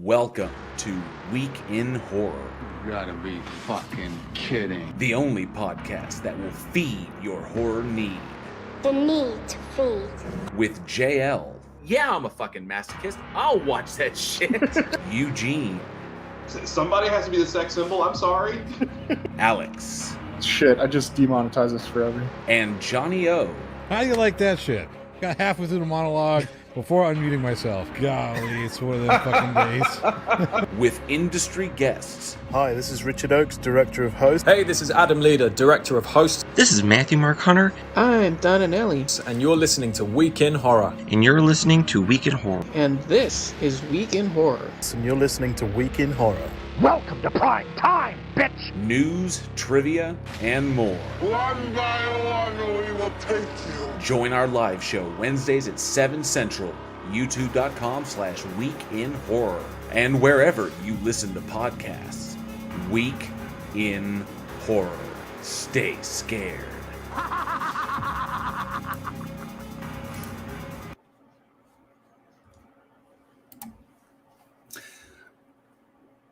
Welcome to Week in Horror. You gotta be fucking kidding. The only podcast that will feed your horror need. The need to feed. With JL. Yeah, I'm a fucking masochist. I'll watch that shit. Eugene. Somebody has to be the sex symbol. I'm sorry. Alex. Shit, I just demonetized this forever. And Johnny O. How do you like that shit? Got halfway through the monologue before unmuting myself. Golly, it's one of them fucking days. With industry guests. Hi, this is Richard Oakes, Director of Host. Hey, this is Adam Leader, Director of Host. This is Matthew Mark Hunter. I'm Don Ellie. And you're listening to Week in Horror. And you're listening to Week in Horror. And this is Week in Horror. And you're listening to Week in Horror. Welcome to prime time, bitch! News, trivia, and more. One by one, we will take you. Join our live show Wednesdays at 7 Central, youtube.com/weekinhorror, and wherever you listen to podcasts. Week in Horror. Stay scared.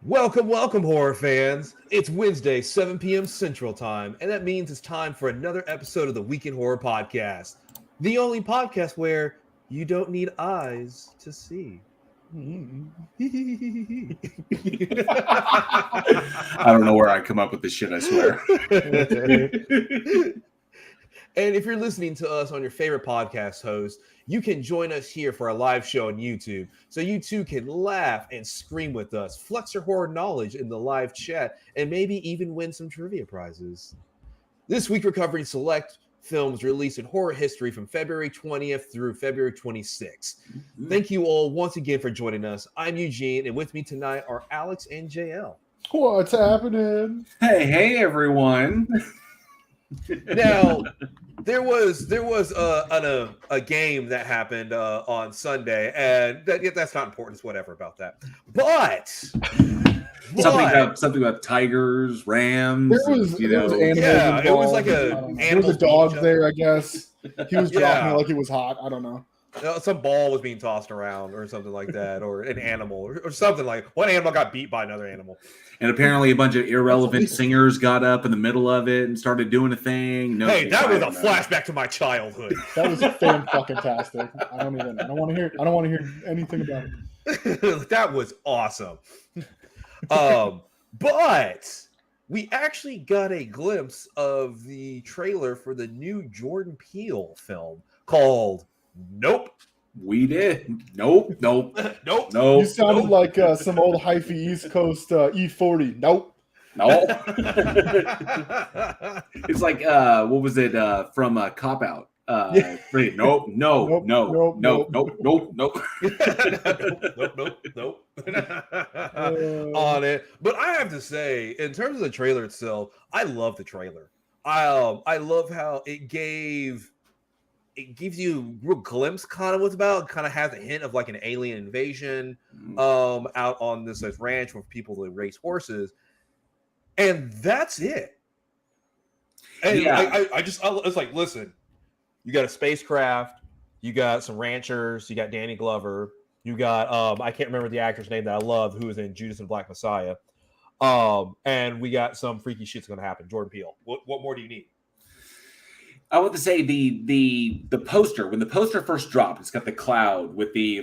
Welcome, horror fans. It's Wednesday, 7 p.m. Central Time, and that means it's time for another episode of the Week in Horror podcast. The only podcast where you don't need eyes to see. I don't know where I come up with this shit, I swear. And if you're listening to us on your favorite podcast host, you can join us here for our live show on YouTube. So you too can laugh and scream with us, flex your horror knowledge in the live chat, and maybe even win some trivia prizes. This week we're covering select films released in horror history from February 20th through February 26th. Thank you all once again for joining us. I'm Eugene, and with me tonight are Alex and JL. What's happening? Hey, everyone. Now, there was a game that happened on Sunday, and that's not important. It's whatever about that. But something about tigers, rams. There was animals involved. It was like an animal. There was a dog there, I guess. He was dropping it like it was hot. I don't know. Some ball was being tossed around or something like that, or an animal or something like one animal got beat by another animal. And apparently a bunch of irrelevant singers got up in the middle of it and started doing a thing. No, hey, that was a flashback to my childhood. That was fan-fucking-tastic. I don't want to hear anything about it. That was awesome. But we actually got a glimpse of the trailer for the new Jordan Peele film called Nope. We did. Nope. You sounded like some old hyphy East Coast E40. Nope. No. It's like what was it from Cop Out? Nope. On it. But I have to say, in terms of the trailer itself, I love the trailer. I love how it gives you a real glimpse kind of what's about. Kind of has a hint of like an alien invasion out on this ranch with people that race horses, and that's it. And yeah. I was like, listen, you got a spacecraft, you got some ranchers, you got Danny Glover, you got I can't remember the actor's name that I love who was in Judas and Black Messiah, and we got some freaky shit's going to happen. Jordan Peele. What more do you need? I want to say the poster, when the poster first dropped, it's got the cloud with the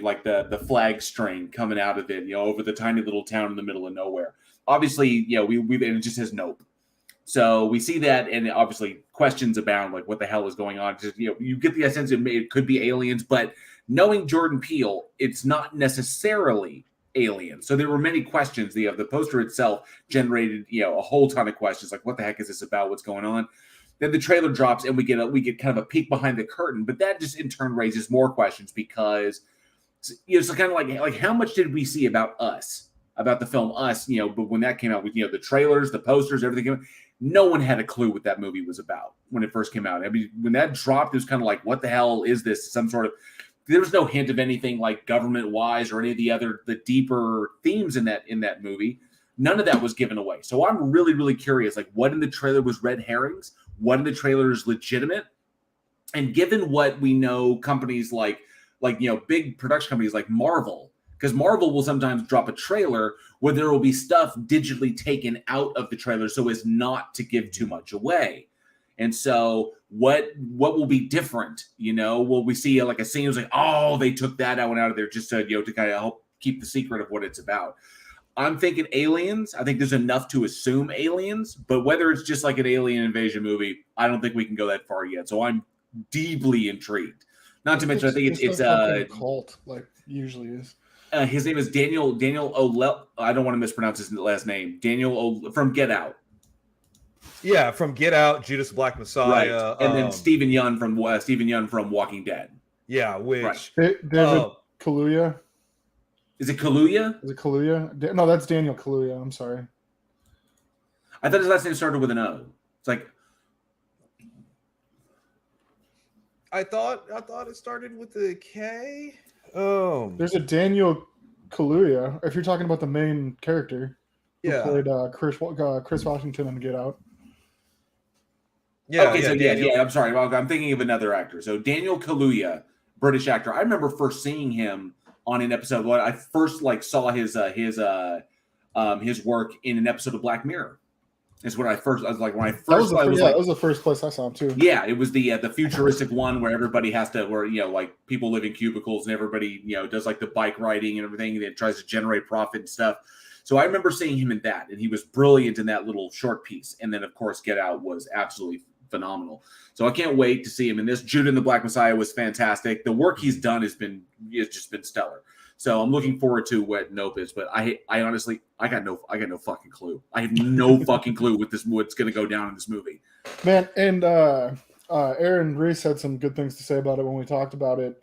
flag string coming out of it, over the tiny little town in the middle of nowhere. Obviously, and it just says nope. So we see that, and obviously questions abound, like what the hell is going on? Just, you get the sense it could be aliens, but knowing Jordan Peele, it's not necessarily aliens. So there were many questions. The poster itself generated a whole ton of questions, like what the heck is this about? What's going on? Then the trailer drops and we get kind of a peek behind the curtain, but that just in turn raises more questions because it's kind of like how much did we see about Us, about the film Us? But when that came out with the trailers, the posters, everything, no one had a clue what that movie was about when it first came out. I mean, when that dropped, it was kind of like, what the hell is this? Some sort of there was no hint of anything like government wise or any of the deeper themes in that movie. None of that was given away. So I'm really, really curious, like what in the trailer was red herrings? What in the trailer is legitimate? And given what we know, companies like big production companies like Marvel Because Marvel will sometimes drop a trailer where there will be stuff digitally taken out of the trailer so as not to give too much away. And so what will be different? Will we see like a scene was like, oh, they took that one out of there just to, to kind of help keep the secret of what it's about. I'm thinking aliens. I think there's enough to assume aliens, but whether it's just like an alien invasion movie, I don't think we can go that far yet. So I'm deeply intrigued. Not to mention, I think it's a cult, like usually is. His name is Daniel Ole. I don't want to mispronounce his last name. Daniel from Get Out. Yeah, from Get Out, Judas Black Messiah, right. And then Stephen Yeun from Walking Dead. Yeah, which David Kaluuya. Is it Kaluuya? Is it Kaluuya? No, that's Daniel Kaluuya. I'm sorry. I thought his last name started with an O. It's like I thought it started with a K. Oh, there's a Daniel Kaluuya. If you're talking about the main character, who played Chris Washington in Get Out. Yeah. Okay, I'm sorry. I'm thinking of another actor. So Daniel Kaluuya, British actor. I remember first seeing him on an episode. I first saw his work in an episode of Black Mirror. Is when I was like when I first. That was the first place I saw him too. Yeah, it was the futuristic one where everybody has to, like people live in cubicles and everybody does like the bike riding and everything. And it tries to generate profit and stuff. So I remember seeing him in that, and he was brilliant in that little short piece. And then of course Get Out was absolutely phenomenal. So I can't wait to see him in this. Judas and the Black Messiah was fantastic. The work he's done has just been stellar. So I'm looking forward to what Nope is, but I honestly got no fucking clue. I have no fucking clue what's going to go down in this movie. Man, and Aaron Reese had some good things to say about it when we talked about it.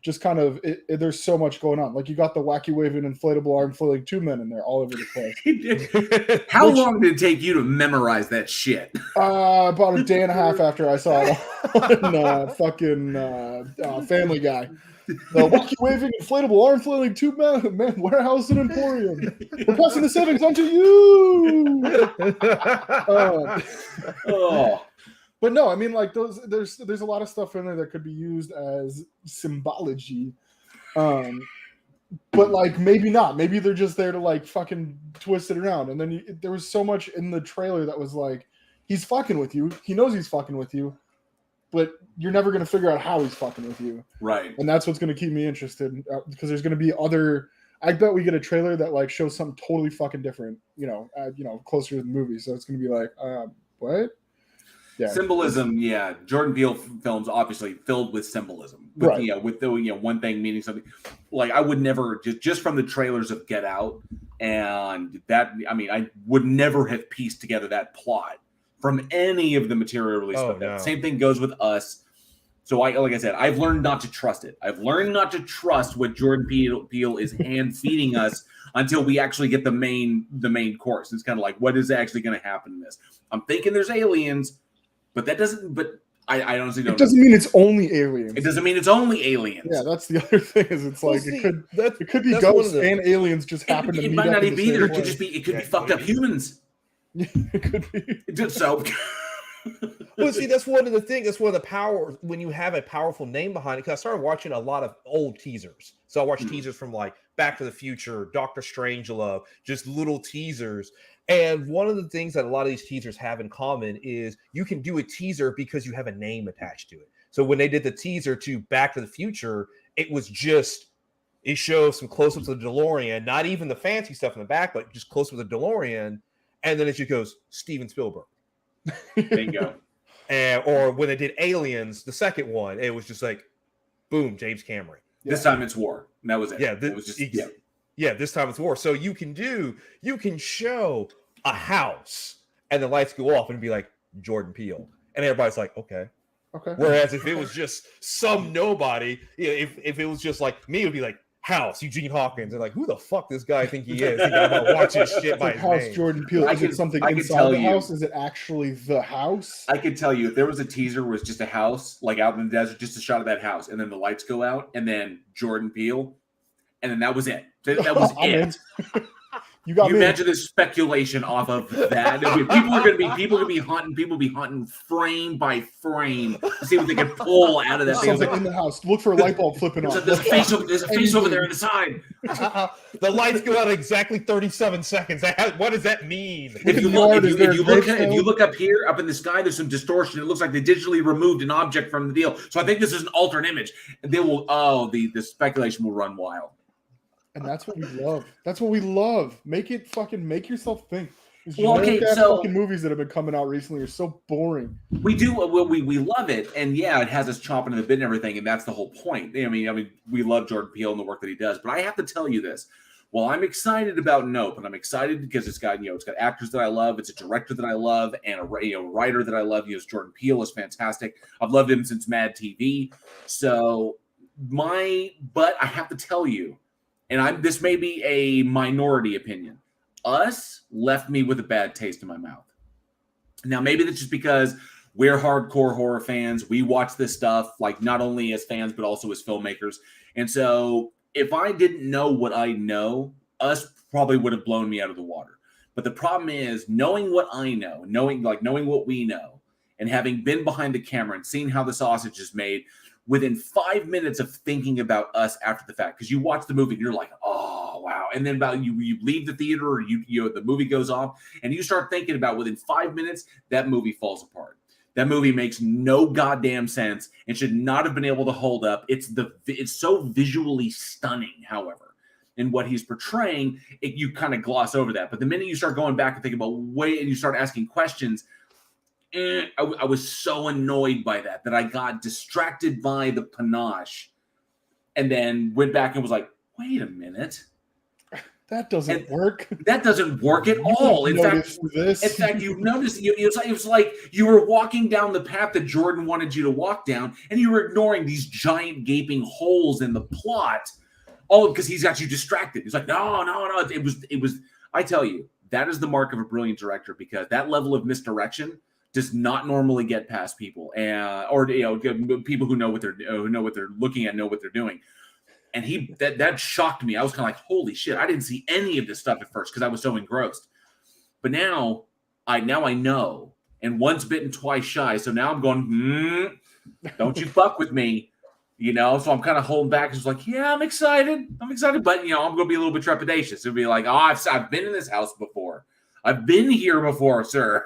Just kind of, there's so much going on. Like you got the wacky waving inflatable arm flailing 2 men in there all over the place. How long did it take you to memorize that shit? About a day and a half after I saw it on fucking Family Guy. The wacky waving inflatable arm flailing 2 men warehouse and emporium. We're passing the savings on to you. But no, I mean, like there's a lot of stuff in there that could be used as symbology. But like maybe not. Maybe they're just there to like fucking twist it around. And then there was so much in the trailer that was like, he's fucking with you. He knows he's fucking with you. But you're never going to figure out how he's fucking with you. Right. And that's what's going to keep me interested because there's going to be other... I bet we get a trailer that like shows something totally fucking different, closer to the movie. So it's going to be like, what? Yeah. Symbolism, yeah. Jordan Peele films obviously filled with symbolism. With one thing meaning something. Like I would never, just from the trailers of Get Out and that, I would never have pieced together that plot from any of the material released. No. Same thing goes with Us. So like I said, I've learned not to trust it. I've learned not to trust what Jordan Peele is hand feeding us until we actually get the main course. It's kind of like, what is actually going to happen in this? I'm thinking there's aliens, but that doesn't. But I honestly don't. It doesn't mean it's only aliens. It doesn't mean it's only aliens. Yeah, that's the other thing. Is it's like it could be ghosts and aliens just happen to meet. It might not even be either. It could just be. It could be fucked up humans. It could be. So. Well, see, that's one of the things. That's one of the power when you have a powerful name behind it. Because I started watching a lot of old teasers. So I watched teasers from like Back to the Future, Doctor Strangelove, just little teasers. And one of the things that a lot of these teasers have in common is you can do a teaser because you have a name attached to it. So when they did the teaser to Back to the Future, it shows some close-ups of the DeLorean, not even the fancy stuff in the back, but just close-ups of the DeLorean. And then it just goes, Steven Spielberg. Bingo. Or when they did Aliens, the second one, it was just like, boom, James Cameron. This time it's war. And that was it. Yeah, it was just this time it's war. So you can show a house and the lights go off and be like Jordan Peele. And everybody's like, okay. Whereas if it was just some nobody, if it was just like me, it would be like, House, Eugene Hawkins. They're like, who the fuck this guy think he is? I'm about watching his shit by his House name. Jordan Peele. Is it something inside the house? Is it actually the house? I could tell you if there was a teaser was just a house, like out in the desert, just a shot of that house, and then the lights go out, and then Jordan Peele, and then that was it. That was it. You got you me. imagine the speculation off of that. People are gonna be hunting frame by frame to see what they can pull out of that thing. Something in the house. Look for a light bulb flipping on. There's a face over there on the side. The lights go out exactly 37 seconds. What does that mean? If you look up here, up in the sky, there's some distortion. It looks like they digitally removed an object from the deal. So I think this is an alternate image. And they will. The speculation will run wild. And that's what we love. That's what we love. Make yourself think. These fucking movies that have been coming out recently are so boring. We do. We love it, and yeah, it has us chomping in the bit and everything, and that's the whole point. I mean, we love Jordan Peele and the work that he does, but I have to tell you this. Well, I'm excited about Nope, and I'm excited because it's got actors that I love, it's a director that I love, and a writer that I love. Jordan Peele is fantastic. I've loved him since Mad TV. So but I have to tell you. And this may be a minority opinion. Us left me with a bad taste in my mouth. Now, maybe that's just because we're hardcore horror fans. We watch this stuff, like not only as fans, but also as filmmakers. And so if I didn't know what I know, Us probably would have blown me out of the water. But the problem is knowing what I know, knowing what we know, and having been behind the camera and seeing how the sausage is made, within 5 minutes of thinking about Us after the fact, because you watch the movie and you're like, oh wow, and then about you leave the theater or the movie goes off and you start thinking about within 5 minutes that movie falls apart. That movie makes no goddamn sense and should not have been able to hold up. It's so visually stunning, however, in what he's portraying, you kind of gloss over that. But the minute you start going back and thinking about and you start asking questions. I was so annoyed by that I got distracted by the panache and then went back and was like, wait a minute. That doesn't work. That doesn't work at all. In fact, you noticed it was like you were walking down the path that Jordan wanted you to walk down and you were ignoring these giant gaping holes in the plot. All because he's got you distracted. He's like, no. It was, I tell you, that is the mark of a brilliant director because that level of misdirection does not normally get past people, or people who know what they're looking at, know what they're doing. And that shocked me. I was kind of like, holy shit! I didn't see any of this stuff at first because I was so engrossed. But now I know, and once bitten, twice shy. So now I'm going, don't you fuck with me, So I'm kind of holding back. It's like, yeah, I'm excited, but I'm going to be a little bit trepidatious. It'll be like, oh, I've been in this house before. I've been here before, sir.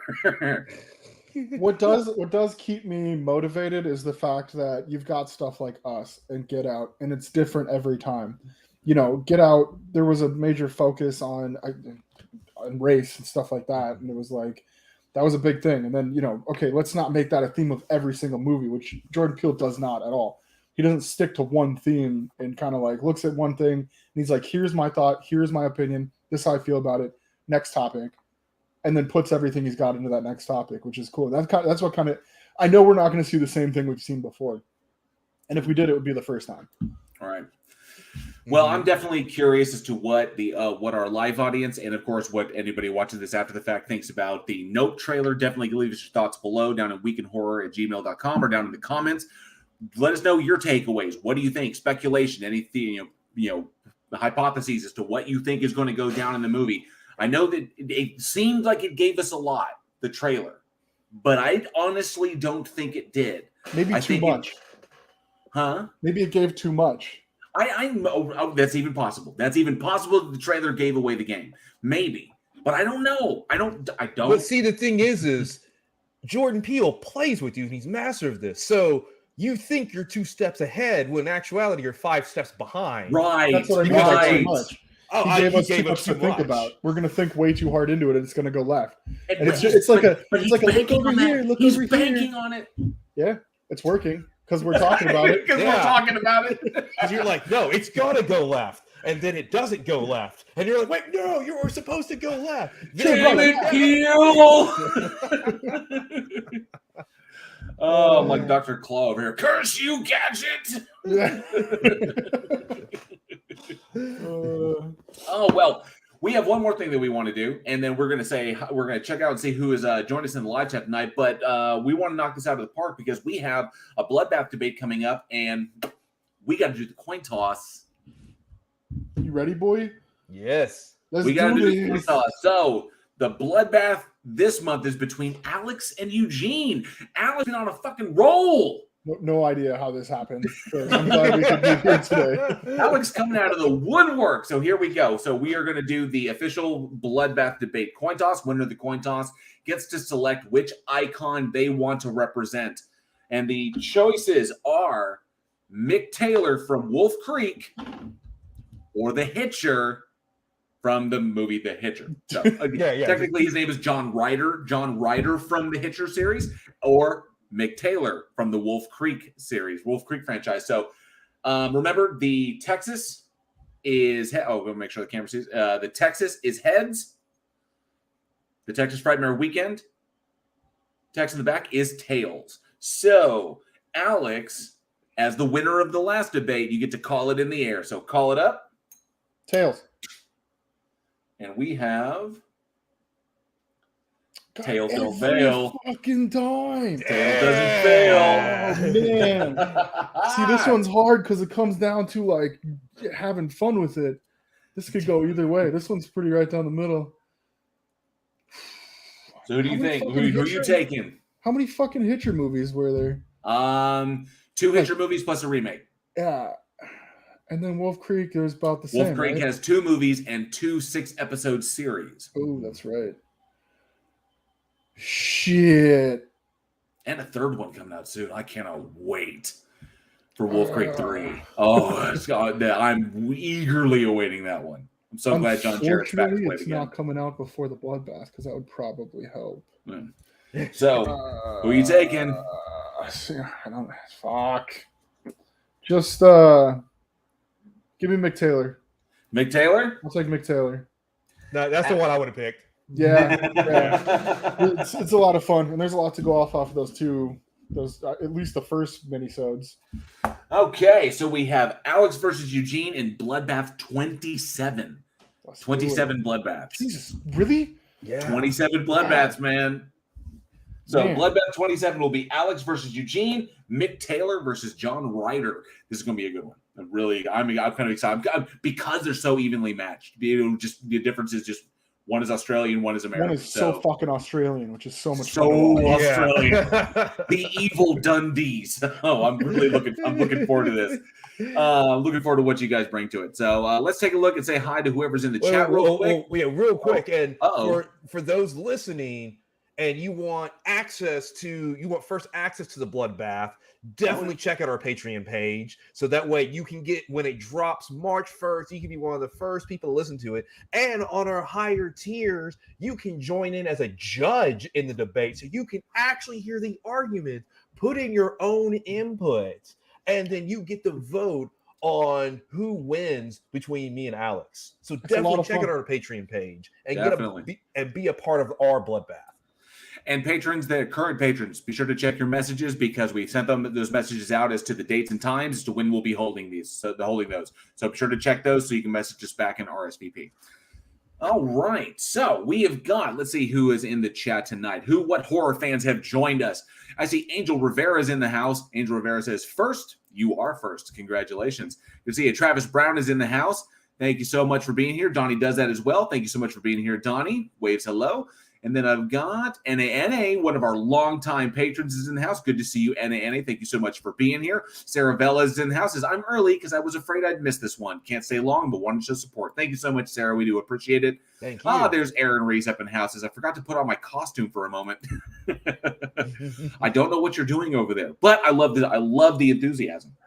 What does keep me motivated is the fact that you've got stuff like Us and Get Out, and it's different every time. Get Out, there was a major focus on race and stuff like that, and it was like that was a big thing. And then okay, let's not make that a theme of every single movie, which Jordan Peele does not at all. He doesn't stick to one theme and kind of like looks at one thing and he's like, here's my thought, here's my opinion, this is how I feel about it. Next topic. And then puts everything he's got into that next topic, which is cool. That's what kind of. I know we're not going to see the same thing we've seen before, and if we did, it would be the first time. All right. Well, I'm definitely curious as to what our live audience and of course what anybody watching this after the fact thinks about the Nope trailer. Definitely leave us your thoughts below down at weekinhorror@gmail.com or down in the comments. Let us know your takeaways. What do you think? Speculation, anything, the hypotheses as to what you think is going to go down in the movie. I know that it seemed like it gave us a lot, the trailer, but I honestly don't think it did. Maybe too much. Maybe it gave too much. I know that's even possible. That's even possible that the trailer gave away the game. Maybe, but I don't know. I don't. But see, the thing is Jordan Peele plays with you, and he's master of this. So you think you're 2 steps ahead, when in actuality you're 5 steps behind. Right. That's what I mean. Right. Too much. Oh, he gave us too much to think about. We're going to think way too hard into it, and it's going to go left. And it's like a look over here, look over here. He's banking on it. Yeah, it's working because we're talking about it. We're talking about it. Because you're like, no, it's got to go left, and then it doesn't go left, and you're like, wait, no, you were supposed to go left. Damn it, Peele! Oh, I'm like Dr. Claw over here. Curse you, Gadget! Oh, well, we have one more thing that we want to do, and then we're going to check out and see who is joining us in the live chat tonight. But we want to knock this out of the park because we have a bloodbath debate coming up, and we got to do the coin toss. You ready, boy? Yes. Let's we got to do do this. this. So the bloodbath this month is between Alex and Eugene. Alex been on a fucking roll. No idea how this happened. But I'm glad we could be here today. Alex coming out of the woodwork. So here we go. So we are going to do the official bloodbath debate coin toss. Winner of the coin toss gets to select which icon they want to represent. And the choices are Mick Taylor from Wolf Creek or the Hitcher from the movie The Hitcher. So, technically, his name is John Ryder. John Ryder from the Hitcher series, or Mick Taylor from the Wolf Creek series, Wolf Creek franchise. So remember, the Texas is we'll make sure the camera sees. The Texas is heads. The Texas Frightmare Weekend. Text in the back is tails. So Alex, as the winner of the last debate, you get to call it in the air. So call it up. Tails. And we have God, tails don't fail. Fucking time. Tails doesn't fail. Oh, man. See, this one's hard because it comes down to like having fun with it. This could go either way. This one's pretty right down the middle. So who do you think? Who are you taking? How many fucking Hitcher movies were there? 2 Hitcher movies plus a remake. Yeah. And then Wolf Creek, it was about the same. Wolf Creek has 2 movies and 2 6-episode series. Oh, that's right. Shit. And a third one coming out soon. I cannot wait for Wolf Creek 3. I'm eagerly awaiting that one. I'm so glad John Jarrett's back to play it it's again. not coming out before the bloodbath because that would probably help. So, who are you taking? Fuck. Just give me Mick Taylor. Mick Taylor? I'll take Mick Taylor. No, that's the one I would have picked. Yeah. It's a lot of fun, and there's a lot to go off of those at least the first minisodes. Okay, so we have Alex versus Eugene in Bloodbath 27. 27 bloodbaths. Jesus, really? Yeah. 27 bloodbaths, man. So Bloodbath 27 will be Alex versus Eugene, Mick Taylor versus John Ryder. This is going to be a good one. I'm kind of excited because they're so evenly matched. The difference is just one is Australian, one is American. One is so fucking Australian, which is so much fun. Australian. The evil Dundees. Oh, I'm looking forward to this. Looking forward to what you guys bring to it. So let's take a look and say hi to whoever's in the chat real quick. Real quick. And for those listening, and you want first access to the bloodbath, definitely check out our Patreon page. So that way you can get, when it drops March 1st, you can be one of the first people to listen to it. And on our higher tiers, you can join in as a judge in the debate. So you can actually hear the argument, put in your own input, and then you get to vote on who wins between me and Alex. So definitely check out our Patreon page and be a part of our bloodbath. And patrons, the current patrons, be sure to check your messages because we sent them those messages out as to the dates and times as to when we'll be holding these. So be sure to check those so you can message us back in RSVP. All right. So we have got, let's see who is in the chat tonight. What horror fans have joined us? I see Angel Rivera's in the house. Angel Rivera says, first, you are first. Congratulations. You see Travis Brown is in the house. Thank you so much for being here. Donnie does that as well. Thank you so much for being here, Donnie. Waves hello. And then I've got NA, one of our longtime patrons is in the house. Good to see you, NA. Thank you so much for being here. Sarah Vela is in the house. Says, I'm early because I was afraid I'd miss this one. Can't stay long, but wanted to show support. Thank you so much, Sarah. We do appreciate it. Thank you. There's Aaron Reese up in houses. I forgot to put on my costume for a moment. I don't know what you're doing over there, but I love the enthusiasm.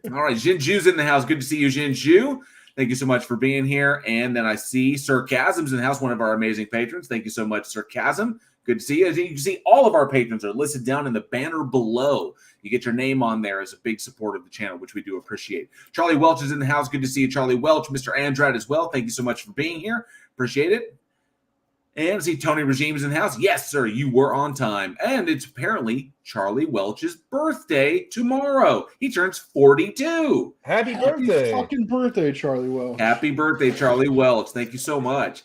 All right, Jinju's in the house. Good to see you, Jinju. Thank you so much for being here. And then I see Sarcasm's in the house, one of our amazing patrons. Thank you so much, Sarcasm. Good to see you. As you can see, all of our patrons are listed down in the banner below. You get your name on there as a big supporter of the channel, which we do appreciate. Charlie Welch is in the house. Good to see you, Charlie Welch. Mr. Andrade as well. Thank you so much for being here. Appreciate it. And I see Tony Regime is in the house. Yes, sir, you were on time. And it's apparently Charlie Welch's birthday tomorrow. He turns 42. Happy birthday. Fucking birthday, Charlie Welch. Happy birthday, Charlie Welch. Thank you so much.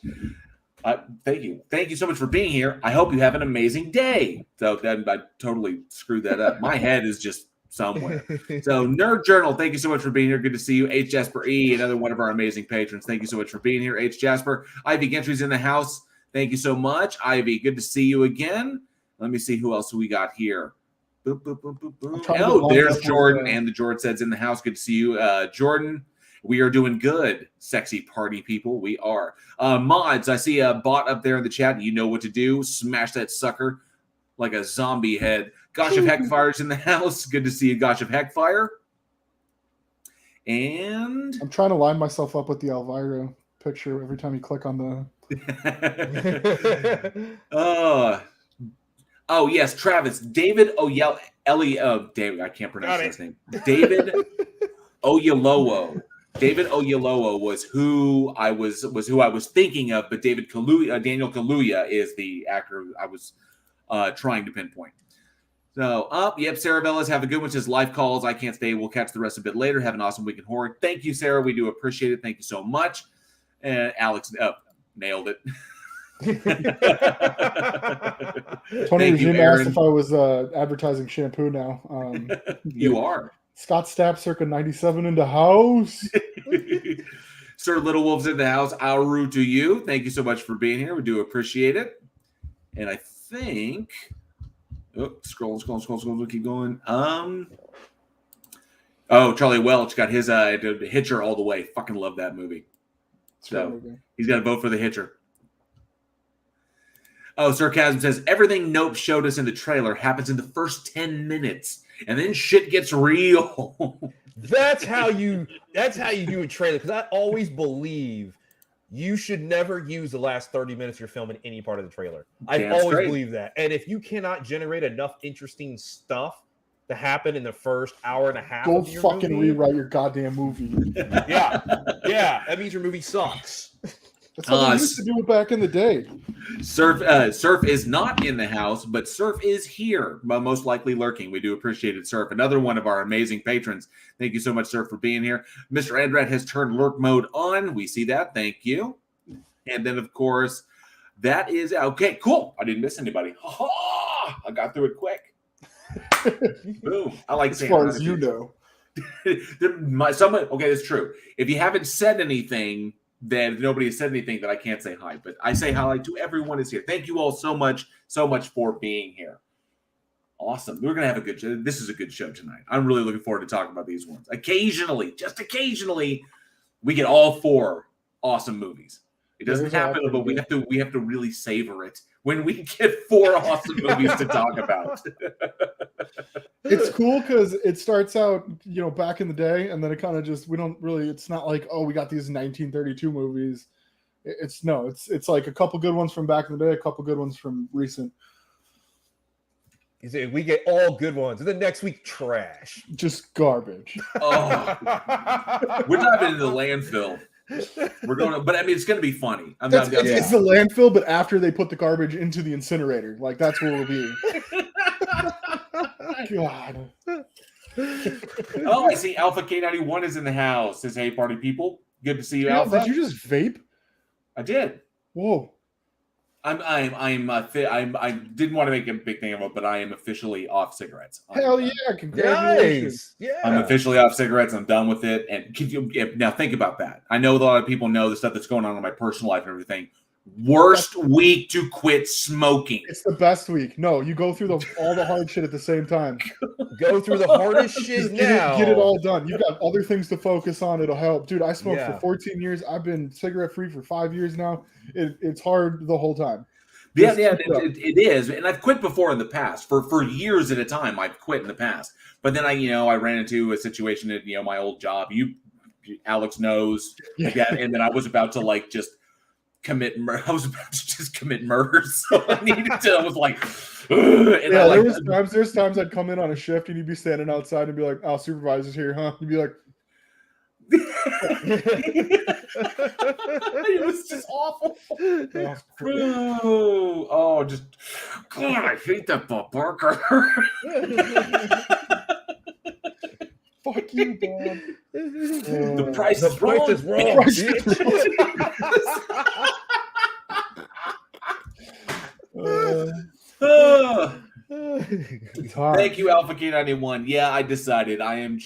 Thank you. Thank you so much for being here. I hope you have an amazing day. So then I totally screwed that up. My head is just somewhere. So, Nerd Journal, thank you so much for being here. Good to see you. H. Jasper E., another one of our amazing patrons. Thank you so much for being here. H. Jasper. Ivy Gentry's in the house. Thank you so much. Ivy, good to see you again. Let me see who else we got here. Boop, boop, boop, boop, boop. Oh, there's Jordan, and the Jordan says in the house. Good to see you. Jordan, we are doing good, sexy party people. We are. Mods, I see a bot up there in the chat. You know what to do. Smash that sucker like a zombie head. Gosh of Heckfire's in the house. Good to see you, Gosh of Heckfire. And I'm trying to line myself up with the Elvira picture every time you click on the. Oh yes, Travis. David David, I can't pronounce his name. David Oyelowo. David Oyelowo was who I was thinking of, but Daniel Kaluuya is the actor I was trying to pinpoint. So, yep, Sarah Velez, have a good one. Says life calls. I can't stay. We'll catch the rest a bit later. Have an awesome week in horror. Thank you, Sarah. We do appreciate it. Thank you so much. And Alex nailed it. Tony Regime asked if I was advertising shampoo now. You are. Scott Stapp, circa 97 in the house. Sir Little Wolf's in the house. Auru to you. Thank you so much for being here. We do appreciate it. And I think... scroll. We'll keep going. Charlie Welch got his Hitcher all the way. Fucking love that movie. So he's got to vote for the Hitcher. Oh, Sarcasm says everything Nope showed us in the trailer happens in the first 10 minutes, and then shit gets real. That's how you do a trailer. Because I always believe you should never use the last 30 minutes of your film in any part of the trailer. I've always believed that. And if you cannot generate enough interesting stuff to happen in the first hour and a half, go fucking rewrite your goddamn movie. Yeah, that means your movie sucks. That's how they used to do it back in the day. Surf is not in the house, but Surf is here, most likely lurking. We do appreciate it, Surf. Another one of our amazing patrons. Thank you so much, Surf, for being here. Mr. Andrat has turned lurk mode on. We see that. Thank you. And then, of course, that is okay. Cool. I didn't miss anybody. I got through it quick. Boom. I like as far as you know. Okay, that's true. If you haven't said anything, then nobody has said anything that I can't say hi. But I say hi to everyone who's here. Thank you all so much for being here. Awesome. We're gonna have a good show. This is a good show tonight. I'm really looking forward to talking about these ones. Just occasionally, we get all 4 awesome movies. It doesn't happen, but we have to really savor it when we get 4 awesome movies to talk about. It's cool because it starts out, back in the day, and then it kind of just it's not like, oh, we got these 1932 movies. It's like a couple good ones from back in the day, a couple good ones from recent. You say we get all good ones, and then next week trash, just garbage. Oh, we're diving into the landfill. We're going, but I mean, it's going to be funny. It's the landfill, but after they put the garbage into the incinerator, like that's where we'll be. God. Oh, I see. Alpha K91 is in the house. Says, "Hey, party people, good to see you, Alpha." Did you just vape? I did. Whoa. I didn't want to make a big thing of it, but I am officially off cigarettes. Hell yeah! Congratulations! Nice. Yeah, I'm officially off cigarettes. I'm done with it. And now think about that. I know a lot of people know the stuff that's going on in my personal life and everything. Worst week to quit smoking. It's the best week. No, you go through all the hard shit at the same time. Go through the hardest shit now. Get it all done. You've got other things to focus on. It'll help. Dude, I smoked for 14 years. I've been cigarette free for 5 years now. It's hard the whole time. It is. And I've quit before in the past. For years at a time, I've quit in the past. But then I ran into a situation at my old job. Alex knows. And then I was about to just commit murder. I was about to just commit murder. So I needed to. I was like, and there's times I'd come in on a shift and you'd be standing outside and be like, "Oh, supervisor's here, huh?" You'd be like, it was just awful. God, I hate that Bob Barker. Fuck you, Bob. The price is wrong. time. Thank you, Alpha K91. Yeah, I decided I'm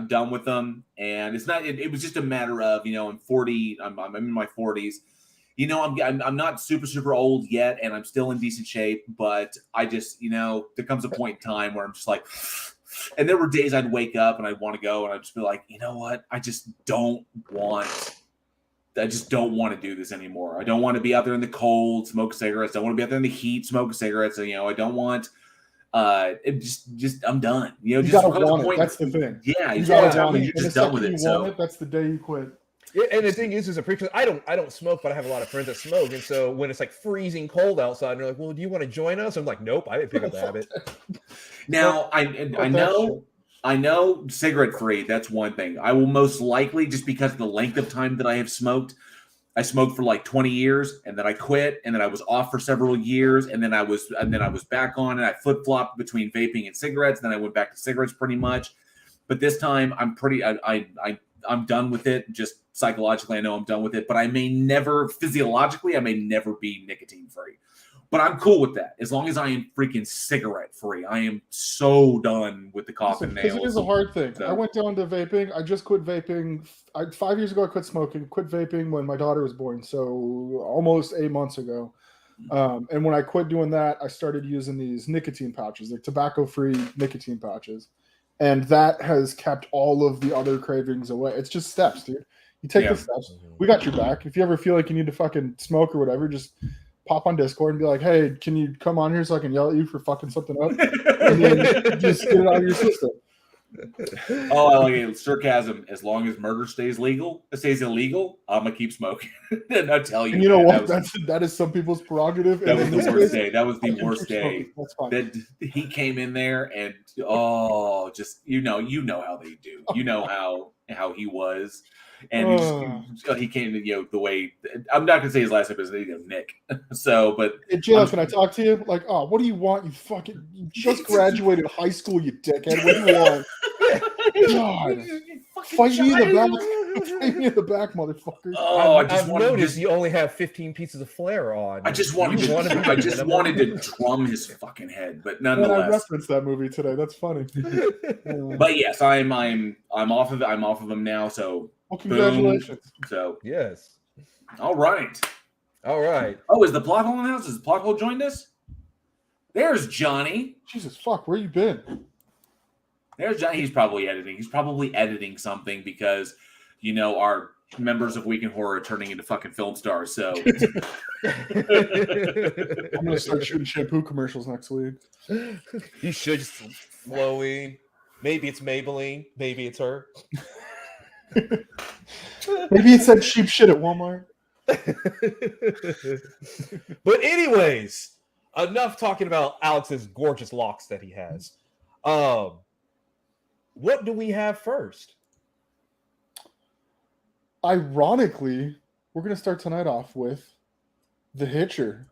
done with them, and it's not. It was just a matter of, I'm 40. I'm in my 40s. I'm not super old yet, and I'm still in decent shape. But I just, there comes a point in time where I'm just like, and there were days I'd wake up and I'd want to go, and I'd just be like, you know what? I just don't want to do this anymore. I don't want to be out there in the cold, smoke cigarettes. I don't want to be out there in the heat, smoke cigarettes. And, I don't want. It just I'm done. You gotta want it. That's the thing. Yeah, you gotta want it. You're just done with it. So that's the day you quit. Yeah, and the thing is, I don't smoke, but I have a lot of friends that smoke, and so when it's like freezing cold outside, and they're like, "Well, do you want to join us?" I'm like, "Nope, I didn't pick up the habit." Now I know cigarette free. That's one thing. I will most likely, just because of the length of time that I have smoked. I smoked for like 20 years, and then I quit, and then I was off for several years, and then I was back on, and I flip-flopped between vaping and cigarettes. Then I went back to cigarettes pretty much. But this time I'm done with it. Just psychologically, I know I'm done with it, but physiologically, I may never be nicotine free. But I'm cool with that as long as I am freaking cigarette free. I am so done with the coffin nails. Because it is a hard thing. So. I went down to vaping. I just quit vaping. 5 years ago, I quit smoking. Quit vaping when my daughter was born, so almost 8 months ago. And when I quit doing that, I started using these nicotine pouches, like tobacco-free nicotine pouches. And that has kept all of the other cravings away. It's just steps, dude. You take the steps. We got your back. If you ever feel like you need to fucking smoke or whatever, just pop on Discord and be like, "Hey, can you come on here so I can yell at you for fucking something up?" And then just get it out of your system. Oh, I like it. Sarcasm. As long as murder stays illegal, I'm gonna keep smoking. And I tell you, and you know what? That is some people's prerogative. That was the worst day. That was the worst day. That he came in there and just you know how they do. You know how he was. And he came to the way I'm not gonna say his last name is Nick. So, but hey, Jill, can I talk to you? Like, what do you want? You just graduated high school, you dickhead. What do you want? God, fight me in the back. Fight me in the back, motherfucker. Oh, I've noticed you only have 15 pieces of flare on. I just wanted to drum his fucking head, but nonetheless. I referenced that movie today. That's funny. But yes, I'm off of them now. So. Well, congratulations. Boom. So yes. All right. Oh, is the plot hole in the house? Has the plot hole joined us? There's Johnny. Jesus fuck, where you been? There's Johnny. He's probably editing. He's probably editing something because our members of Week in Horror are turning into fucking film stars. So I'm gonna start shooting shampoo commercials next week. You should just flowing. Maybe it's Maybelline. Maybe it's her. Maybe it said cheap shit at Walmart. But anyways, enough talking about Alex's gorgeous locks that he has. What do we have first? Ironically, we're going to start tonight off with The Hitcher.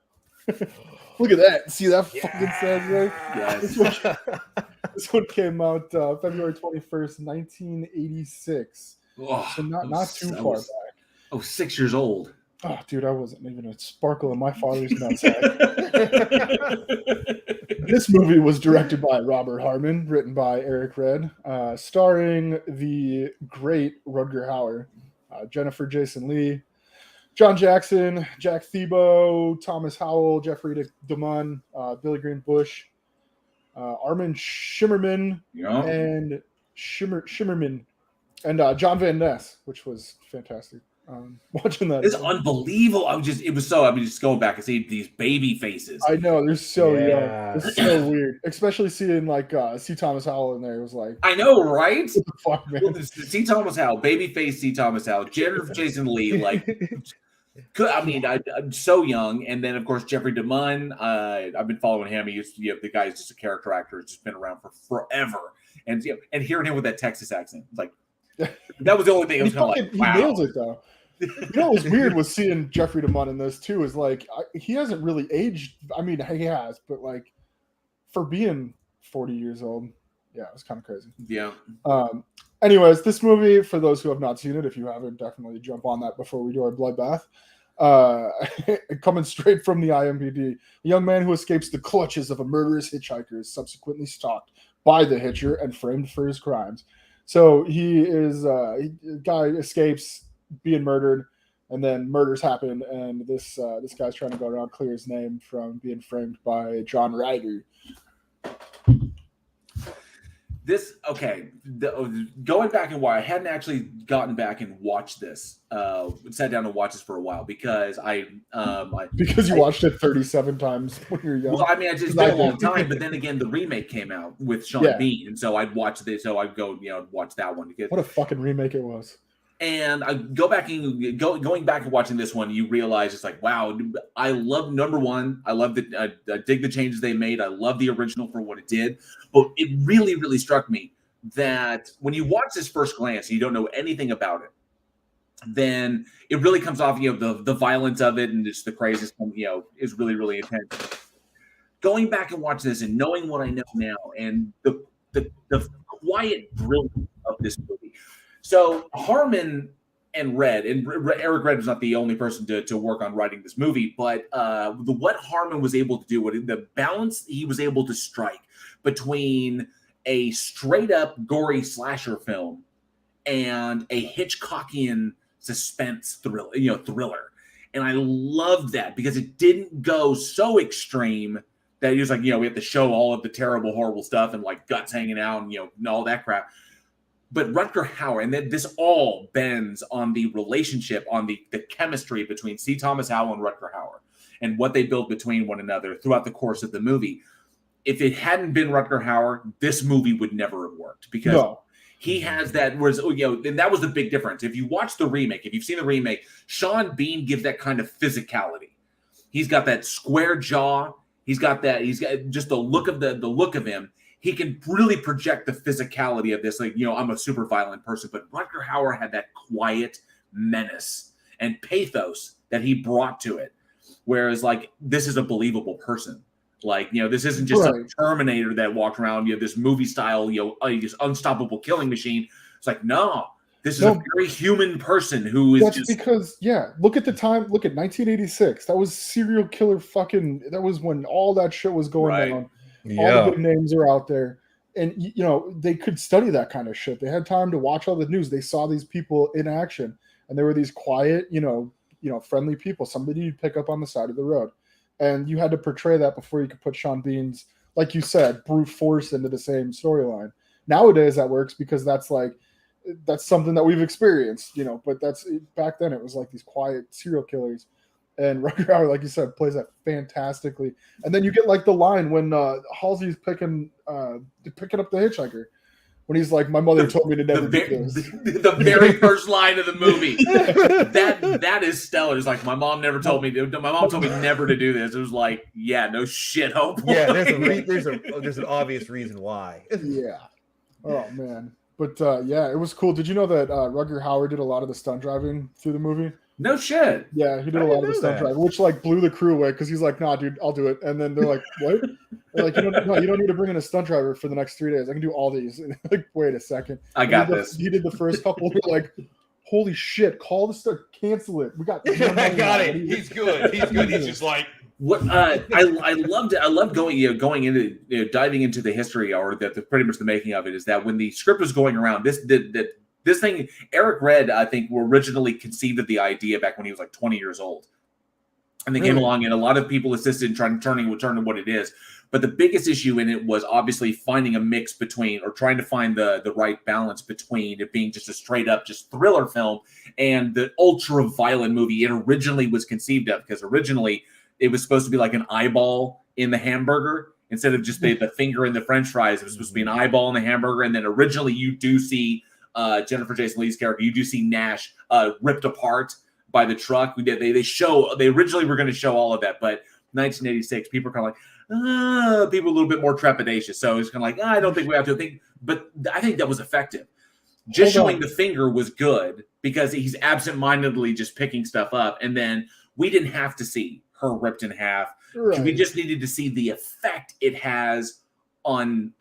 Look at that. See that fucking says there? Yes. This one came out February 21st, 1986. Oh, so not too far back. Oh, 6 years old. Oh, dude, I wasn't even a sparkle in my father's nutsack. This movie was directed by Robert Harmon, written by Eric Red, starring the great Rutger Hauer, Jennifer Jason Leigh, John Jackson, Jack Thiebaud, Thomas Howell, Jeffrey DeMunn, Billy Green Bush, Armin Shimmerman, and Shimmerman, and John Van Ness, which was fantastic. Watching that, it's unbelievable. Just going back and seeing these baby faces. I know they're so young. It's so weird, especially seeing C. Thomas Howell in there. It was like, I know, right? What the fuck, man? Well, C. Thomas Howell, baby face C. Thomas Howell, Jennifer Jason Leigh, like. I'm so young, and then of course Jeffrey DeMunn. I've been following him. He used to, the guy's just a character actor. He's just been around for forever, and and hearing him with that Texas accent, it's like that was the only thing. I was kind of like, wow. He nails it though. You know what was weird was seeing Jeffrey DeMunn in this too. Is like he hasn't really aged. I mean, he has, but like for being 40 years old, yeah, it was kind of crazy. Yeah. Anyways, this movie, for those who have not seen it, if you haven't, definitely jump on that before we do our bloodbath. Coming straight from the IMDb, a young man who escapes the clutches of a murderous hitchhiker is subsequently stalked by the Hitcher and framed for his crimes. So guy escapes being murdered, and then murders happen, and this guy's trying to go around clear his name from being framed by John Ryder. Going back and why I hadn't actually gotten back and watched this, sat down and watched this for a while because you watched it 37 times when you were young. Well, I mean, it's been a long time, but then again, the remake came out with Sean Bean, and so I'd watch this, so I'd go, watch that one. Because, what a fucking remake it was. And I going back and watching this one, you realize it's like, wow, I love number one. I love I dig the changes they made. I love the original for what it did. But it really, really struck me that when you watch this first glance and you don't know anything about it, then it really comes off, the violence of it and just the craziness, is really, really intense. Going back and watching this and knowing what I know now and the quiet brilliance of this movie. So Harmon and Eric Red was not the only person to work on writing this movie, but what Harmon was able to do, the balance he was able to strike between a straight up gory slasher film and a Hitchcockian suspense thriller. And I loved that because it didn't go so extreme that he was like, we have to show all of the terrible, horrible stuff and like guts hanging out and all that crap. But Rutger Hauer, and then this all bends on the relationship, on the chemistry between C. Thomas Howell and Rutger Hauer and what they built between one another throughout the course of the movie. If it hadn't been Rutger Hauer, this movie would never have worked because he has that, and that was the big difference. If you watch the remake, if you've seen the remake, Sean Bean gives that kind of physicality. He's got that square jaw. He's got just the look of him. He can really project the physicality of this. Like, I'm a super violent person, but Rutger Hauer had that quiet menace and pathos that he brought to it. Whereas like, this is a believable person. Like, this isn't just a Terminator that walked around, this movie style, just unstoppable killing machine. It's like, no, this is a very human person who is because look at the time, look at 1986. That was serial killer that was when all that shit was going on. All the big names are out there, and they could study that kind of shit. They had time to watch all the news. They saw these people in action, and they were these quiet, friendly people. Somebody you'd pick up on the side of the road, and you had to portray that before you could put Sean Bean's, like you said, brute force into the same storyline. Nowadays, that works because that's something that we've experienced, But that's back then. It was like these quiet serial killers. And Rutger Hauer, like you said, plays that fantastically. And then you get like the line when Halsey's picking up the hitchhiker, when he's like, "My mother told me to never do this." The very first line of the movie. that is stellar. It's like, my mom told me never to do this. It was like, yeah, no shit, Hope. Yeah, there's an obvious reason why. Yeah. Oh man. But it was cool. Did you know that Rutger Hauer did a lot of the stunt driving through the movie? No shit. Yeah, he did a lot of the stunt driving, which like blew the crew away because he's like, "Nah, dude, I'll do it." And then they're like, "What?" They're like, you don't need to bring in a stunt driver for the next 3 days. I can do all these." And like, wait a second. I got this. He did the first couple. We're like, holy shit! Call the stunt, cancel it. We got. I got it. He's good. He's just like. What I loved it. I loved going into diving into the history or pretty much the making of it is that when the script was going around, this thing, Eric Red, I think, originally conceived of the idea back when he was like 20 years old. And they came along and a lot of people assisted in trying to turn what it is. But the biggest issue in it was obviously finding a mix between, or trying to find the right balance between it being just a straight up just thriller film and the ultra violent movie it originally was conceived of. Because originally it was supposed to be like an eyeball in the hamburger. Instead of just the finger in the French fries, it was supposed to be an eyeball in the hamburger. And then originally you do see Jennifer Jason Leigh's character, you do see Nash ripped apart by the truck. They originally were going to show all of that, but 1986, people are kind of like, people a little bit more trepidatious. So it's kind of like, I don't think we have to think, but I think that was effective. Just showing the finger was good because he's absentmindedly just picking stuff up. And then we didn't have to see her ripped in half. Right. We just needed to see the effect it has on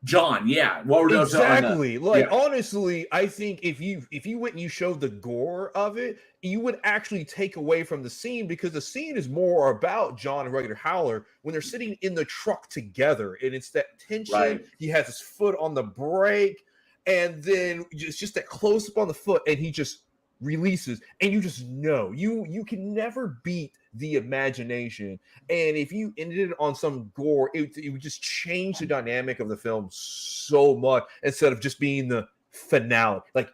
John. Yeah, what were exactly? Honestly, I think if you went and you showed the gore of it, you would actually take away from the scene, because the scene is more about John and Rugged Howler when they're sitting in the truck together, and it's that tension. Right. He has his foot on the brake, and then it's just that close up on the foot, and he just releases, and you just know you can never beat the imagination. And if you ended it on some gore, it would just change the dynamic of the film so much, instead of just being the finale. Like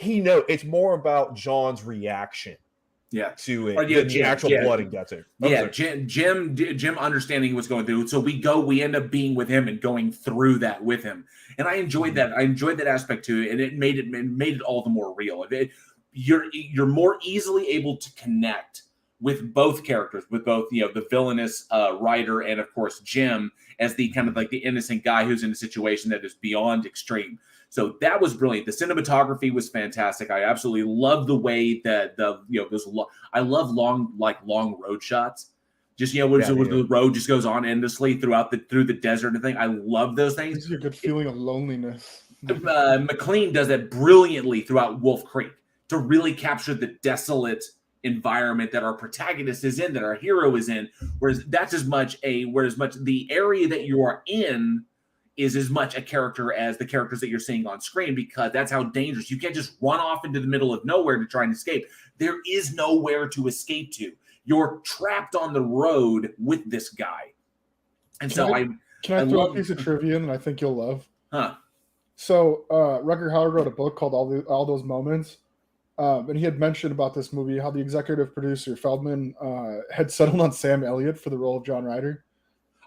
it's more about John's reaction to it than the actual blood and guts. Jim understanding what's going through. So we end up being with him and going through that with him, and I enjoyed that. I enjoyed that aspect too, and it made it all the more real. You're more easily able to connect with both characters, with both the villainous Ryder and of course Jim as the kind of like the innocent guy who's in a situation that is beyond extreme. So that was brilliant. The cinematography was fantastic. I absolutely love the way that I love long road shots. Just where the road just goes on endlessly through the desert and thing. I love those things. Gives you a good feeling of loneliness. McLean does that brilliantly throughout Wolf Creek to really capture the desolate environment that our protagonist is in, that our hero is in. Whereas the area that you are in is as much a character as the characters that you're seeing on screen, because that's how dangerous. You can't just run off into the middle of nowhere to try and escape. There is nowhere to escape to. You're trapped on the road with this guy. And can I throw a piece of trivia in that I think you'll love? Huh. So Rutger Hauer wrote a book called All Those Moments. And he had mentioned about this movie how the executive producer, Feldman, had settled on Sam Elliott for the role of John Ryder.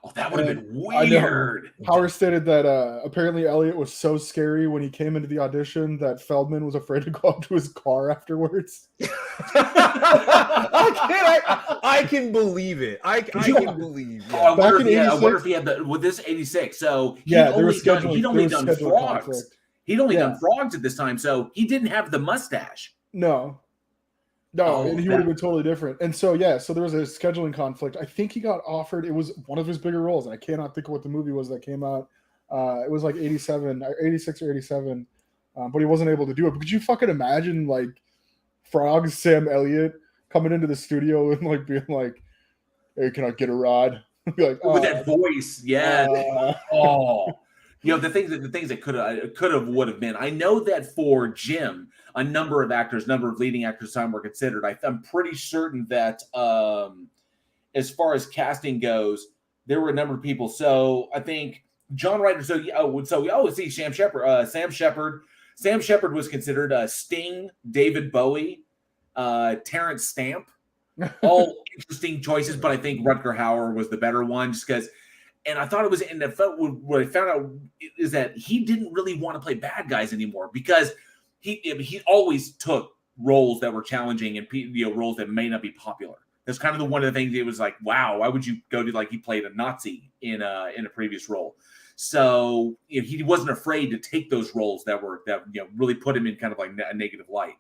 Oh, that would have been weird. Hauer stated that apparently Elliott was so scary when he came into the audition that Feldman was afraid to go up to his car afterwards. I can believe it. I can believe it. I wonder if he had with this 86. So he'd only done frogs. Conflict. He'd only done frogs at this time, so he didn't have the mustache. No, and he would have been totally different. And so, so there was a scheduling conflict. I think he got offered, it was one of his bigger roles. I cannot think of what the movie was that came out. It was like 86 or 87, but he wasn't able to do it. But could you fucking imagine, like, Frogs Sam Elliott coming into the studio and, like, being like, hey, can I get a rod? Be like, with that voice, the things that could have would have been. I know that for Jim, a number of leading actors time were considered. I'm pretty certain that as far as casting goes, there were a number of people. So I think John Ryder. See Sam Shepard. Sam Shepard was considered. Sting, David Bowie, Terrence Stamp. All interesting choices, but I think Rutger Hauer was the better one, just because. And I thought it was, what I found out is that he didn't really want to play bad guys anymore, because he always took roles that were challenging and roles that may not be popular. That's kind of one of the things. It was like, wow, why would you go to, like, he played a Nazi in a previous role, so he wasn't afraid to take those roles that really put him in kind of like a negative light.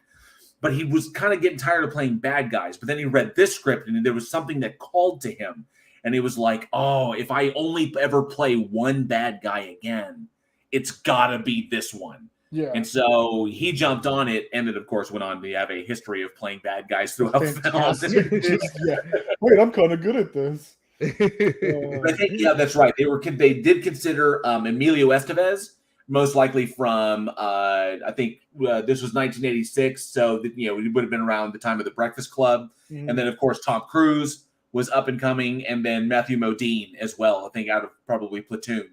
But he was kind of getting tired of playing bad guys. But then he read this script, and there was something that called to him. And it was like, oh, if I only ever play one bad guy again, it's got to be this one. Yeah. And so he jumped on it, and then, of course, went on to have a history of playing bad guys throughout films. Wait, I'm kind of good at this. I think, that's right. They did consider Emilio Estevez, most likely from, I think this was 1986. So, it would have been around the time of The Breakfast Club. Mm-hmm. And then, of course, Tom Cruise was up and coming, and then Matthew Modine as well, I think, out of probably Platoon.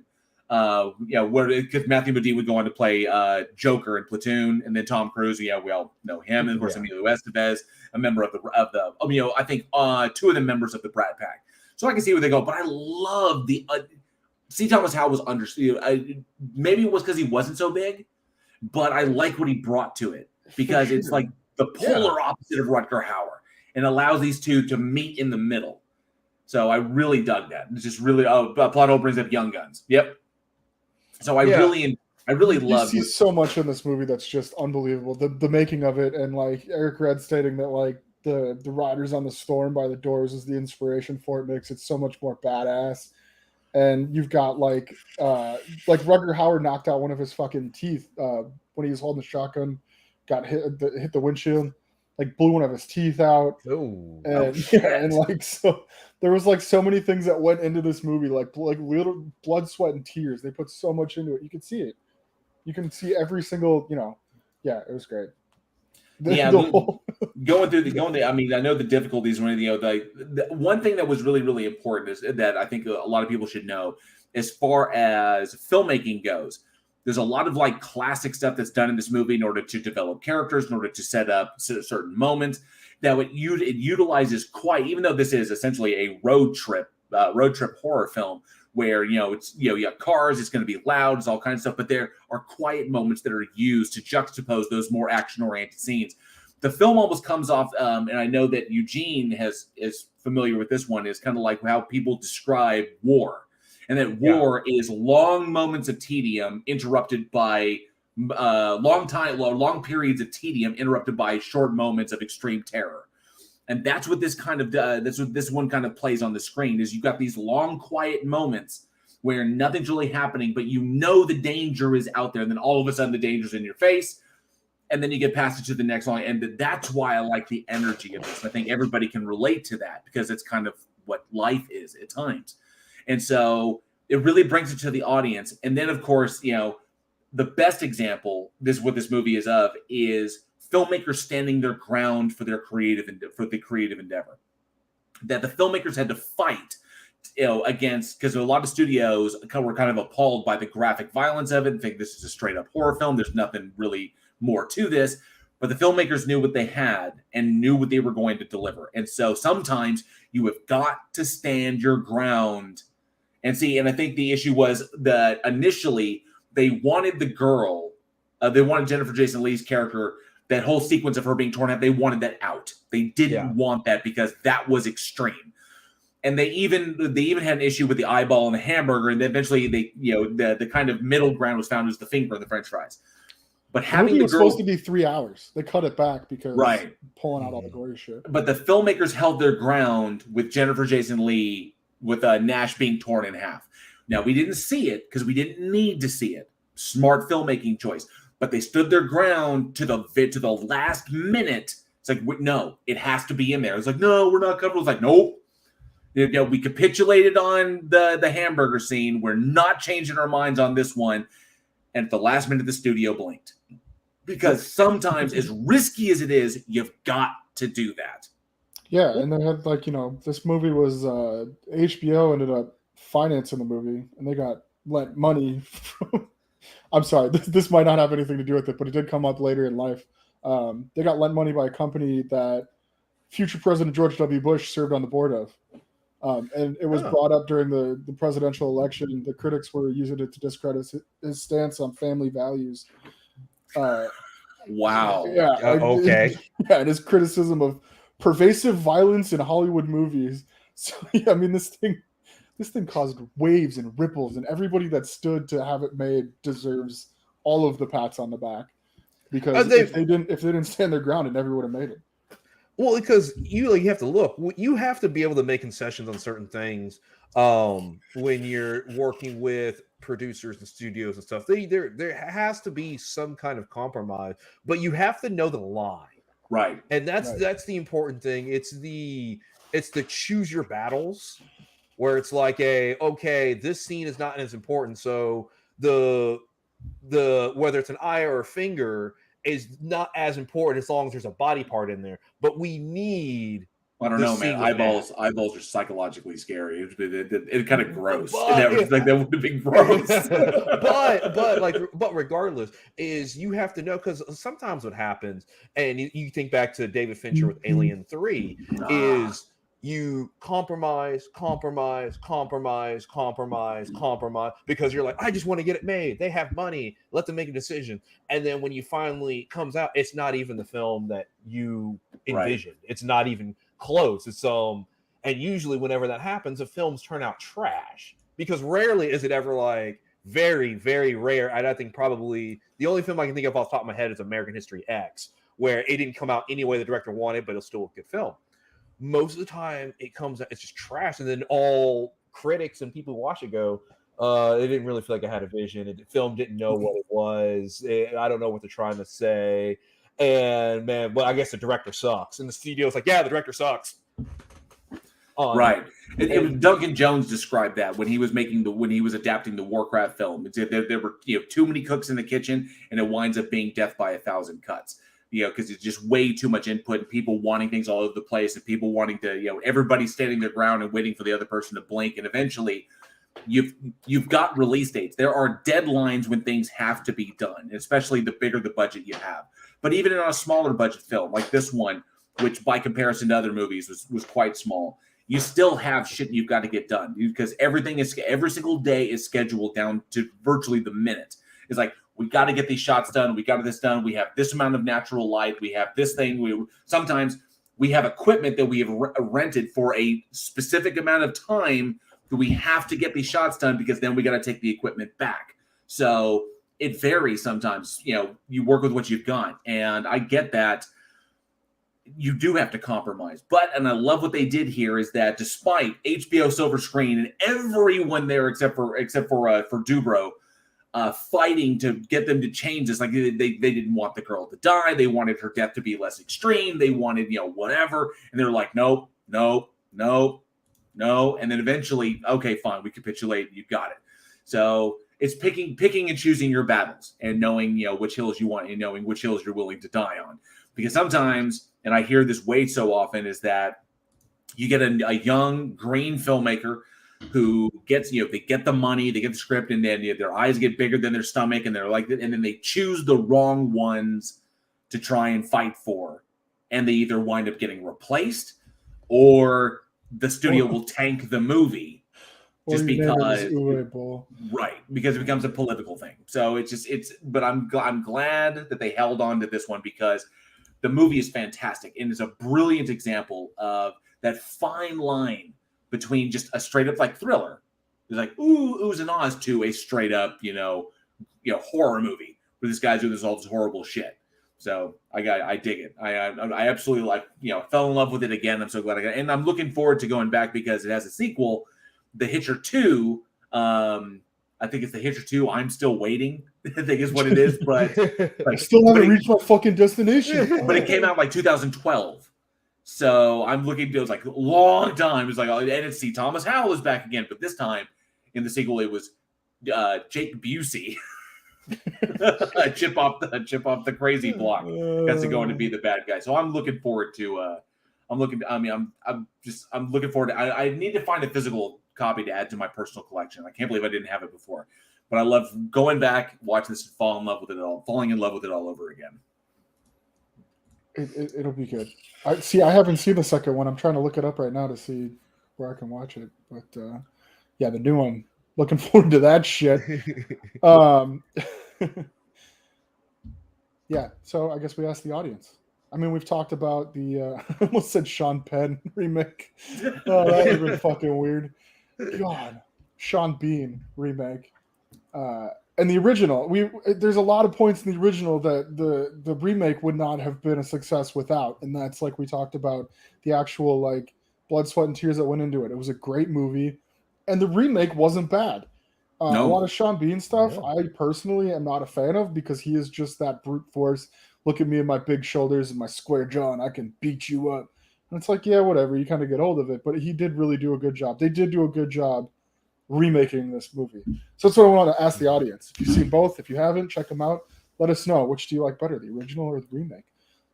Because Matthew Modine would go on to play Joker in Platoon, and then Tom Cruise, we all know him, and of course Emilio Estevez, a member of the I think two of the members of the Brat Pack. So I can see where they go, but I love the C. Thomas Howell was understood. Maybe it was because he wasn't so big, but I like what he brought to it, because it's like the polar opposite of Rutger Hauer. And allows these two to meet in the middle. So I really dug that. It's just really plot hole brings up Young Guns. Yep. So I really love. You see so much in this movie that's just unbelievable. The making of it, and like Eric Red stating that like the riders on the storm by the doors is the inspiration for it, makes it so much more badass. and you've got like Rutger Hauer knocked out one of his fucking teeth when he was holding the shotgun, got hit the windshield, like blew one of his teeth out. And like so there was like so many things that went into this movie, like little blood, sweat, and tears. They put so much into it. You could see it. You can see every single, yeah, it was great. Going through. I mean, I know the difficulties. The one thing that was really, really important is that I think a lot of people should know, as far as filmmaking goes. There's a lot of like classic stuff that's done in this movie in order to develop characters, in order to set up certain moments. Now it utilizes even though this is essentially a road trip horror film where you got cars, it's going to be loud, it's all kinds of stuff, but there are quiet moments that are used to juxtapose those more action-oriented scenes. The film almost comes off, and I know that Eugene is familiar with this one, is kind of like how people describe war. And that war is long moments of tedium interrupted by long periods of tedium interrupted by short moments of extreme terror. And that's what this one kind of plays on the screen, is you've got these long, quiet moments where nothing's really happening, but the danger is out there. And then all of a sudden the danger's in your face. And then you get past it to the next one. And that's why I like the energy of this. I think everybody can relate to that because it's kind of what life is at times. And so it really brings it to the audience. And then, of course, the best example, what this movie is of, is filmmakers standing their ground for the creative endeavor. That the filmmakers had to fight, against, because a lot of studios were kind of appalled by the graphic violence of it and think this is a straight up horror film. There's nothing really more to this. But the filmmakers knew what they had and knew what they were going to deliver. And so sometimes you have got to stand your ground. And I think the issue was that initially they wanted the girl, they wanted Jennifer Jason Leigh's character, that whole sequence of her being torn out, they wanted that out. They didn't want that because that was extreme. And they even had an issue with the eyeball and the hamburger, and eventually the kind of middle ground was found as the finger and the French fries. But having the was supposed to be 3 hours. They cut it back because pulling out all the gory shit. But the filmmakers held their ground with Jennifer Jason Leigh, with Nash being torn in half. Now, we didn't see it because we didn't need to see it. Smart filmmaking choice. But they stood their ground to the last minute. It's like, no, it has to be in there. It's like, no, we're not comfortable. It's like, nope. We capitulated on the hamburger scene. We're not changing our minds on this one. And at the last minute, the studio blinked. Because sometimes, as risky as it is, you've got to do that. Yeah, and they had this movie was HBO ended up financing the movie, and they got lent money. I'm sorry, this might not have anything to do with it, but it did come up later in life. They got lent money by a company that future President George W. Bush served on the board of. And it was brought up during the presidential election. The critics were using it to discredit his stance on family values. Wow. Yeah. Okay. And his criticism of pervasive violence in Hollywood movies. So yeah, I mean, this thing caused waves and ripples, and everybody that stood to have it made deserves all of the pats on the back, because if they didn't stand their ground, it never would have made it. Well, because you have to look. You have to be able to make concessions on certain things when you're working with producers and studios and stuff. There has to be some kind of compromise, but you have to know the line. Right. And that's the important thing. It's the choose your battles, where it's like this scene is not as important, so the whether it's an eye or a finger is not as important as long as there's a body part in there. But we need. I don't know, man. Eyeballs are psychologically scary. It kind of gross. That would have been gross. but regardless, is you have to know, because sometimes what happens, and you think back to David Fincher with Alien 3, is you compromise, because you're like, I just want to get it made. They have money. Let them make a decision. And then when you finally comes out, it's not even the film that you envisioned. Right. It's not even close. It's and usually whenever that happens, the films turn out trash, because rarely is it ever like very, very rare. I think probably the only film I can think of off the top of my head is American History X, where it didn't come out any way the director wanted, but it's still a good film. Most of the time it comes out, it's just trash. And then all critics and people who watch it go, it didn't really feel like it had a vision. The film didn't know what it was. I don't know what they're trying to say. And man, well, I guess the director sucks. And the studio's like, yeah, the director sucks. Right. Duncan Jones described that when he was adapting the Warcraft film. There were too many cooks in the kitchen, and it winds up being death by 1,000 cuts. Because it's just way too much input, and people wanting things all over the place, and people wanting to, everybody standing their ground and waiting for the other person to blink, and eventually, you've got release dates. There are deadlines when things have to be done, especially the bigger the budget you have. But even in a smaller budget film like this one, which by comparison to other movies was quite small, you still have shit you've got to get done because every single day is scheduled down to virtually the minute. It's like, we got to get these shots done. We got this done. We have this amount of natural light. We have this thing. Sometimes we have equipment that we have rented for a specific amount of time that we have to get these shots done because then we got to take the equipment back. So it varies sometimes. You work with what you've got. And I get that. You do have to compromise. And I love what they did here is that despite HBO Silver Screen and everyone there except for Dubrow fighting to get them to change this, like they didn't want the girl to die. They wanted her death to be less extreme. They wanted, whatever. And they're like, nope. And then eventually, okay, fine, we capitulate. You got it. So it's picking and choosing your battles and knowing, which hills you want and knowing which hills you're willing to die on. Because sometimes, and I hear this way so often, is that you get a young green filmmaker who gets, they get the money, they get the script, and then their eyes get bigger than their stomach, and they're like, and then they choose the wrong ones to try and fight for, and they either wind up getting replaced, or the studio will tank the movie just because, right? Because it becomes a political thing. So but I'm glad that they held on to this one because the movie is fantastic and it's a brilliant example of that fine line between just a straight up like thriller. It's like oohs and ahs to a straight up, horror movie where this guy's doing all this horrible shit. So I dig it. I absolutely fell in love with it again. I'm so glad I got it. And I'm looking forward to going back because it has a sequel, The Hitcher Two. I think it's The Hitcher Two. I'm still waiting. I think is what it is, but I still haven't reached my fucking destination. But it came out like 2012. So I'm looking, it was like a long time. It's like, and it's C. Thomas Howell is back again, but this time in the sequel, it was Jake Busey. chip off the crazy block. That's going to be the bad guy. So I'm looking forward to. I'm looking forward to. I need to find a physical copy to add to my personal collection. I can't believe I didn't have it before, but I love going back, watching this, and falling in love with it all over again. It'll be good. I haven't seen the second one. I'm trying to look it up right now to see where I can watch it. But the new one. Looking forward to that shit. Yeah, so I guess we asked the audience. I mean, we've talked about the I almost said Sean Penn remake. Oh, that would have been fucking weird. God, Sean Bean remake. And the original, there's a lot of points in the original that the remake would not have been a success without. And that's like we talked about the actual like blood, sweat, and tears that went into it. It was a great movie. And the remake wasn't bad. No. A lot of Sean Bean stuff, I personally am not a fan of because he is just that brute force. Look at me and my big shoulders and my square jaw, and I can beat you up. And it's like, yeah, whatever. You kind of get hold of it. But he did really do a good job. They did do a good job remaking this movie. So that's what I want to ask the audience. If you've seen both, if you haven't, check them out. Let us know. Which do you like better, the original or the remake?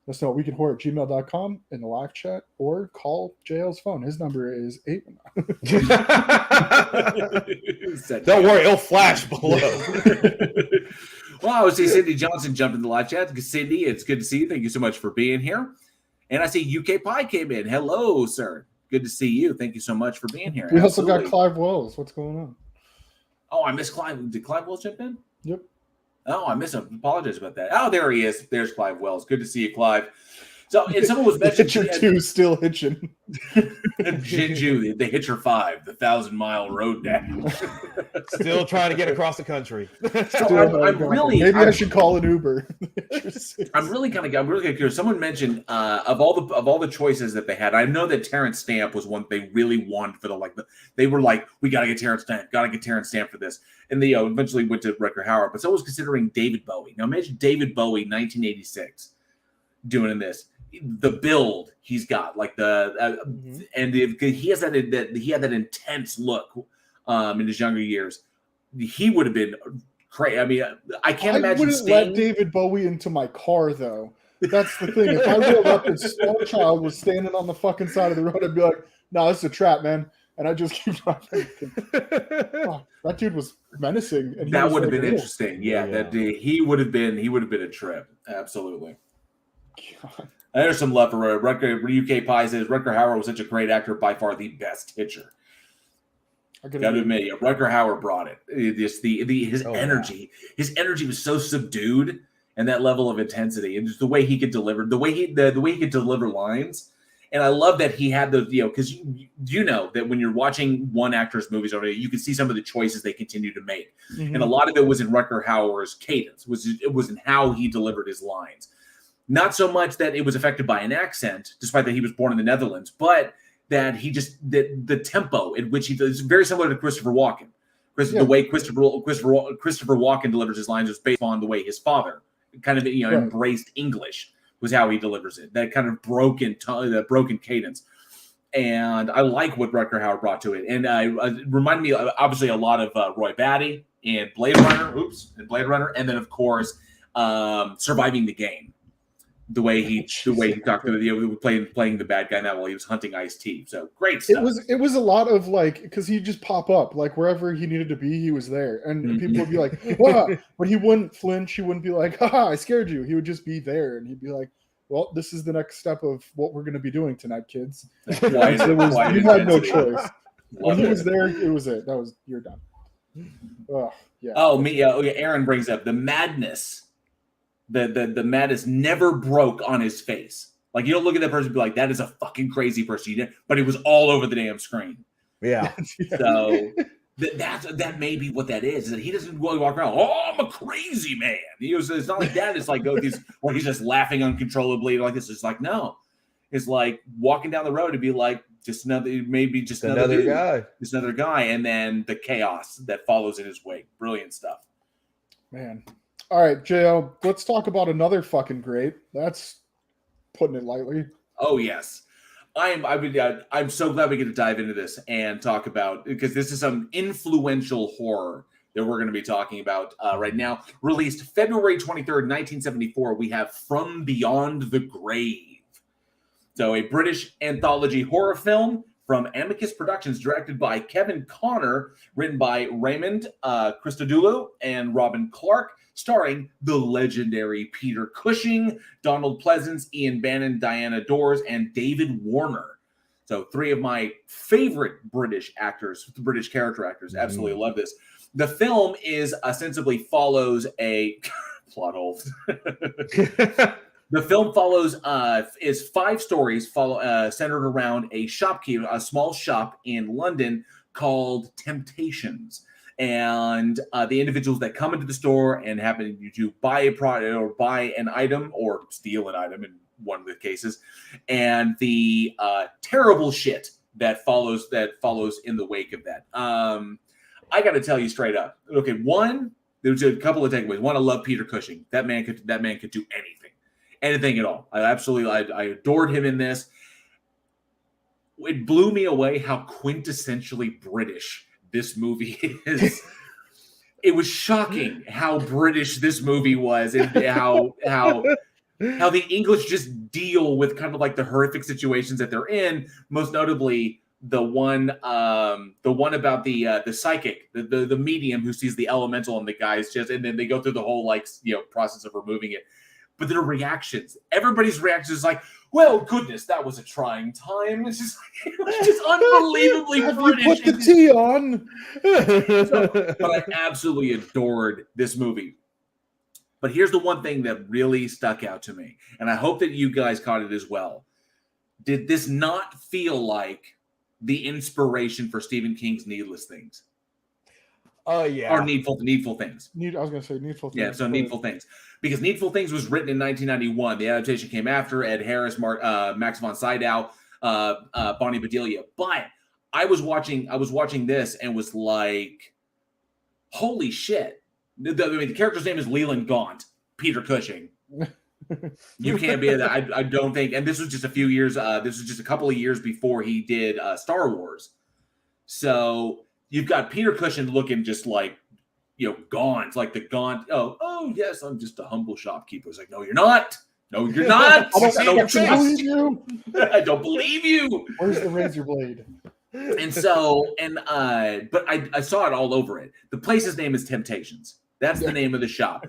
Let us know at weekinhorror@gmail.com in the live chat or call JL's phone. His number is 819. Don't worry, it'll flash below. Well, I would say Cindy Johnson jumped in the live chat. Cindy, it's good to see you. Thank you so much for being here. And I see UK Pie came in. Hello, sir. Good to see you. Thank you so much for being here. We also got Clive Wells. What's going on? Oh, I missed Clive. Did Clive Wells jump in? Yep. Oh, I missed him. Apologize about that. Oh, there he is. There's Clive Wells. Good to see you, Clive. So, and someone was mentioning Hitcher Two still hitching. Jinju, the Hitcher 5, the 1,000-mile road dash. Still trying to get across the country. I'm really maybe I should call an Uber. I'm really kind of curious. Someone mentioned of all the choices that they had. I know that Terrence Stamp was one they really wanted for they were like, we got to get Terrence Stamp for this, and they eventually went to Rutger Hauer. But someone was considering David Bowie. Now imagine David Bowie, 1986, doing this. The build he's got, like and he has that intense look in his younger years. He would have been crazy. I mean, I can't imagine. I wouldn't let David Bowie into my car, though. That's the thing. If I rolled up and small child was standing on the fucking side of the road, I'd be like, "No, this is a trap, man." And I just keep driving. Oh, that dude was menacing. And that would have been interesting. Yeah, that he would have been a trip. Absolutely. God. There's some love for Rutger. UK Pie says Rutger Hauer was such a great actor, by far the best Hitcher. I got to admit, Rutger Hauer brought it. His energy. Yeah. His energy was so subdued, and that level of intensity, and just the way he could deliver, the way he could deliver lines. And I love that he had those, because you know that when you're watching one actor's movies over there, you can see some of the choices they continue to make, and a lot of it was in Rutger Hauer's cadence. It was in how he delivered his lines. Not so much that it was affected by an accent, despite that he was born in the Netherlands, but that the tempo in which he does very similar to Christopher Walken. The way Christopher Walken delivers his lines is based on the way his father kind of embraced English, was how he delivers it. That kind of broken cadence. And I like what Rutger Hauer brought to it. And it reminded me, obviously, a lot of Roy Batty and Blade Runner, and then of course Surviving the Game. The way he talked to playing the bad guy now while he was hunting Ice-T. So great stuff. It was a lot of because he'd just pop up wherever he needed to be, he was there, and people would be like, "Wow!" But he wouldn't flinch. He wouldn't be like, "Haha, I scared you." He would just be there, and he'd be like, "Well, this is the next step of what we're going to be doing tonight, kids." You had no choice. When he was there, it was it. You're done. Yeah. Oh, me. Aaron brings up the madness. The madness never broke on his face. Like, you don't look at that person and be like, that is a fucking crazy person. But it was all over the damn screen. Yeah. So that may be what that is that he doesn't walk around, "Oh, I'm a crazy man." It's not like that. It's like, he's just laughing uncontrollably like this. It's like, no. It's like walking down the road to be like, just another guy. And then the chaos that follows in his wake. Brilliant stuff. Man. All right, JL, let's talk about another fucking great. That's putting it lightly. Oh, yes. I'm so glad we get to dive into this and talk about, because this is some influential horror that we're going to be talking about right now. Released February 23rd, 1974, we have From Beyond the Grave. So a British anthology horror film from Amicus Productions, directed by Kevin Connor, written by Raymond Christodoulou and Robin Clark, starring the legendary Peter Cushing, Donald Pleasance, Ian Bannon, Diana Dors, and David Warner. So three of my favorite British character actors. Absolutely love this. The film ostensibly follows a plot hole. The film follows is 5 stories centered around a shopkeeper, a small shop in London called Temptations. And the individuals that come into the store and happen to buy a product or buy an item or steal an item in one of the cases, and the terrible shit that follows in the wake of that. I got to tell you straight up. Okay, there's a couple of takeaways. One, I love Peter Cushing. That man could do anything at all. I adored him in this. It blew me away how quintessentially British this movie is. It was shocking how British this movie was, and how the English just deal with kind of like the horrific situations that they're in. Most notably, the one about the psychic, the medium who sees the elemental in the guy's chest, and then they go through the whole process of removing it. But their reactions, everybody's reaction is like, "Well, goodness, that was a trying time." It was just unbelievably British. You put the tea on. But I absolutely adored this movie. But here's the one thing that really stuck out to me, and I hope that you guys caught it as well. Did this not feel like the inspiration for Stephen King's Needless Things? Yeah. Or Needful Things. I was going to say Needful Things. Yeah, so Needful Things. Because Needful Things was written in 1991. The adaptation came after Ed Harris, Max von Sydow, Bonnie Bedelia. But I was watching this and was like, holy shit. The character's name is Leland Gaunt, Peter Cushing. You can't be that. I don't think. And this was just a few years. This was just a couple of years before he did Star Wars. So you've got Peter Cushing looking just like, Gaunt, like the Gaunt. Oh yes, I'm just a humble shopkeeper. It's like, no, you're not. No, you're not. I don't believe you. I don't believe you. Where's the razor blade? And so, but I saw it all over it. The place's name is Temptations. That's the name of the shop.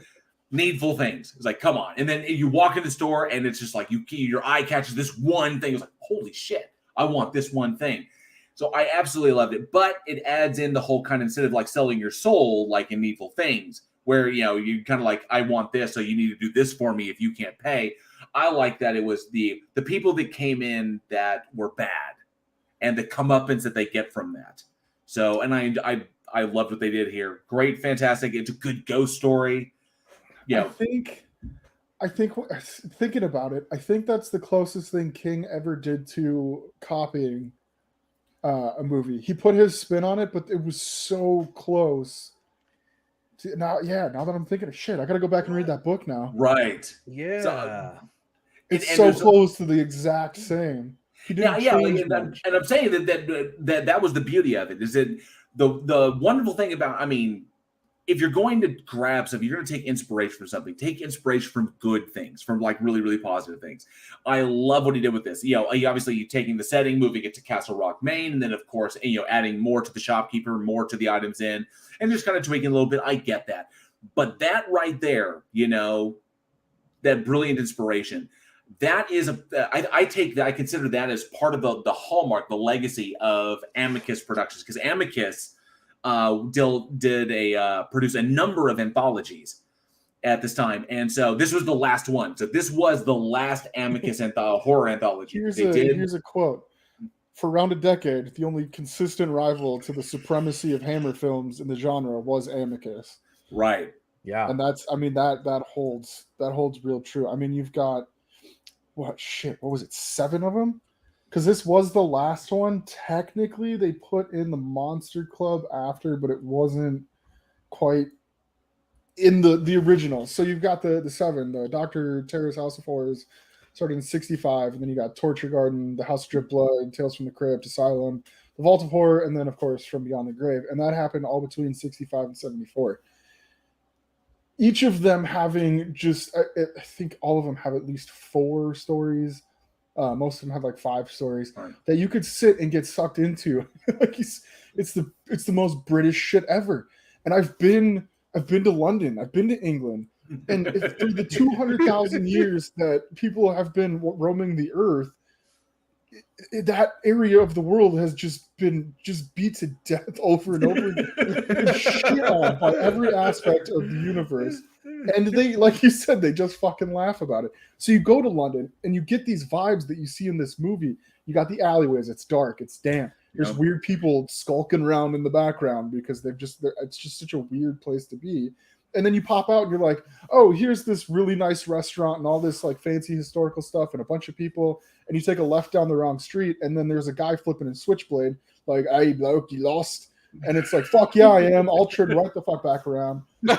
Needful Things. It's like, come on. And then you walk in the store and it's just like your eye catches this one thing. It's like, holy shit, I want this one thing. So I absolutely loved it. But it adds in the whole kind of, instead of like selling your soul, like in Needful Things, where, you kind of like, I want this, so you need to do this for me if you can't pay. I like that it was the people that came in that were bad and the comeuppance that they get from that. So, and I loved what they did here. Great, fantastic. It's a good ghost story. Yeah. I think thinking about it, I think that's the closest thing King ever did to copying a movie. He put his spin on it, but it was so close. Now that I'm thinking of shit, I got to go back and read that book now. Right. Yeah. So, it's so close to the exact same. And I'm saying that was the beauty of it. Is that the wonderful thing about, if you're going to grab something, you're going to take inspiration from something. Take inspiration from good things, from like really, really positive things. I love what he did with this. Obviously you're taking the setting, moving it to Castle Rock, Maine, and then of course, adding more to the shopkeeper, more to the items in, and just kind of tweaking a little bit. I get that. But that right there, that brilliant inspiration, that is I consider that as part of the hallmark, the legacy of Amicus Productions, because Amicus produced a number of anthologies at this time, and so this was the last one. So this was the last Amicus horror anthology. Here's a quote: "For around a decade, the only consistent rival to the supremacy of Hammer films in the genre was Amicus." Right. Yeah. And that holds real true. You've got what was it? 7 of them? Because this was the last one. Technically, they put in the Monster Club after, but it wasn't quite in the original. So you've got the 7, the Dr. Terror's House of Horrors, started in 65, and then you got Torture Garden, The House of Drip Blood, Tales from the Crypt, Asylum, The Vault of Horror, and then, of course, From Beyond the Grave. And that happened all between 65 and 74. Each of them having I think all of them have at least 4 stories. Most of them have like 5 stories that you could sit and get sucked into. It's the most British shit ever. And I've been to London, I've been to England, and through the 200,000 years that people have been roaming the earth, that area of the world has just beat to death over and over again, shit on by every aspect of the universe. And they, like you said, they just fucking laugh about it. So you go to London and you get these vibes that you see in this movie. You got the alleyways, it's dark, it's damp. There's weird people skulking around in the background because it's just such a weird place to be. And then you pop out and you're like, oh, here's this really nice restaurant and all this like fancy historical stuff and a bunch of people. And you take a left down the wrong street, and then there's a guy flipping a switchblade, like, hey, bloke, you lost. And it's like, fuck yeah, I am. I'll turn right the fuck back around. And,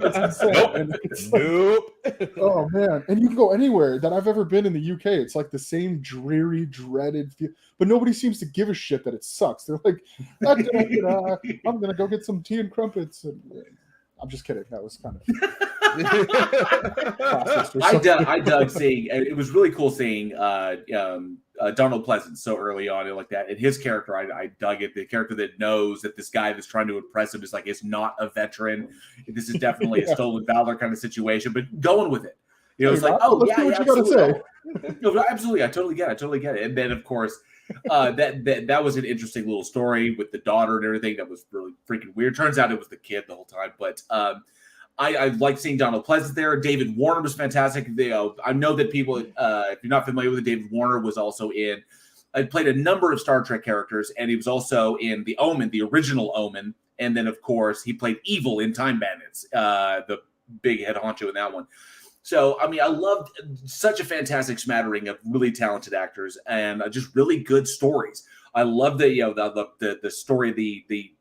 it's insane. Nope. And it's like, oh, man. And you can go anywhere that I've ever been in the UK. It's like the same dreary, dreaded feel. But nobody seems to give a shit that it sucks. They're like, I'm going to go get some tea and crumpets. And, I'm just kidding. That was kind of... I dug seeing... It was really cool seeing Donald Pleasance so early on and like that. And his character, I dug it. The character that knows that this guy that's trying to impress him is not a veteran. This is definitely a stolen valor kind of situation, but going with it. It's like, oh, yeah, what you got to say. No, absolutely. I totally get it. And then, of course... that was an interesting little story with the daughter and everything that was really freaking weird. Turns out it was the kid the whole time, but I like seeing Donald Pleasance there. David Warner was fantastic. I know that people, if you're not familiar with it, David Warner was also in. I played a number of Star Trek characters, and he was also in The Omen, the original Omen. And then, of course, he played Evil in Time Bandits, the big head honcho in that one. So, I mean, I loved such a fantastic smattering of really talented actors and just really good stories. I love the story of the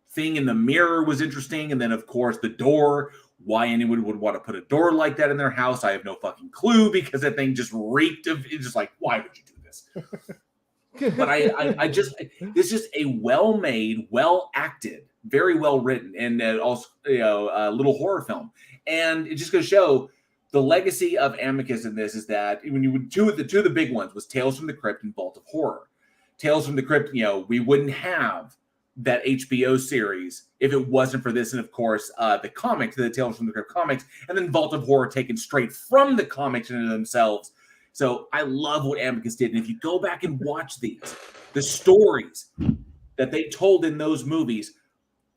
thing in the mirror was interesting. And then, of course, the door, why anyone would want to put a door like that in their house, I have no fucking clue, because that thing just reeked of, it's just like, why would you do this? But it's just a well-made, well-acted, very well-written, and also a little horror film. And it just goes to show the legacy of Amicus in this is that when you would two of the big ones was Tales from the Crypt and Vault of Horror. Tales from the Crypt, we wouldn't have that HBO series if it wasn't for this, and of course the comics, the Tales from the Crypt comics, and then Vault of Horror taken straight from the comics into themselves. So I love what Amicus did. And if you go back and watch the stories that they told in those movies,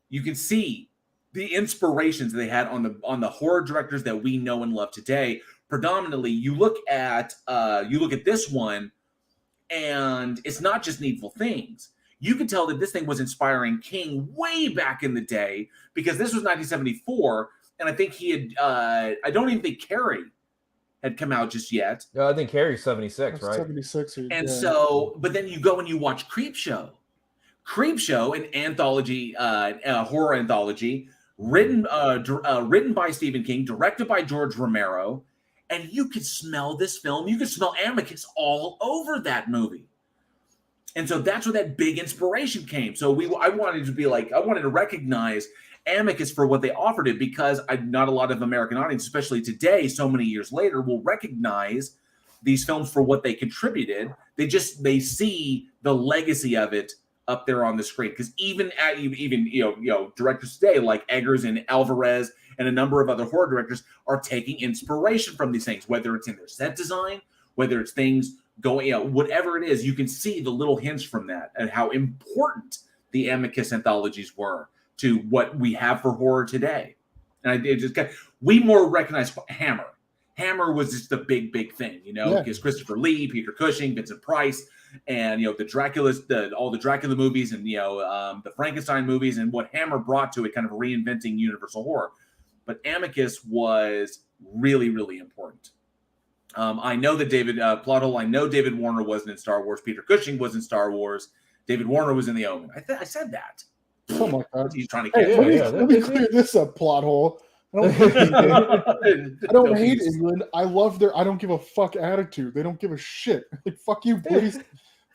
you can see the inspirations they had on the horror directors that we know and love today. Predominantly, you look at this one, and it's not just Needful Things. You can tell that this thing was inspiring King way back in the day, because this was 1974, and I think he had. I don't even think Carrie had come out just yet. No, I think Carrie's 76, right? 76. And so, but then you go and you watch Creepshow, an anthology, horror anthology, written by Stephen King, directed by George Romero, and you could smell this film. You could smell Amicus all over that movie. And so that's where that big inspiration came. So I wanted to recognize Amicus for what they offered it, because not a lot of American audience, especially today, so many years later, will recognize these films for what they contributed. They see the legacy of it up there on the screen. Because even directors today like Eggers and Alvarez and a number of other horror directors are taking inspiration from these things, whether it's in their set design, whether it's things going, whatever it is, you can see the little hints from that and how important the Amicus anthologies were to what we have for horror today. And we more recognize Hammer. Hammer was just the big thing, because Christopher Lee, Peter Cushing, Vincent Price, and the Dracula's, all the Dracula movies, and the Frankenstein movies, and what Hammer brought to it, kind of reinventing Universal horror. But Amicus was really, really important. I know that David Warner wasn't in Star Wars. Peter Cushing was in Star Wars. David Warner was in The Omen. I said that. Something like that. He's trying to catch let me clear this up, plot hole. I don't hate England. I love their I don't give a fuck attitude. They don't give a shit. Like, fuck you, please.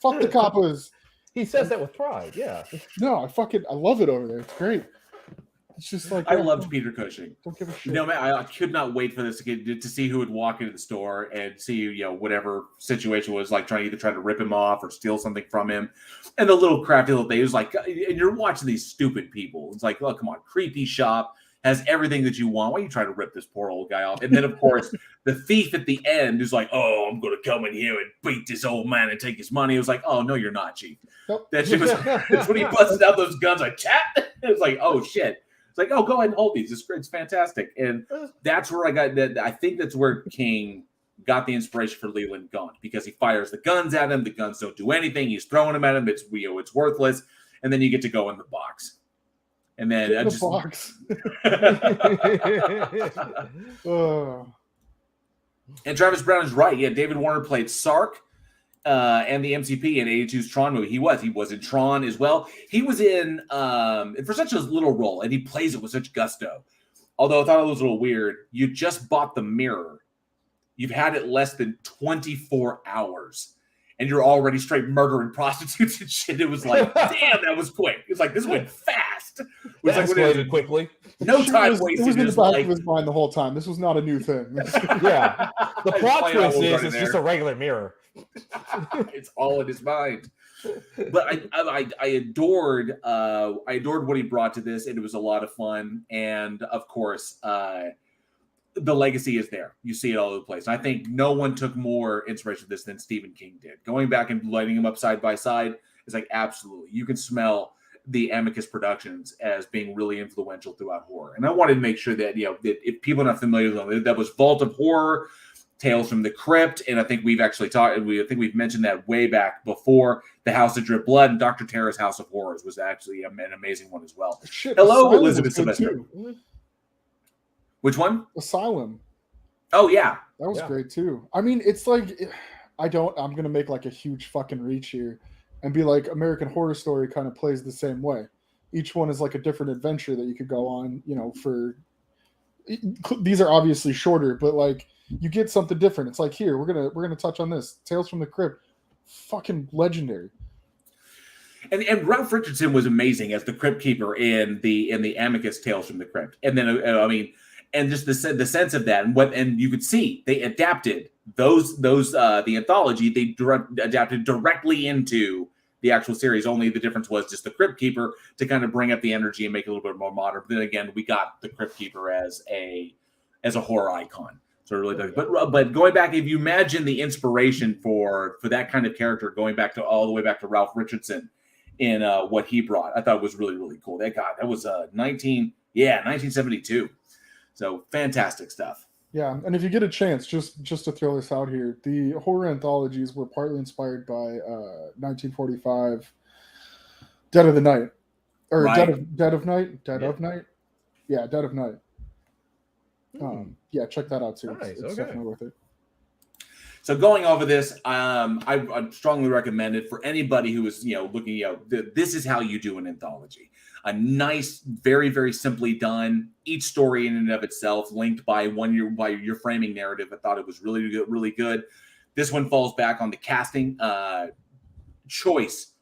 Fuck the Kappas. He says that with pride, yeah. No, I love it over there. It's great. It's just like I loved Peter Cushing. Don't give a shit. Man, I could not wait for this to see who would walk into the store and see whatever situation was like, trying to rip him off or steal something from him, and the little crafty little thing. It was like, and you're watching these stupid people. It's like, oh, come on, creepy shop has everything that you want. Why are you trying to rip this poor old guy off? And then, of course, the thief at the end is like, oh, I'm going to come in here and beat this old man and take his money. It was like, oh, no, you're not, Chief. Nope. That's when he busted out those guns like, chat. It was like, oh, shit. It's like, oh, go ahead and hold these. It's fantastic. And that's where I got that. I think that's where King got the inspiration for Leland Gaunt, because he fires the guns at him. The guns don't do anything. He's throwing them at him. It's worthless. And then you get to go in the box. And then box. And Travis Brown is right. Yeah, David Warner played Sark and the MCP in 82's Tron movie. He was in Tron as well. He was in for such a little role, and he plays it with such gusto. Although I thought it was a little weird. You just bought the mirror. You've had it less than 24 hours. And you're already straight murdering prostitutes and shit. It was like, damn, that was quick. It was like, this went fast. It was like, escalated quickly. No time wasted. It was in the back of his mind the whole time. This was not a new thing. Yeah. The plot twist is it's just a regular mirror. It's all in his mind. But I adored what he brought to this, and it was a lot of fun. And of course, the legacy is there. You see it all over the place. And I think no one took more inspiration from this than Stephen King did. Going back and lighting them up side by side is like, absolutely. You can smell the Amicus productions as being really influential throughout horror. And I wanted to make sure that, that if people are not familiar with them, that was Vault of Horror, Tales from the Crypt, and I think we've actually we've mentioned that way back before. The House of Drip Blood and Dr. Terror's House of Horrors was actually an amazing one as well. Shit, Hello, Asylum Elizabeth was good Sylvester. too. Which one? Asylum. Oh yeah, that was great too. I mean, it's like I'm gonna make like a huge fucking reach here and be like, American Horror Story kind of plays the same way. Each one is like a different adventure that you could go on. For these are obviously shorter, but like you get something different. It's like, here, we're gonna touch on this. Tales from the Crypt, fucking legendary. And Ralph Richardson was amazing as the Crypt Keeper in the Amicus Tales from the Crypt. And then and just the sense of that, and you could see they adapted those the anthology. They adapted directly into the actual series. Only the difference was just the Crypt Keeper to kind of bring up the energy and make it a little bit more modern. But then again, we got the Crypt Keeper as a horror icon. So it really does. But going back, if you imagine the inspiration for that kind of character, going back to all the way back to Ralph Richardson in what he brought, I thought it was really, really cool. That was 1972. So fantastic stuff. Yeah, and if you get a chance, just to throw this out here, the horror anthologies were partly inspired by 1945 Dead of the Night, or right. Dead of Night. Yeah, Dead of Night. Yeah, check that out too. Nice, It's definitely worth it. So going over this, I strongly recommend it for anybody who is looking. This is how you do an anthology. A nice, very, very simply done. Each story in and of itself linked by your framing narrative. I thought it was really good, really good. This one falls back on the casting, choice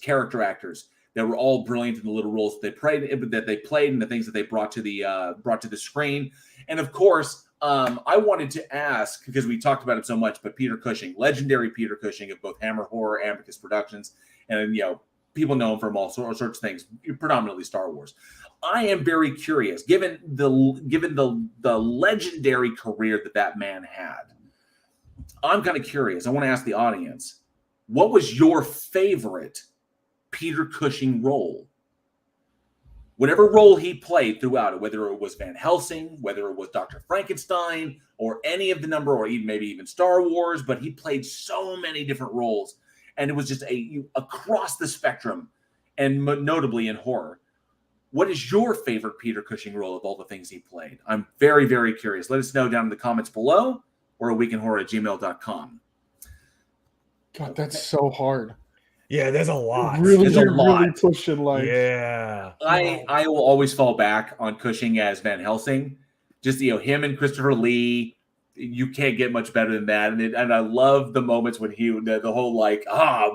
character actors that were all brilliant in the little roles that they played and the things that they brought to the screen. And of course, I wanted to ask, because we talked about it so much, but Peter Cushing, legendary Peter Cushing of both Hammer Horror, Amicus Productions, and people know him from all sorts of things, predominantly Star Wars. I am very curious, given the legendary career that man had. I'm kind of curious. I want to ask the audience, what was your favorite Peter Cushing role? Whatever role he played throughout it, whether it was Van Helsing, whether it was Dr. Frankenstein, or any of the number, or maybe even Star Wars, but he played so many different roles. And it was just across the spectrum, and notably in horror. What is your favorite Peter Cushing role of all the things he played? I'm very, very curious. Let us know down in the comments below or at weekinhorror@gmail.com. God, that's so hard. Yeah, there's a lot. Really, There's a lot. really pushing Yeah. I will always fall back on Cushing as Van Helsing. Just him and Christopher Lee. You can't get much better than that. And I love the moments when the whole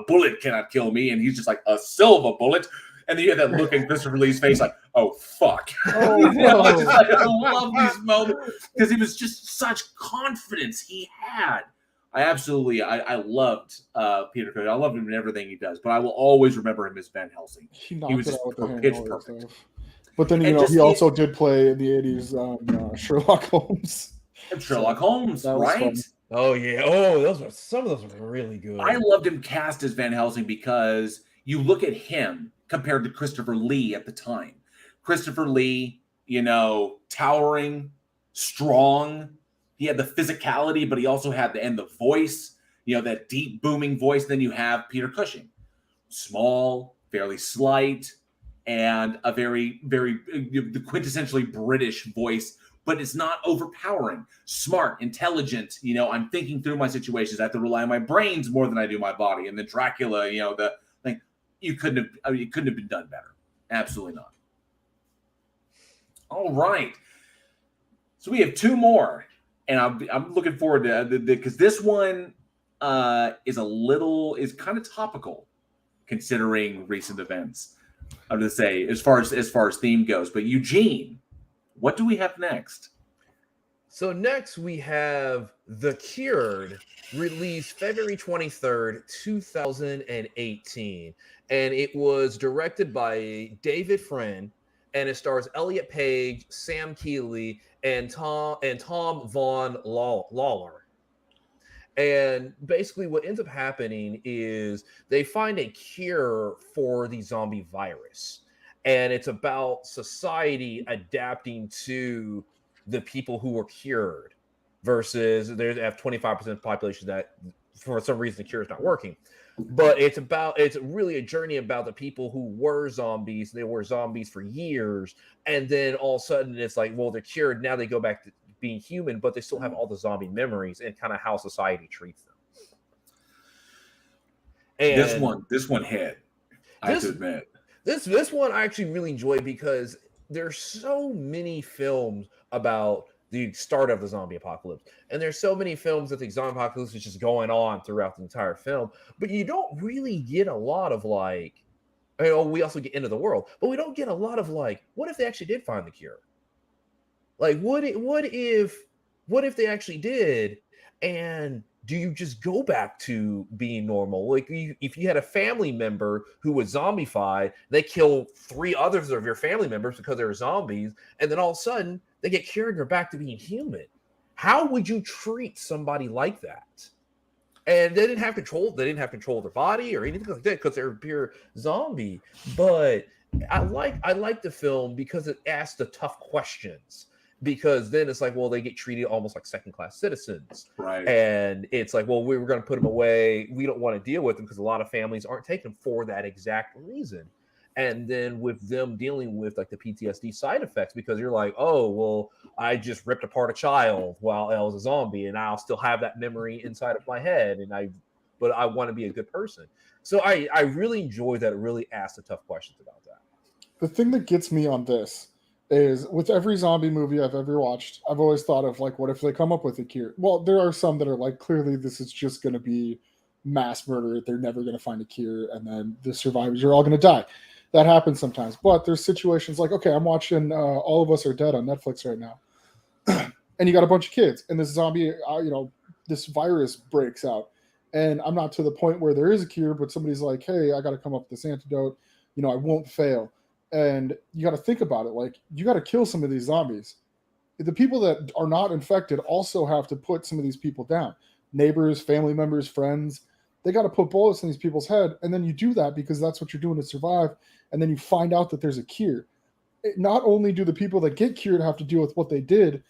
bullet cannot kill me, and he's just like, a silver bullet. And then you have that look in Christopher Lee's face like, oh fuck. Oh, no. I love these moments because he was just such confidence he had. I loved Peter Cushing. I love him in everything he does, but I will always remember him as Van Helsing. He was just pitch perfect. Stuff. But then he also did play in the 80s Sherlock Holmes. Sherlock Holmes, right? Fun. Oh yeah. Oh, some of those were really good. I loved him cast as Van Helsing because you look at him compared to Christopher Lee at the time. Christopher Lee, towering, strong. He had the physicality, but he also had the voice, that deep booming voice. Then you have Peter Cushing, small, fairly slight, and a very, very the quintessentially British voice, but it's not overpowering. Smart, intelligent. I'm thinking through my situations. I have to rely on my brains more than I do my body. And then Dracula, it couldn't have been done better. Absolutely not. All right. So we have two more. And I'm looking forward to because this one is kind of topical considering recent events. I'm going to say as far as theme goes. But Eugene, what do we have next? So next we have The Cured, released February 23rd, 2018, and it was directed by David Friend, and it stars Elliot Page, Sam Keeley, and Tom Von Lawler. And basically what ends up happening is they find a cure for the zombie virus. And it's about society adapting to the people who were cured versus they have 25% of the population that for some reason the cure is not working. But it's really a journey about the people who were zombies. They were zombies for years. And then all of a sudden it's like, well, they're cured. Now they go back to being human, but they still have all the zombie memories and kind of how society treats them. And this one hit. I have to admit. This one I actually really enjoy because there's so many films about the start of the zombie apocalypse, and there's so many films that the zombie apocalypse is just going on throughout the entire film, but you don't really get a lot of like, we also get End of the World, but we don't get a lot of like, what if they actually did find the cure? Like, what if they actually did, and do you just go back to being normal? Like, if you had a family member who was zombified, they kill 3 others of your family members because they're zombies, and then all of a sudden they get cured and they're back to being human. How would you treat somebody like that? And they didn't have control. They didn't have control of their body or anything like that because they're a pure zombie. But I like the film because it asked the tough questions. Because then it's like, well, they get treated almost like second-class citizens. Right. And it's like, well, we were going to put them away. We don't want to deal with them because a lot of families aren't taking them for that exact reason. And then with them dealing with like the PTSD side effects, because you're like, oh, well, I just ripped apart a child while I was a zombie, and I'll still have that memory inside of my head. But I want to be a good person. So I really enjoy that. It really asked the tough questions about that. The thing that gets me on this is with every zombie movie I've ever watched, I've always thought of like, what if they come up with a cure? Well, there are some that are like, clearly this is just going to be mass murder. They're never going to find a cure. And then the survivors are all going to die. That happens sometimes. But there's situations like, okay, I'm watching All of Us Are Dead on Netflix right now. And you got a bunch of kids and this zombie, this virus breaks out. And I'm not to the point where there is a cure, but somebody's like, hey, I got to come up with this antidote. I won't fail. And you got to think about it. Like, you got to kill some of these zombies. The people that are not infected also have to put some of these people down. Neighbors, family members, friends. They got to put bullets in these people's head. And then you do that because that's what you're doing to survive. And then you find out that there's a cure. Not only do the people that get cured have to deal with what they did,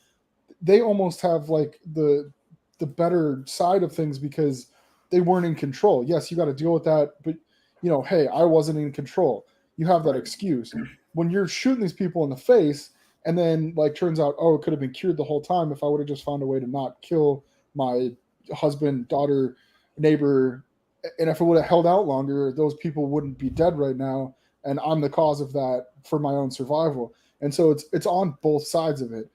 they almost have like the better side of things because they weren't in control. Yes, you got to deal with that. But, hey, I wasn't in control. You have that excuse. When you're shooting these people in the face and then like turns out, oh, it could have been cured the whole time if I would have just found a way to not kill my husband, daughter, neighbor. And if it would have held out longer, those people wouldn't be dead right now. And I'm the cause of that for my own survival. And so it's on both sides of it.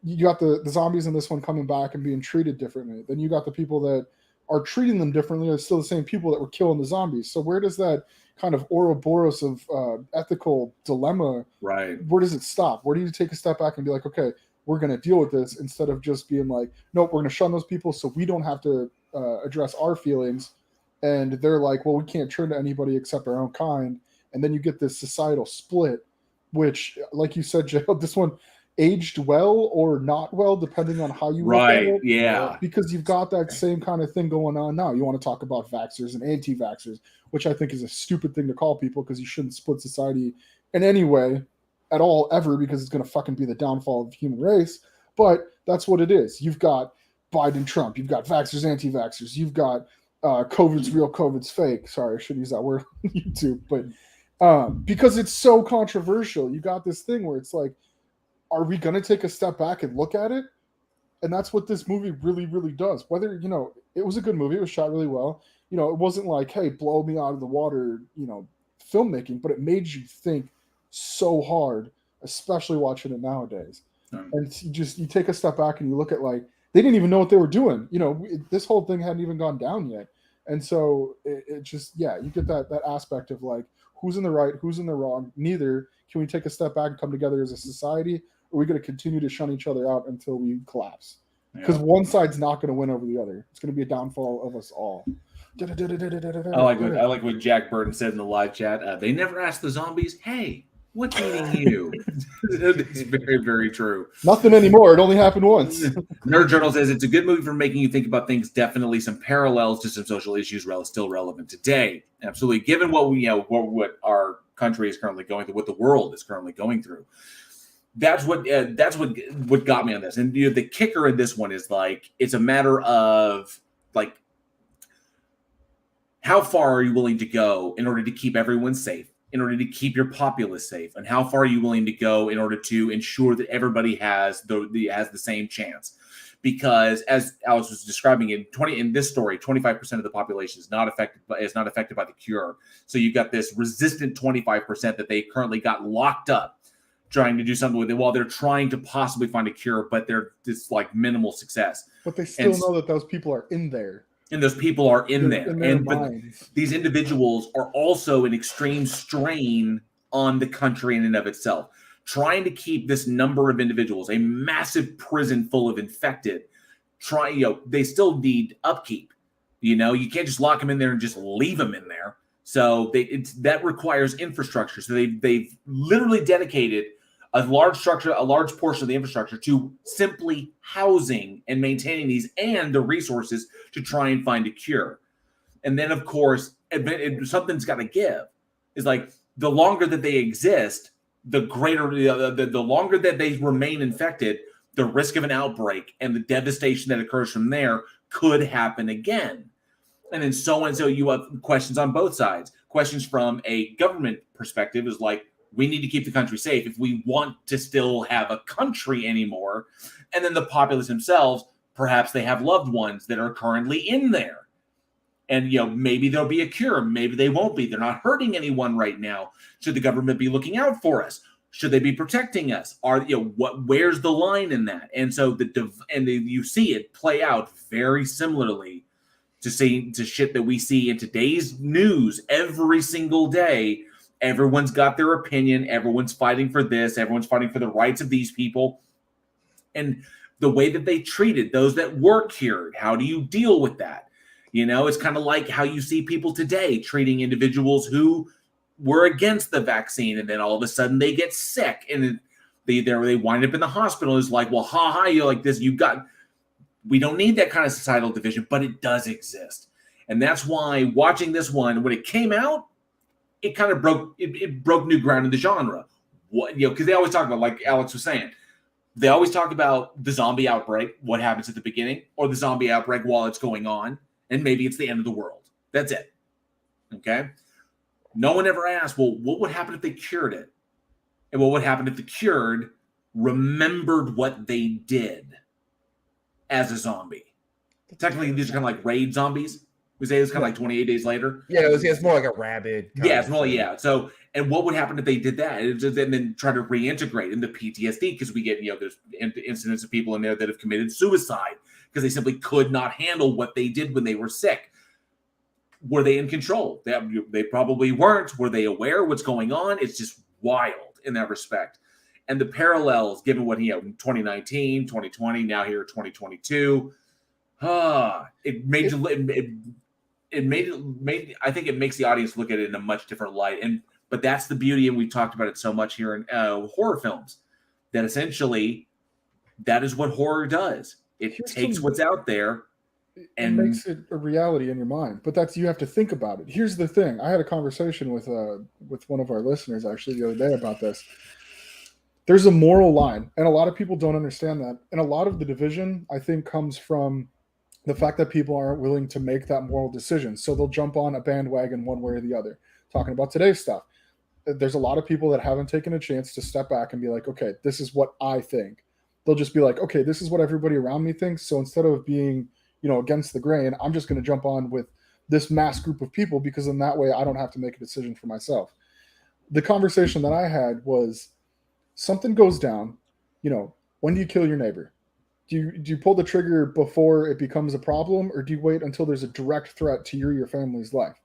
You got the zombies in this one coming back and being treated differently. Then you got the people that are treating them differently. It's still the same people that were killing the zombies. So where does that kind of Ouroboros of ethical dilemma, right? Where does it stop? Where do you take a step back and be like, okay, we're going to deal with this instead of just being like, nope, we're going to shun those people so we don't have to address our feelings. And they're like, well, we can't turn to anybody except our own kind. And then you get this societal split, which, like you said, Joe, this one aged well or not well, depending on how you look at it. Yeah. Because you've got that same kind of thing going on now. You want to talk about vaxxers and anti-vaxxers, which I think is a stupid thing to call people because you shouldn't split society in any way at all ever because it's going to fucking be the downfall of the human race. But that's what it is. You've got Biden, Trump. You've got vaxxers, anti-vaxxers. You've got COVID's real, COVID's fake. Sorry, I shouldn't use that word on YouTube. But because it's so controversial, you got this thing where it's like, are we going to take a step back and look at it? And that's what this movie really, really does. Whether, it was a good movie. It was shot really well. It wasn't like, hey, blow me out of the water, filmmaking, but it made you think so hard, especially watching it nowadays. And you take a step back and you look at like, they didn't even know what they were doing. This whole thing hadn't even gone down yet. And so it just, you get that aspect of like, who's in the right, who's in the wrong. Neither. Can we take a step back and come together as a society? Or are we going to continue to shun each other out until we collapse? Because one side's not going to win over the other. It's going to be a downfall of us all. I like what Jack Burton said in the live chat. They never asked the zombies, hey, What's eating you? It's very, very true. Nothing anymore. It only happened once. Nerd Journal says it's a good movie for making you think about things. Definitely some parallels to some social issues still relevant today. Absolutely. Given what what our country is currently going through, what the world is currently going through. That's what got me on this. And the kicker in this one is like, it's a matter of like, how far are you willing to go in order to keep everyone safe, in order to keep your populace safe, and how far are you willing to go in order to ensure that everybody has the same chance? Because as Alex was describing in this story, 25% of the population is not affected by the cure. So you've got this resistant 25% that they currently got locked up trying to do something with it while they're trying to possibly find a cure, but it's like minimal success. But they still know that those people are in there. And those people are in there. But minds. These individuals are also an extreme strain on the country in and of itself. Trying to keep this number of individuals, a massive prison full of infected, they still need upkeep. You can't just lock them in there and just leave them in there. So that requires infrastructure. So they've literally dedicated a large portion of the infrastructure to simply housing and maintaining these and the resources to try and find a cure. And then, of course, something's got to give. It's like the longer that they exist, the greater, the longer that they remain infected, the risk of an outbreak and the devastation that occurs from there could happen again. And then so you have questions on both sides. Questions from a government perspective is like, we need to keep the country safe if we want to still have a country anymore. And then the populace themselves, perhaps they have loved ones that are currently in there. And, maybe there'll be a cure. Maybe they won't be. They're not hurting anyone right now. Should the government be looking out for us? Should they be protecting us? Where's the line in that? And so you see it play out very similarly to shit that we see in today's news every single day. Everyone's got their opinion. Everyone's fighting for this. Everyone's fighting for the rights of these people. And the way that they treated those that were cured, how do you deal with that? It's kind of like how you see people today treating individuals who were against the vaccine, and then all of a sudden they get sick and they wind up in the hospital. It's like, well, you're like this. We don't need that kind of societal division, but it does exist. And that's why watching this one, when it came out, it kind of broke new ground in the genre. Because they always talk about, like Alex was saying, they always talk about the zombie outbreak, what happens at the beginning, or the zombie outbreak while it's going on, and maybe it's the end of the world. That's it. Okay? No one ever asked, well, what would happen if they cured it? And what would happen if the cured remembered what they did as a zombie? Technically, these are kind of like raid zombies. We say it's kind of like 28 days later. Yeah, it's more like a rabid. It's more So, and what would happen if they did that? And then try to reintegrate in the PTSD, because we get, there's incidents of people in there that have committed suicide because they simply could not handle what they did when they were sick. Were they in control? They probably weren't. Were they aware of what's going on? It's just wild in that respect. And the parallels, given what 2019, 2020, now here 2022, it made I think it makes the audience look at it in a much different light. But that's the beauty, and we've talked about it so much here in horror films, that essentially that is what horror does. It takes what's out there and makes it a reality in your mind. But you have to think about it. Here's the thing. I had a conversation with one of our listeners actually the other day about this. There's a moral line, and a lot of people don't understand that. And a lot of the division, I think, comes from the fact that people aren't willing to make that moral decision. So they'll jump on a bandwagon one way or the other. Talking about today's stuff, there's a lot of people that haven't taken a chance to step back and be like, okay, this is what I think. They'll just be like, okay, this is what everybody around me thinks. So instead of being, against the grain, I'm just going to jump on with this mass group of people, because in that way I don't have to make a decision for myself. The conversation that I had was, something goes down, when do you kill your neighbor? Do you pull the trigger before it becomes a problem, or do you wait until there's a direct threat to your family's life?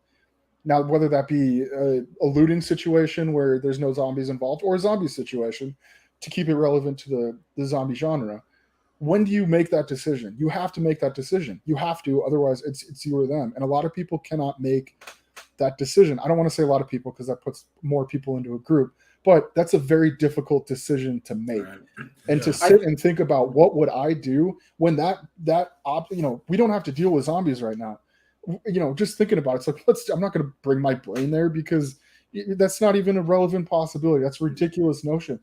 Now, whether that be a looting situation where there's no zombies involved, or a zombie situation, to keep it relevant to the zombie genre, when do you make that decision? You have to make that decision. You have to, otherwise it's you or them. And a lot of people cannot make that decision. I don't want to say a lot of people, because that puts more people into a group, But that's a very difficult decision to make, and to sit and think about what would I do when we don't have to deal with zombies right now. Just thinking about it, it's like I'm not going to bring my brain there because that's not even a relevant possibility. That's a ridiculous notion.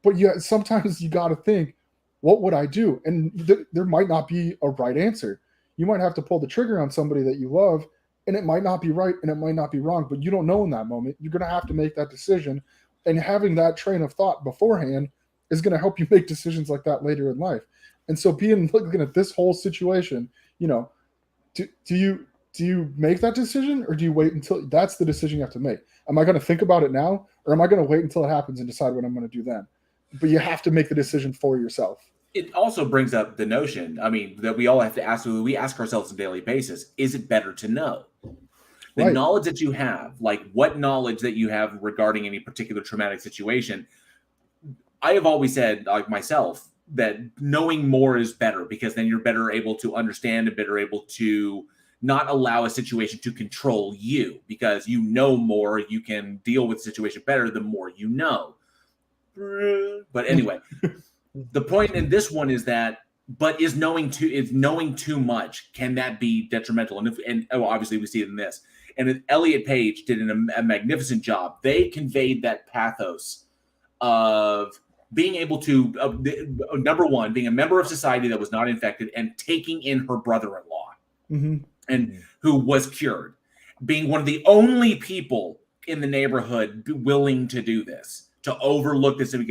But sometimes you got to think, what would I do? And there might not be a right answer. You might have to pull the trigger on somebody that you love, and it might not be right and it might not be wrong, but you don't know in that moment. You're going to have to make that decision. And having that train of thought beforehand is going to help you make decisions like that later in life. And so looking at this whole situation, do you make that decision, or do you wait until that's the decision you have to make? Am I going to think about it now, or am I going to wait until it happens and decide what I'm going to do then? But you have to make the decision for yourself. It also brings up the notion, that we all have to ask, we ask ourselves on a daily basis, is it better to know? The knowledge that you have, like what knowledge that you have regarding any particular traumatic situation. I have always said, like myself, that knowing more is better, because then you're better able to understand and better able to not allow a situation to control you, because you know more, you can deal with the situation better the more you know. But anyway, the point in this one is that, but is knowing too much, can that be detrimental? And obviously we see it in this. And Elliot Page did a magnificent job. They conveyed that pathos of being able to, number one, being a member of society that was not infected and taking in her brother-in-law, and who was cured, being one of the only people in the neighborhood willing to do this, to overlook this, and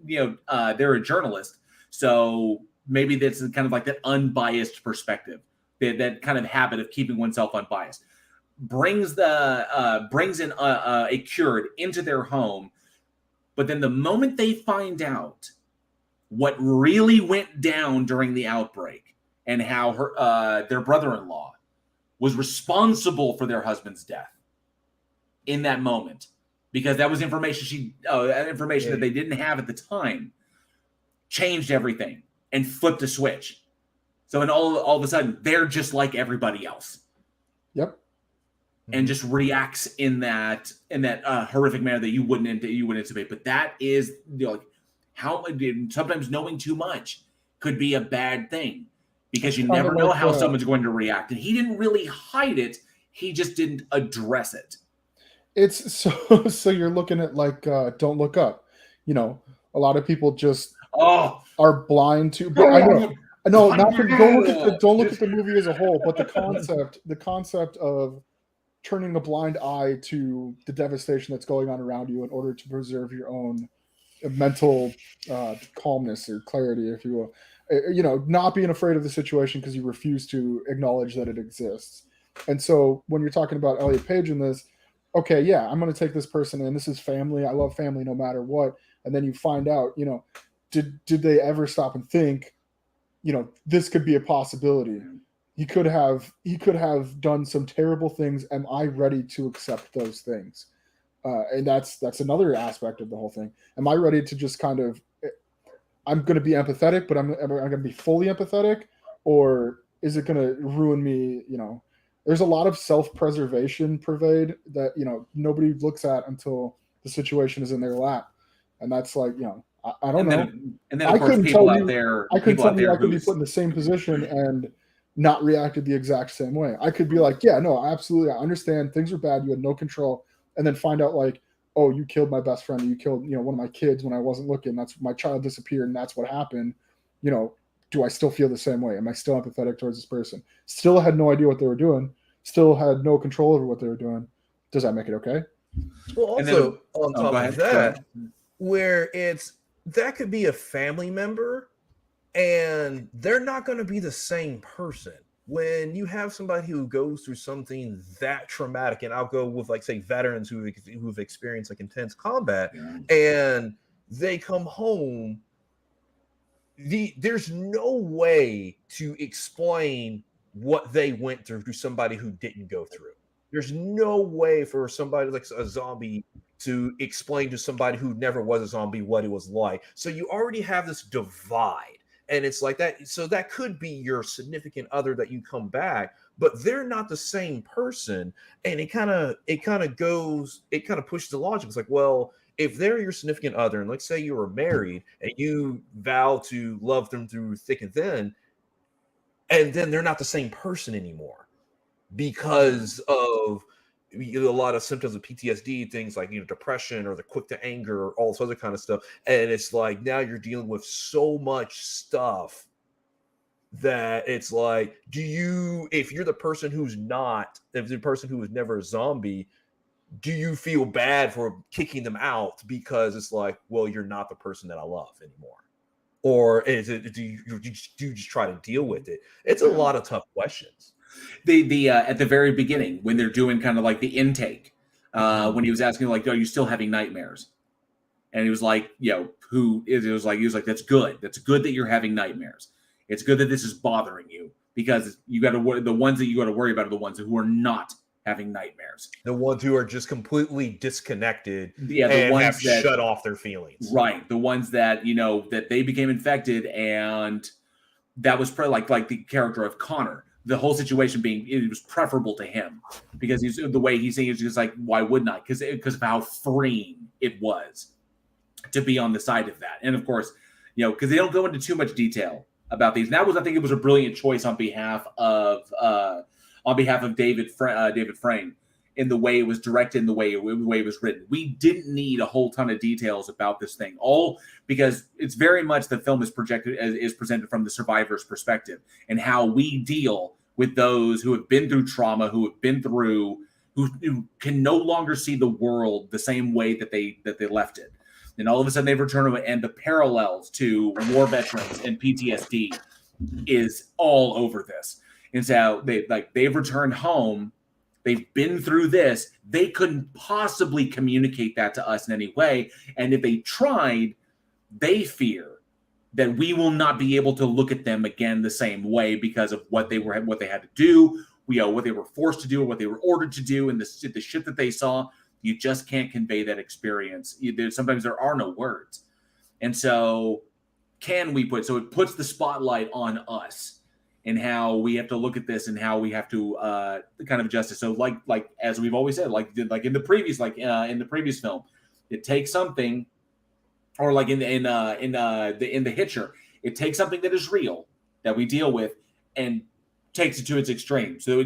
they're a journalist, so maybe that's kind of like that unbiased perspective, that kind of habit of keeping oneself unbiased. Brings in a cured into their home, but then the moment they find out what really went down during the outbreak and how their brother-in-law was responsible for their husband's death in that moment, because that was information that they didn't have at the time, changed everything and flipped a switch. So and all of a sudden they're just like everybody else. Yep. And just reacts in that horrific manner that you wouldn't anticipate. But that is, how sometimes knowing too much could be a bad thing, because you never know how someone's going to react. And he didn't really hide it; he just didn't address it. It's so you're looking at like Don't Look Up. A lot of people just are blind to. But I know, don't look at the movie as a whole, but the concept of turning a blind eye to the devastation that's going on around you in order to preserve your own mental calmness or clarity, if you will. Not being afraid of the situation because you refuse to acknowledge that it exists. And so when you're talking about Elliot Page in this, okay, yeah, I'm going to take this person in. This is family. I love family no matter what. And then you find out, did they ever stop and think, this could be a possibility? He could have done some terrible things. Am I ready to accept those things? And that's another aspect of the whole thing. Am I ready to just kind of, I'm going to be empathetic, but I'm going to be fully empathetic, or is it going to ruin me? There's a lot of self-preservation pervade that, nobody looks at until the situation is in their lap. And that's like, I don't know. And then of course people out there, I could be put in the same position and not reacted the exact same way. I could be like, yeah, no, absolutely. I understand things are bad. You had no control. And then find out like, oh, you killed my best friend. You killed, one of my kids when I wasn't looking. That's my child disappeared. And that's what happened. Do I still feel the same way? Am I still empathetic towards this person? Still had no idea what they were doing. Still had no control over what they were doing. Does that make it okay? Well, also on top of that, where that could be a family member, and they're not going to be the same person. When you have somebody who goes through something that traumatic, and I'll go with like say veterans who've experienced like intense combat, and they come home, there's no way to explain what they went through to somebody who didn't go through. There's no way for somebody like a zombie to explain to somebody who never was a zombie what it was like. So you already have this divide. And it's like that. So that could be your significant other that you come back, but they're not the same person. And it kind of pushes the logic. It's like, well, if they're your significant other, and let's say you were married and you vow to love them through thick and thin, and then they're not the same person anymore because of a lot of symptoms of PTSD, things like depression or the quick to anger or all this other kind of stuff, and it's like now you're dealing with so much stuff that it's like, if you're the person who's never a zombie, do you feel bad for kicking them out because it's like, well, you're not the person that I love anymore? Or is it, do you just try to deal with it? It's a lot of tough questions. The at the very beginning, when they're doing kind of like the intake, when he was asking like, are you still having nightmares? And he was like, he was like, that's good. That's good that you're having nightmares. It's good that this is bothering you, because you got to the ones that you got to worry about are the ones who are not having nightmares. The ones who are just completely disconnected, the and ones have that shut off their feelings. Right. The ones that, that they became infected, and that was like the character of Connor. The whole situation it was preferable to him because the way he's saying, it's just like, why wouldn't I? Because of how freeing it was to be on the side of that. And of course, because they don't go into too much detail about these. And that was, I think it was a brilliant choice on behalf of David Frame, in the way it was directed, in the way it was written. We didn't need a whole ton of details about this thing, all because it's very much the film is presented from the survivor's perspective, and how we deal with those who have been through trauma, who can no longer see the world the same way that they left it. And all of a sudden they've returned, and the parallels to war veterans and PTSD is all over this. And so they've returned home. They've been through this. They couldn't possibly communicate that to us in any way. And if they tried, they fear that we will not be able to look at them again the same way because of what they had to do, what they were forced to do, or what they were ordered to do, and the shit that they saw. You just can't convey that experience. Sometimes there are no words. And so it puts the spotlight on us and how we have to look at this and how we have to kind of adjust it. So like as we've always said, like in the previous film, it takes something, or like in the Hitcher, it takes something that is real that we deal with and takes it to its extreme. So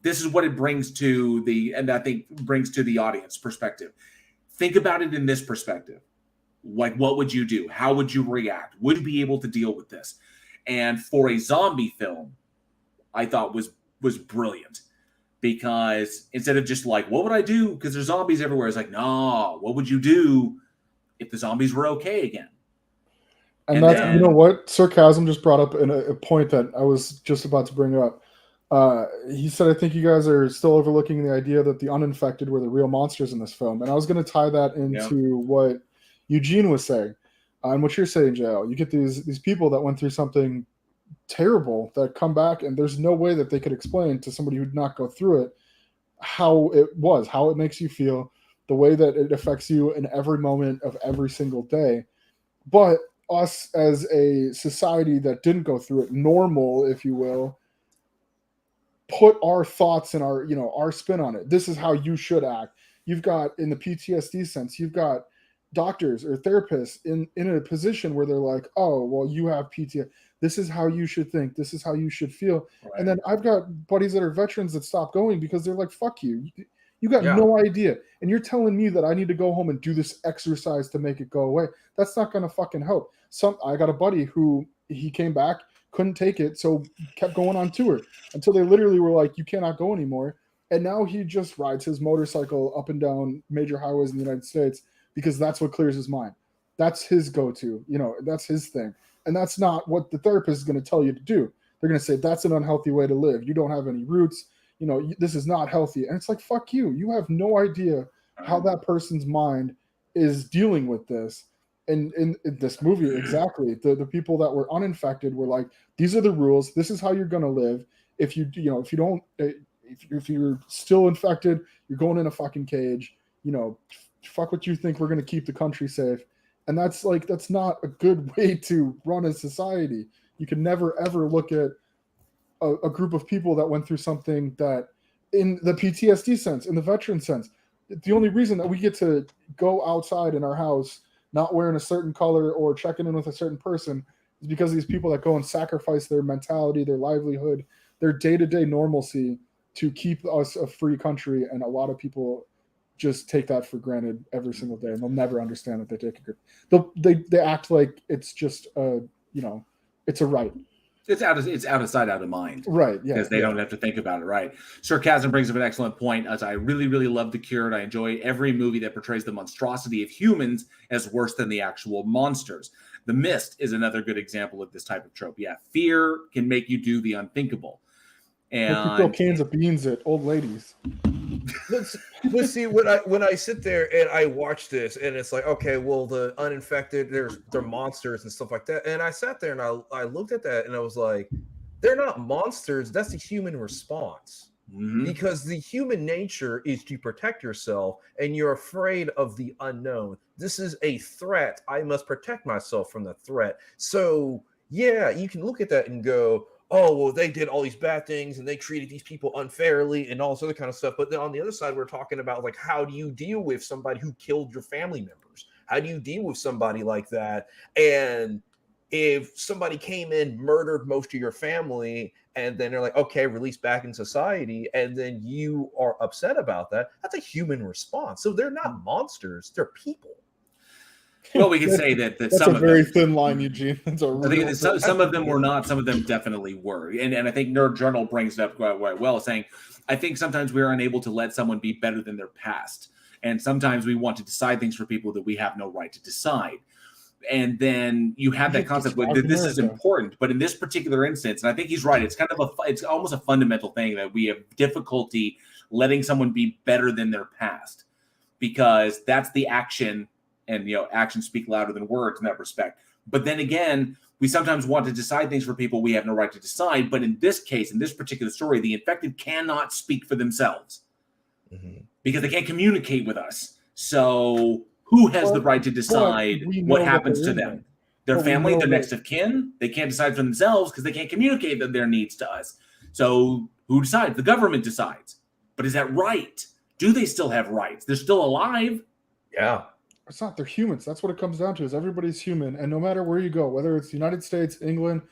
this is what it brings to the audience perspective. Think about it in this perspective. Like, what would you do? How would you react? Would you be able to deal with this? And for a zombie film, I thought was brilliant, because instead of just like, what would I do? Because there's zombies everywhere. It's like, no, what would you do if the zombies were okay again? And that's, you know what? Sarcasm just brought up a point that I was just about to bring up. He said, I think you guys are still overlooking the idea that the uninfected were the real monsters in this film. And I was going to tie that into what Eugene was saying. And what you're saying, JL, you get these people that went through something terrible that come back, and there's no way that they could explain to somebody who did not go through it how it makes you feel, the way that it affects you in every moment of every single day. But us as a society that didn't go through it, normal, if you will, put our thoughts and our spin on it. This is how you should act. You've got, in the PTSD sense, you've got doctors or therapists in a position where they're like, oh, well, you have PTSD. This is how you should think. This is how you should feel. Right. And then I've got buddies that are veterans that stop going because they're like, fuck you. You got no idea. And you're telling me that I need to go home and do this exercise to make it go away. That's not going to fucking help. I got a buddy who, he came back, couldn't take it, so kept going on tour until they literally were like, you cannot go anymore. And now he just rides his motorcycle up and down major highways in the United States because that's what clears his mind. That's his go-to, that's his thing. And that's not what the therapist is going to tell you to do. They're going to say, that's an unhealthy way to live. You don't have any roots. This is not healthy. And it's like, fuck you. You have no idea how that person's mind is dealing with this. And in this movie, exactly, the people that were uninfected were like, these are the rules. This is how you're going to live. If you're still infected, you're going in a fucking cage. Fuck what you think. We're going to keep the country safe. And that's not a good way to run a society. You can never, ever look at a group of people that went through something that, in the PTSD sense, in the veteran sense, the only reason that we get to go outside in our house not wearing a certain color or checking in with a certain person is because these people that go and sacrifice their mentality, their livelihood, their day-to-day normalcy to keep us a free country. And a lot of people just take that for granted every single day, and they'll never understand that they take it. They act like it's just it's a right. It's out of sight, out of mind. Right, yeah. Because they don't have to think about it, right? Sarcasm brings up an excellent point, as I really, really love The Cure, and I enjoy every movie that portrays the monstrosity of humans as worse than the actual monsters. The Mist is another good example of this type of trope. Yeah, fear can make you do the unthinkable. And throw cans of beans at old ladies. Let's see, when I sit there and I watch this, and it's like, okay, well, the uninfected, they're monsters and stuff like that. And I sat there and I looked at that and I was like, they're not monsters. That's the human response. Mm-hmm. Because the human nature is to protect yourself, and you're afraid of the unknown. This is a threat. I must protect myself from the threat. So yeah, you can look at that and go, oh, well, they did all these bad things and they treated these people unfairly and all this other kind of stuff. But then on the other side, we're talking about, like, how do you deal with somebody who killed your family members? How do you deal with somebody like that? And if somebody came in, murdered most of your family, and then they're like, okay, released back in society, and then you are upset about that, that's a human response. So they're not monsters, they're people. Well, we can say that that's some a of very them, thin line, Eugene. That's a I think some of them were not, some of them definitely were. And I think Nerd Journal brings it up quite well, saying, I think sometimes we are unable to let someone be better than their past. And sometimes we want to decide things for people that we have no right to decide. And then you have that concept where this is important. But in this particular instance, and I think he's right, it's kind of it's almost a fundamental thing that we have difficulty letting someone be better than their past, because that's the action. And, actions speak louder than words in that respect. But then again, we sometimes want to decide things for people we have no right to decide. But in this case, in this particular story, the infected cannot speak for themselves because they can't communicate with us. So who has the right to decide what happens to them? Their family, their next of kin? They can't decide for themselves because they can't communicate their needs to us. So who decides? The government decides. But is that right? Do they still have rights? They're still alive. Yeah. It's not. They're humans. That's what it comes down to. Is everybody's human, and no matter where you go, whether it's the United States, England,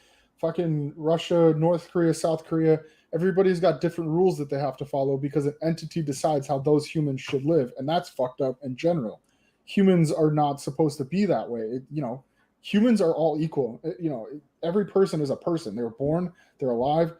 fucking Russia, North Korea, South Korea, everybody's got different rules that they have to follow because an entity decides how those humans should live, and that's fucked up in general. Humans are not supposed to be that way. Humans are all equal. Every person is a person. They were born. They're alive.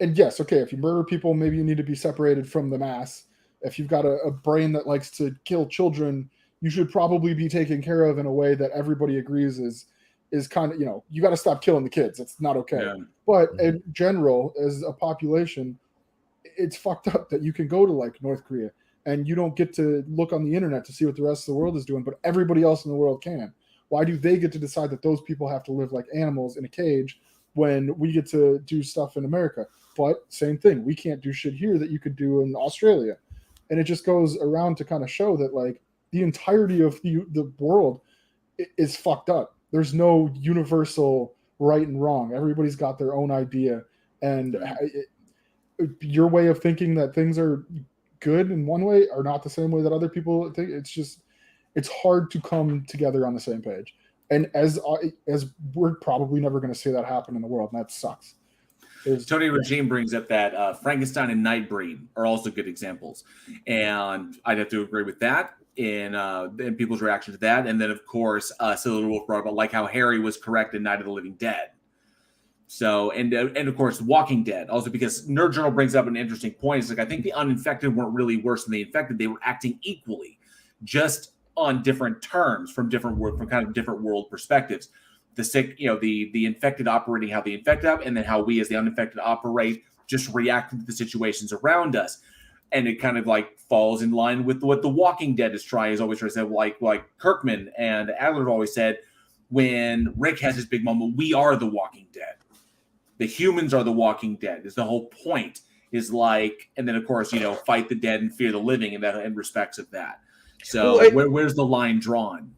And yes, okay, if you murder people, maybe you need to be separated from the mass. If you've got a brain that likes to kill children, you should probably be taken care of in a way that everybody agrees is kind of, you got to stop killing the kids. It's not okay. Yeah. But in general, as a population, it's fucked up that you can go to like North Korea and you don't get to look on the internet to see what the rest of the world is doing, but everybody else in the world can. Why do they get to decide that those people have to live like animals in a cage when we get to do stuff in America? But same thing, we can't do shit here that you could do in Australia. And it just goes around to kind of show that, like, the entirety of the world is fucked up. There's no universal right and wrong. Everybody's got their own idea. And your way of thinking that things are good in one way are not the same way that other people think. It's hard to come together on the same page. And as we're probably never going to see that happen in the world, and that sucks. Tony Regime brings up that Frankenstein and Nightbreed are also good examples. And I'd have to agree with that. In people's reaction to that, and then of course, Silver Wolf brought about like how Harry was correct in Night of the Living Dead. So, and of course, Walking Dead also, because Nerd Journal brings up an interesting point. It's like, I think the uninfected weren't really worse than the infected; they were acting equally, just on different terms from kind of different world perspectives. The sick, the infected operating how the infected up, and then how we as the uninfected operate, just reacting to the situations around us. And it kind of like falls in line with what The Walking Dead is always trying to say, like Kirkman and Adler have always said, when Rick has his big moment, we are the Walking Dead. The humans are the Walking Dead. Is the whole point. Is like, and then of course, fight the dead and fear the living, in respects of that. So where's the line drawn?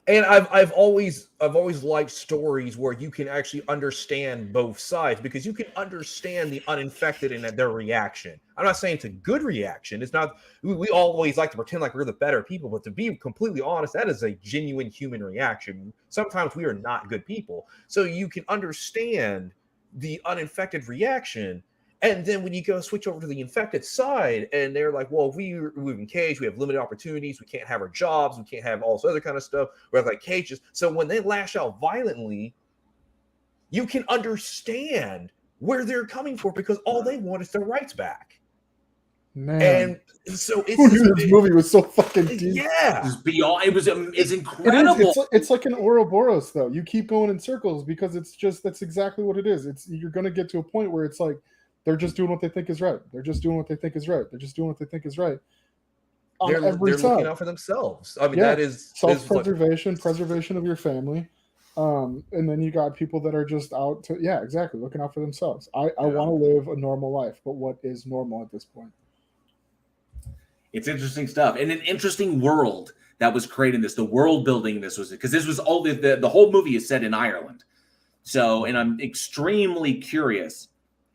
And I've always liked stories where you can actually understand both sides, because you can understand the uninfected and their reaction. I'm not saying it's a good reaction. It's not. We always like to pretend like we're the better people, but to be completely honest, that is a genuine human reaction. Sometimes we are not good people, so you can understand the uninfected reaction. And then when you go switch over to the infected side, and they're like, well, we're in cage, we have limited opportunities, we can't have our jobs, we can't have all this other kind of stuff, we have like cages. So when they lash out violently, you can understand where they're coming from, because all they want is their rights back. Man. And so Who knew this movie was so fucking deep? It was beyond. It's incredible. It's like an Ouroboros, though. You keep going in circles because that's exactly what it is. You're going to get to a point where it's like, they're just doing what they think is right. They're just doing what they think is right. They're just doing what they think is right. They're looking out for themselves. I mean, that is self-preservation, preservation of your family. And then you got people that are just out to, exactly, looking out for themselves. I want to live a normal life, but what is normal at this point? It's interesting stuff, and an interesting world that was created in this. The world building in this was, because this was all the whole movie is set in Ireland. So, and I'm extremely curious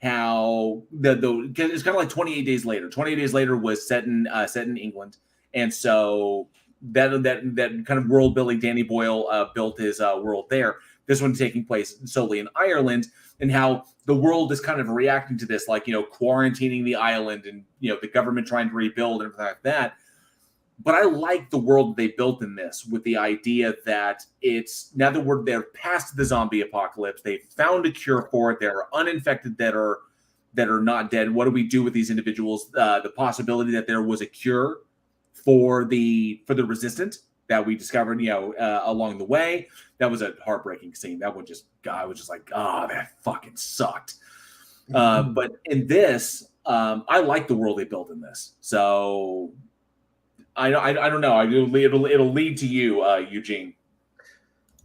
how it's kind of like 28 Days Later. 28 Days Later was set in England, and so that kind of world building, Danny Boyle built his world there. This one taking place solely in Ireland, and how the world is kind of reacting to this, like, quarantining the island, and the government trying to rebuild and everything like that. But I like the world they built in this, with the idea that it's now that they're past the zombie apocalypse, they found a cure for it. There are uninfected that are not dead. What do we do with these individuals? The possibility that there was a cure for the resistant that we discovered, along the way. That was a heartbreaking scene. That one I was just like, that fucking sucked. But in this, I like the world they built in this. So I don't know. It'll lead to you, Eugene.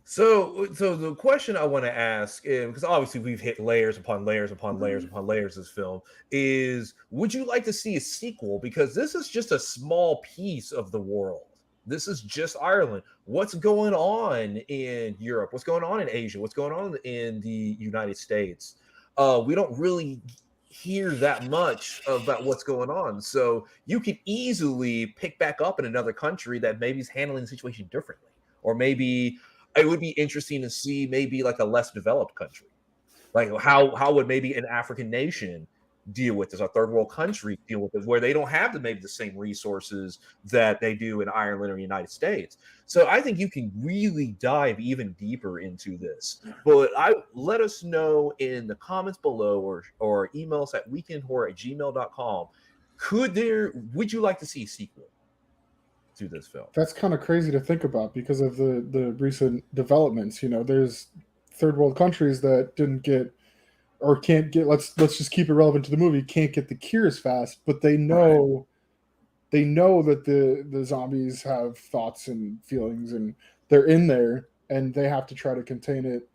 So the question I want to ask, because obviously we've hit layers upon layers upon layers upon layers this film, is would you like to see a sequel? Because this is just a small piece of the world. This is just Ireland. What's going on in Europe? What's going on in Asia? What's going on in the United States? We don't really hear that much about what's going on. So you could easily pick back up in another country that maybe is handling the situation differently. Or maybe it would be interesting to see maybe like a less developed country. Like how would maybe an African nation deal with this, a third world country deal with this, where they don't have maybe the same resources that they do in Ireland or United States. So I think you can really dive even deeper into this. But let us know in the comments below, or email us at weekinhorror@gmail.com. Would you like to see a sequel to this film? That's kind of crazy to think about because of the recent developments. There's third world countries that didn't get or can't get, let's just keep it relevant to the movie, can't get the cures fast, but they know that the zombies have thoughts and feelings, and they're in there, and they have to try to contain it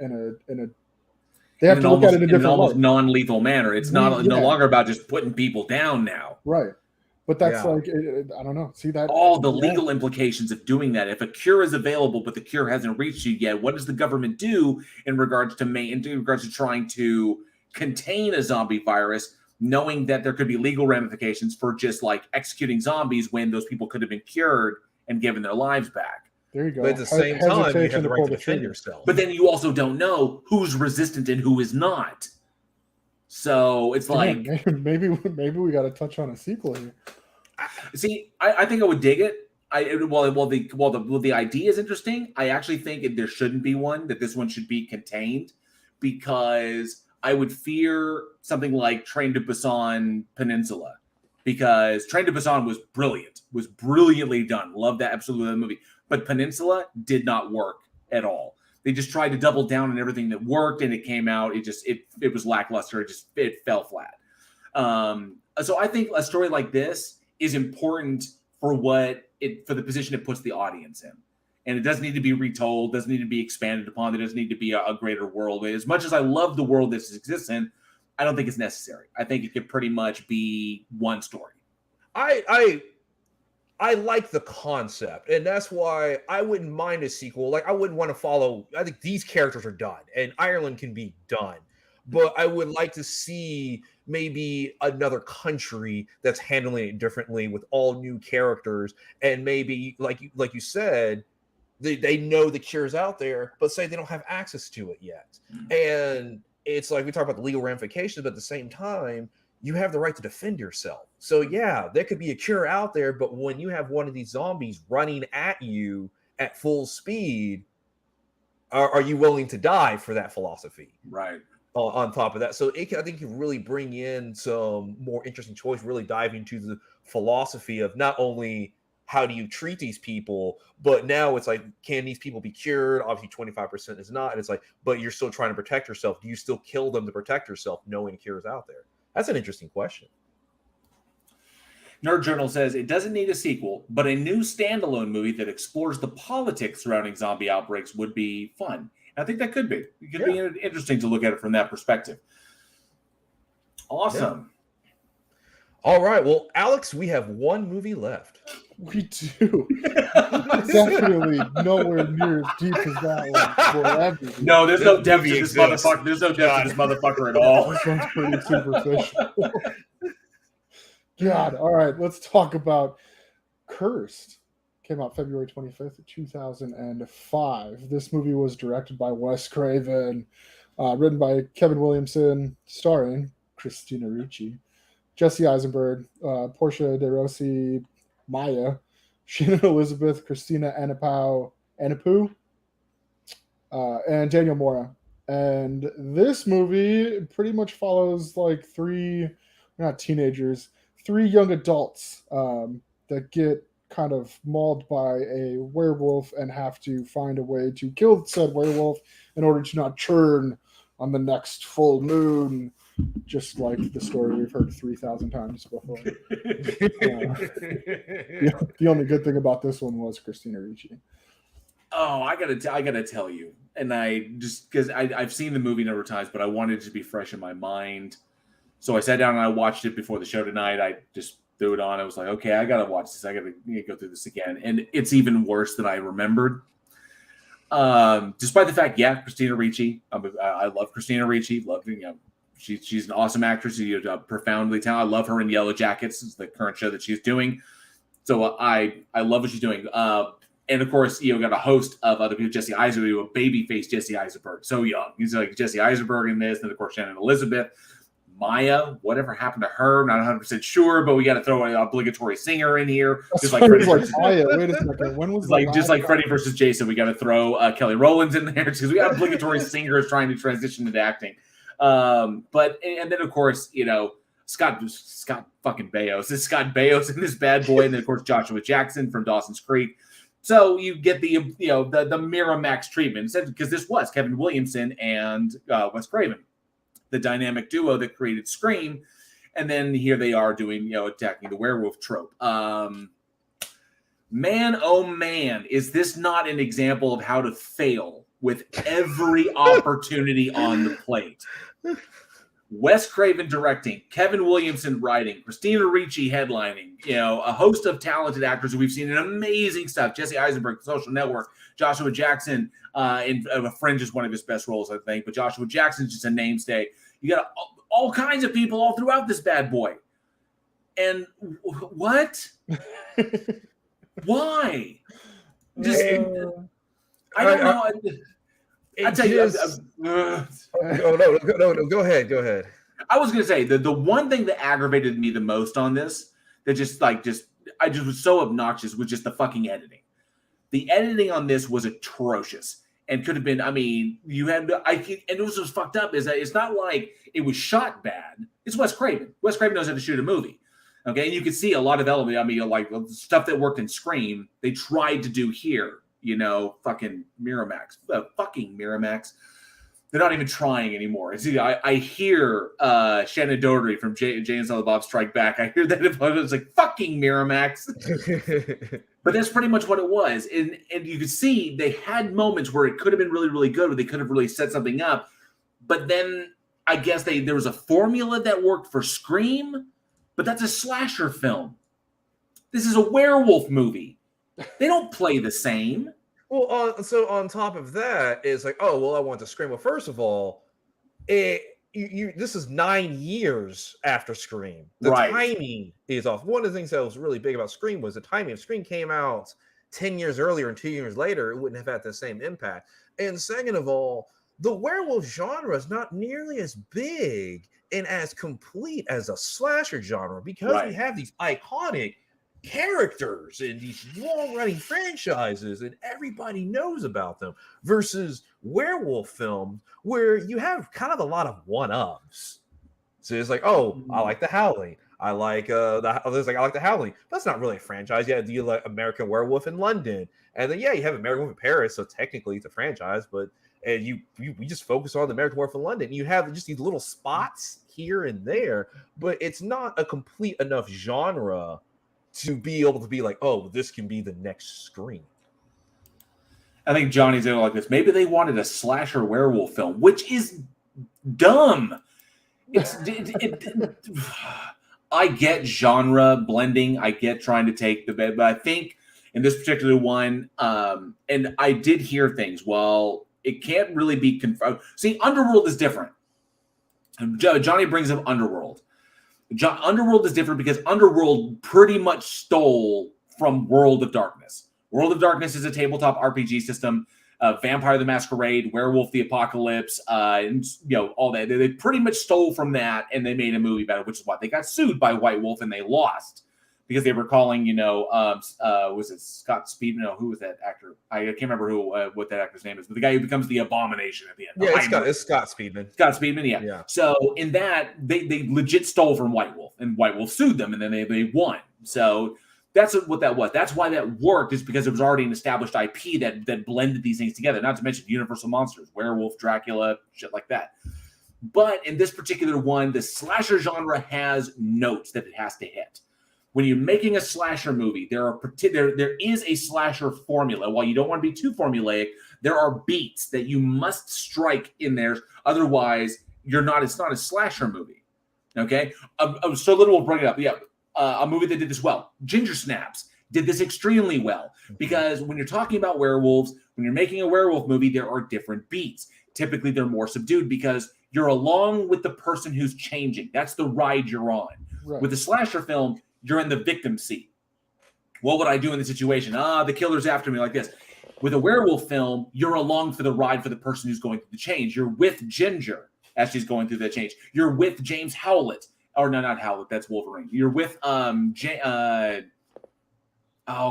they have to look at it in a different almost non-lethal manner. It's no longer about just putting people down now. Right. But that's I don't know. See that? All the legal implications of doing that. If a cure is available, but the cure hasn't reached you yet, what does the government do in regards to trying to contain a zombie virus, knowing that there could be legal ramifications for just like executing zombies when those people could have been cured and given their lives back? There you go. But at the same time, you have the right to defend yourself. But then you also don't know who's resistant and who is not. So it's like maybe we got to touch on a sequel here. See, I think I would dig it. While the idea is interesting, I actually think there shouldn't be one. That this one should be contained, because I would fear something like Train to Busan Peninsula, because Train to Busan was brilliantly done. Love that episode of the movie, but Peninsula did not work at all. They just tried to double down on everything that worked, and it came out. It was lackluster. It fell flat. So I think a story like this is important for the position it puts the audience in. And it doesn't need to be retold, doesn't need to be expanded upon. There doesn't need to be a greater world. As much as I love the world this exists in, I don't think it's necessary. I think it could pretty much be one story. I I like the concept, and that's why I wouldn't mind a sequel. Like, I wouldn't want to follow. I think these characters are done, and Ireland can be done. But I would like to see maybe another country that's handling it differently with all new characters, and maybe, like you said, they know the cure's out there, but say they don't have access to it yet. And it's like we talk about the legal ramifications, but at the same time, you have the right to defend yourself. So yeah, there could be a cure out there, but when you have one of these zombies running at you at full speed, are you willing to die for that philosophy? Right. On top of that, so I think you really bring in some more interesting choice, really dive into the philosophy of not only how do you treat these people, but now it's like, can these people be cured? Obviously 25% is not, and it's like, but you're still trying to protect yourself. Do you still kill them to protect yourself knowing a cure is out there? That's an interesting question. Nerd Journal says it doesn't need a sequel, but a new standalone movie that explores the politics surrounding zombie outbreaks would be fun. I think that could be. It could be interesting to look at it from that perspective. Awesome. Yeah. All right. Well, Alex, we have one movie left. We do. Definitely nowhere near as deep as that one. No, there's no depth to this motherfucker. There's no depth to this motherfucker at all. This one's pretty superficial. God. All right. Let's talk about Cursed. Came out February 25th, 2005. This movie was directed by Wes Craven, written by Kevin Williamson, starring Christina Ricci, Jesse Eisenberg, Portia de Rossi, Maya, Shannon Elizabeth, Christina Anipu, and Daniel Mora. And this movie pretty much follows like three young adults that get kind of mauled by a werewolf and have to find a way to kill said werewolf in order to not churn on the next full moon, just like the story we've heard 3,000 times before. The only good thing about this one was Christina Ricci. Oh, I gotta tell you, and I just because I've seen the movie a number of times, but I wanted it to be fresh in my mind, so I sat down and I watched it before the show tonight. I just threw it on. I was like, okay, I gotta watch this. I gotta go through this again, and it's even worse than I remembered. Despite the fact, Christina Ricci. I love Christina Ricci. She's an awesome actress. She's profoundly talented. I love her in Yellow Jackets. It's the current show that she's doing. So I love what she's doing. And of course, got a host of other people. Jesse Eisenberg, a baby-faced Jesse Eisenberg, so young. He's like Jesse Eisenberg in this. And of course, Shannon Elizabeth. Maya, whatever happened to her? Not 100% sure, but we got to throw an obligatory singer in here. Just like Freddy versus Maya. Wait a second. When was just like Freddy versus Jason? We got to throw Kelly Rowland's in there because we got obligatory singers trying to transition into acting. But then of course, Scott fucking Baio's. It's Scott Baio's in this bad boy, and then of course Joshua Jackson from Dawson's Creek. So you get the the Miramax treatment because this was Kevin Williamson and Wes Craven, the dynamic duo that created Scream, and then here they are doing attacking the werewolf trope. Man, oh man, is this not an example of how to fail with every opportunity on the plate? Wes Craven directing, Kevin Williamson writing, Christina Ricci headlining, a host of talented actors who we've seen in amazing stuff. Jesse Eisenberg, Social Network, Joshua Jackson, in Fringe is one of his best roles, I think, but Joshua Jackson's just a namesake. You got all kinds of people all throughout this bad boy. And what? Why? Just, I don't know. I tell you, no, go ahead. I was gonna say the one thing that aggravated me the most on this, that just was so obnoxious, was just the fucking editing. The editing on this was atrocious and could have been. I mean, and it was just fucked up. Is that it's not like it was shot bad. It's Wes Craven. Wes Craven knows how to shoot a movie. Okay, and you can see a lot of element. I mean, like stuff that worked in Scream, they tried to do here. Fucking Miramax. Fucking Miramax. They're not even trying anymore. I hear Shannon Doherty from Jay and Silent Bob Strike Back. I hear that it's like fucking Miramax. But that's pretty much what it was. And you could see they had moments where it could have been really, really good, where they could have really set something up. But then I guess there was a formula that worked for Scream, but that's a slasher film. This is a werewolf movie. They don't play the same. Well, so on top of that, it's like, oh, well, I want to Scream. Well, first of all, this is 9 years after Scream. The timing is off. One of the things that was really big about Scream was the timing. If Scream came out 10 years earlier and 2 years later, it wouldn't have had the same impact. And second of all, the werewolf genre is not nearly as big and as complete as a slasher genre because we have these iconic characters in these long-running franchises and everybody knows about them versus werewolf film where you have kind of a lot of one-ups. So it's like, oh, I like The Howling. I like I like The Howling. That's not really a franchise. Yeah, do you like American Werewolf in London? And then you have American Werewolf in Paris, so technically it's a franchise, but we just focus on the American Werewolf in London. You have just these little spots here and there, but it's not a complete enough genre to be able to be like, oh, this can be the next Scream. I think Johnny's in like this. Maybe they wanted a slasher werewolf film, which is dumb. I get genre blending. I get trying to take the bed, but I think in this particular one, and I did hear things. Well, it can't really be confirmed. See, Underworld is different. Johnny brings up Underworld. Underworld is different because Underworld pretty much stole from World of Darkness. World of Darkness is a tabletop RPG system. Vampire the Masquerade, Werewolf the Apocalypse, and all that. They pretty much stole from that and they made a movie about it, which is why they got sued by White Wolf and they lost because they were calling, was it Scott Speedman? No, who was that actor? I can't remember what that actor's name is, but the guy who becomes the Abomination at the end. Yeah, it's Scott Speedman. Scott Speedman, yeah. So in that, they legit stole from White Wolf, and White Wolf sued them, and then they won. So that's what that was. That's why that worked, is because it was already an established IP that blended these things together. Not to mention Universal Monsters, Werewolf, Dracula, shit like that. But in this particular one, the slasher genre has notes that it has to hit. When you're making a slasher movie, there is a slasher formula. While you don't want to be too formulaic, there are beats that you must strike in there. Otherwise, it's not a slasher movie. Okay? So little will bring it up. Yeah, a movie that did this well. Ginger Snaps did this extremely well. Because when you're talking about werewolves, when you're making a werewolf movie, there are different beats. Typically, they're more subdued because you're along with the person who's changing. That's the ride you're on. Right. With a slasher film, you're in the victim seat. What would I do in the situation? The killer's after me like this. With a werewolf film, you're along for the ride for the person who's going through the change. You're with Ginger as she's going through that change. You're with James Howlett. Or no, not Howlett. That's Wolverine. You're with oh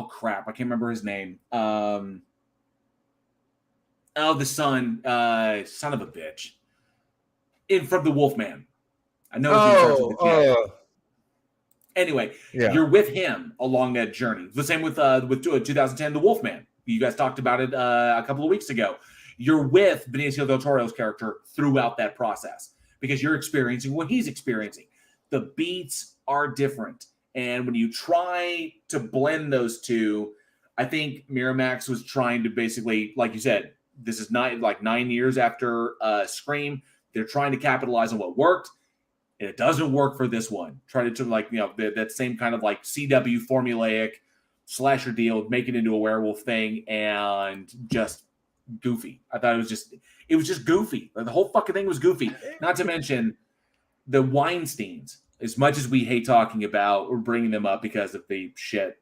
crap, I can't remember his name. The son of a bitch. From the Wolfman. I know. Anyway, you're with him along that journey. The same with 2010, The Wolfman. You guys talked about it a couple of weeks ago. You're with Benicio del Toro's character throughout that process because you're experiencing what he's experiencing. The beats are different. And when you try to blend those two, I think Miramax was trying to basically, like you said, this is 9 years after Scream. They're trying to capitalize on what worked. And it doesn't work for this one. Try to that same kind of like CW formulaic slasher deal, make it into a werewolf thing, and just goofy. I thought it was just goofy. Like, the whole fucking thing was goofy. Not to mention the Weinsteins. As much as we hate talking about or bringing them up because of the shit,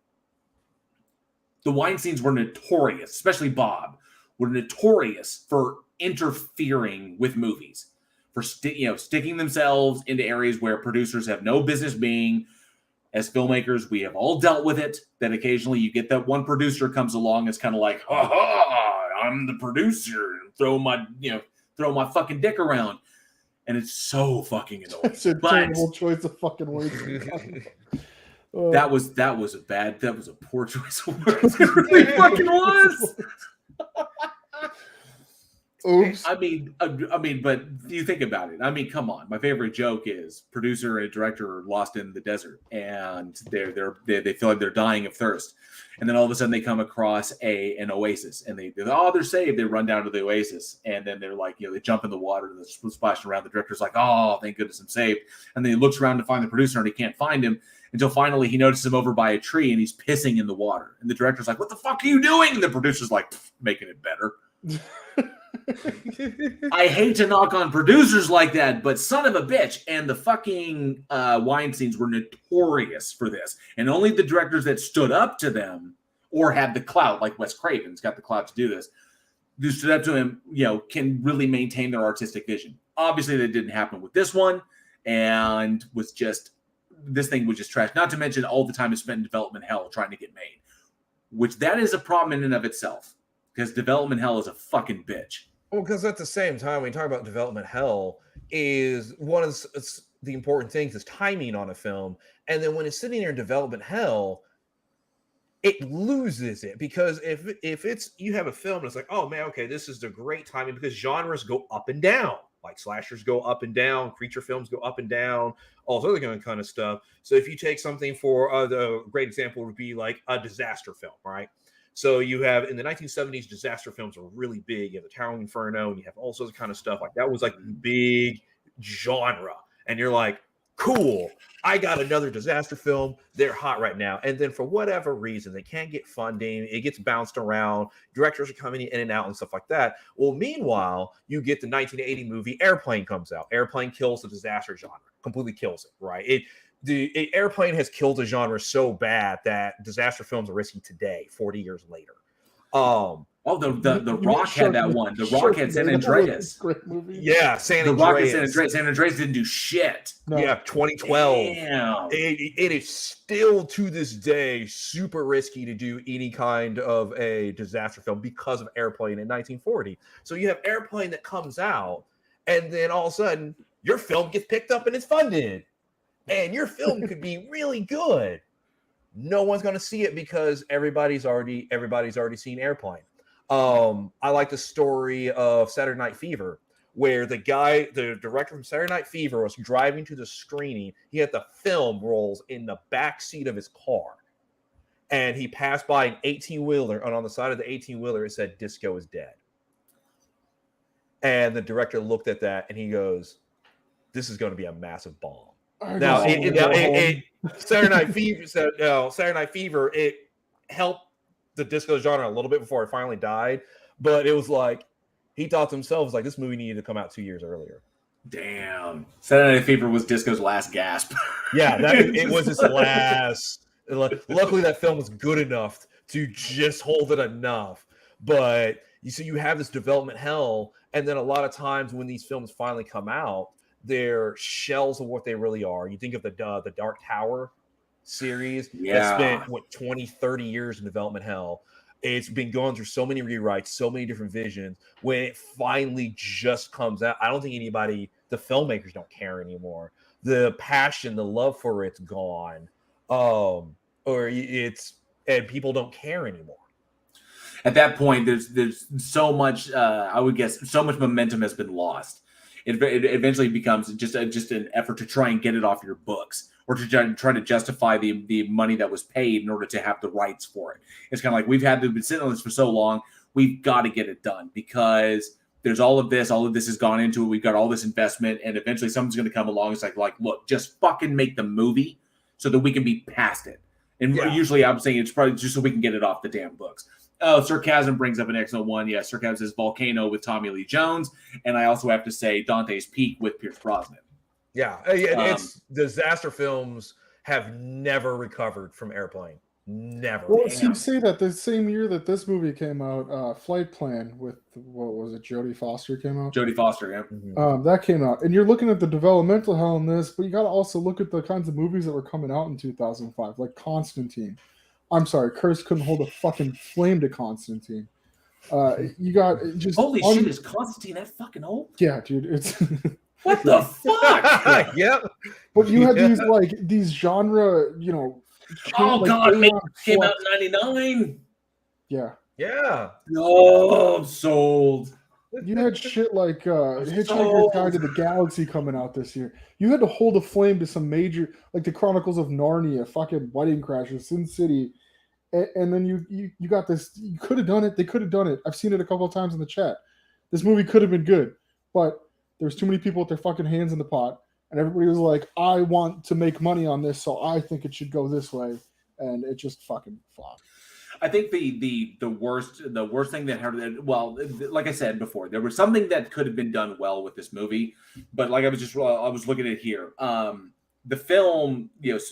the Weinsteins were notorious, especially Bob, were notorious for interfering with movies. For sticking themselves into areas where producers have no business being. As filmmakers, we have all dealt with it. That occasionally you get that one producer comes along, it's kind of like, I'm the producer, and throw my fucking dick around, and it's so fucking annoying. It's a terrible choice of fucking words. That was a poor choice of words. It really fucking was. Oops. I mean, but you think about it. I mean, come on. My favorite joke is producer and director are lost in the desert, and they feel like they're dying of thirst, and then all of a sudden they come across an oasis, and they're saved. They run down to the oasis, and then they're like, they jump in the water, and they're splashing around. The director's like, oh, thank goodness I'm saved, and then he looks around to find the producer, and he can't find him until finally he notices him over by a tree, and he's pissing in the water, and the director's like, what the fuck are you doing? And the producer's like, making it better. I hate to knock on producers like that, but son of a bitch. And the fucking Weinsteins were notorious for this. And only the directors that stood up to them or had the clout, like Wes Craven's got the clout to do this, who stood up to him, can really maintain their artistic vision. Obviously, that didn't happen with this one, and this thing was just trash. Not to mention all the time it spent in development hell trying to get made, which that is a problem in and of itself. Because development hell is a fucking bitch. Well, because at the same time, when you talk about development hell, is one of the important things is timing on a film. And then when it's sitting there in development hell, it loses it. Because if it's you have a film and it's like, oh man, okay, this is the great timing, because genres go up and down. Like slashers go up and down, creature films go up and down, all this other kind of stuff. So if you take something for the great example would be like a disaster film, right? So you have in the 1970s, disaster films were really big. You have the Towering Inferno, and you have all sorts of kind of stuff. Like that was like the big genre. And you're like, cool, I got another disaster film. They're hot right now. And then for whatever reason, they can't get funding. It gets bounced around. Directors are coming in and out and stuff like that. Well, meanwhile, you get the 1980 movie Airplane comes out. Airplane kills the disaster genre, completely kills it, right? The Airplane has killed the genre so bad that disaster films are risky today, 40 years later. The Rock had that one. The Rock had San Andreas. Great movie. Yeah, San Andreas. The Rock had San Andreas. San Andreas didn't do shit. No. Yeah, 2012. Damn. It is still to this day super risky to do any kind of a disaster film because of Airplane in 1940. So you have Airplane that comes out, and then all of a sudden your film gets picked up and it's funded. And your film could be really good. No one's going to see it because everybody's already seen Airplane. I like the story of Saturday Night Fever, where the director from Saturday Night Fever was driving to the screening. He had the film rolls in the back seat of his car, and he passed by an 18-wheeler, and on the side of the 18-wheeler it said "Disco is dead." And the director looked at that and he goes, "This is going to be a massive bomb." Now, Saturday Night Fever, it helped the disco genre a little bit before it finally died, but it was like he thought to himself, like, this movie needed to come out 2 years earlier. Damn, Saturday Night Fever was disco's last gasp. Yeah, it was his last. Luckily, that film was good enough to just hold it enough. But you have this development hell, and then a lot of times when these films finally come out, they're shells of what they really are. You think of the Dark Tower series that spent 20, 30 years in development hell. It's been going through so many rewrites, so many different visions. When it finally just comes out, I don't think the filmmakers don't care anymore. The passion, the love for it's gone. And people don't care anymore. At that point, there's so much, I would guess, so much momentum has been lost. It eventually becomes just an effort to try and get it off your books, or to try to justify the money that was paid in order to have the rights for it. It's kind of like we've been sitting on this for so long, we've got to get it done because there's all of this has gone into it. We've got all this investment, and eventually someone's going to come along. It's like, look, just fucking make the movie so that we can be past it. And usually I'm saying it's probably just so we can get it off the damn books. Oh, Sarcasm brings up an excellent one. Yeah, Sarcasm says Volcano with Tommy Lee Jones. And I also have to say Dante's Peak with Pierce Brosnan. Yeah, it's disaster films have never recovered from Airplane. Never. Well, you say that the same year that this movie came out, Flight Plan with, what was it, Jodie Foster came out? Jodie Foster, yeah. Mm-hmm. That came out. And you're looking at the developmental hell in this, but you got to also look at the kinds of movies that were coming out in 2005, like Constantine. I'm sorry, Curse couldn't hold a fucking flame to Constantine. You got just... Holy shit, is Constantine that fucking old? Yeah, dude, it's... What the fuck? Yep. But you had these genre, Oh, God, came out in 99? Yeah. Yeah. Oh, I'm sold. You had shit like Hitchhiker's Guide to the Galaxy coming out this year. You had to hold a flame to some major, like the Chronicles of Narnia, fucking Wedding Crashers, Sin City, and then you got this. You could have done it. They could have done it. I've seen it a couple of times in the chat. This movie could have been good, but there's too many people with their fucking hands in the pot, and everybody was like, "I want to make money on this, so I think it should go this way," and it just fucking flopped. I think the worst thing that hurt. Well, like I said before, there was something that could have been done well with this movie, but like I was looking at it here. The film,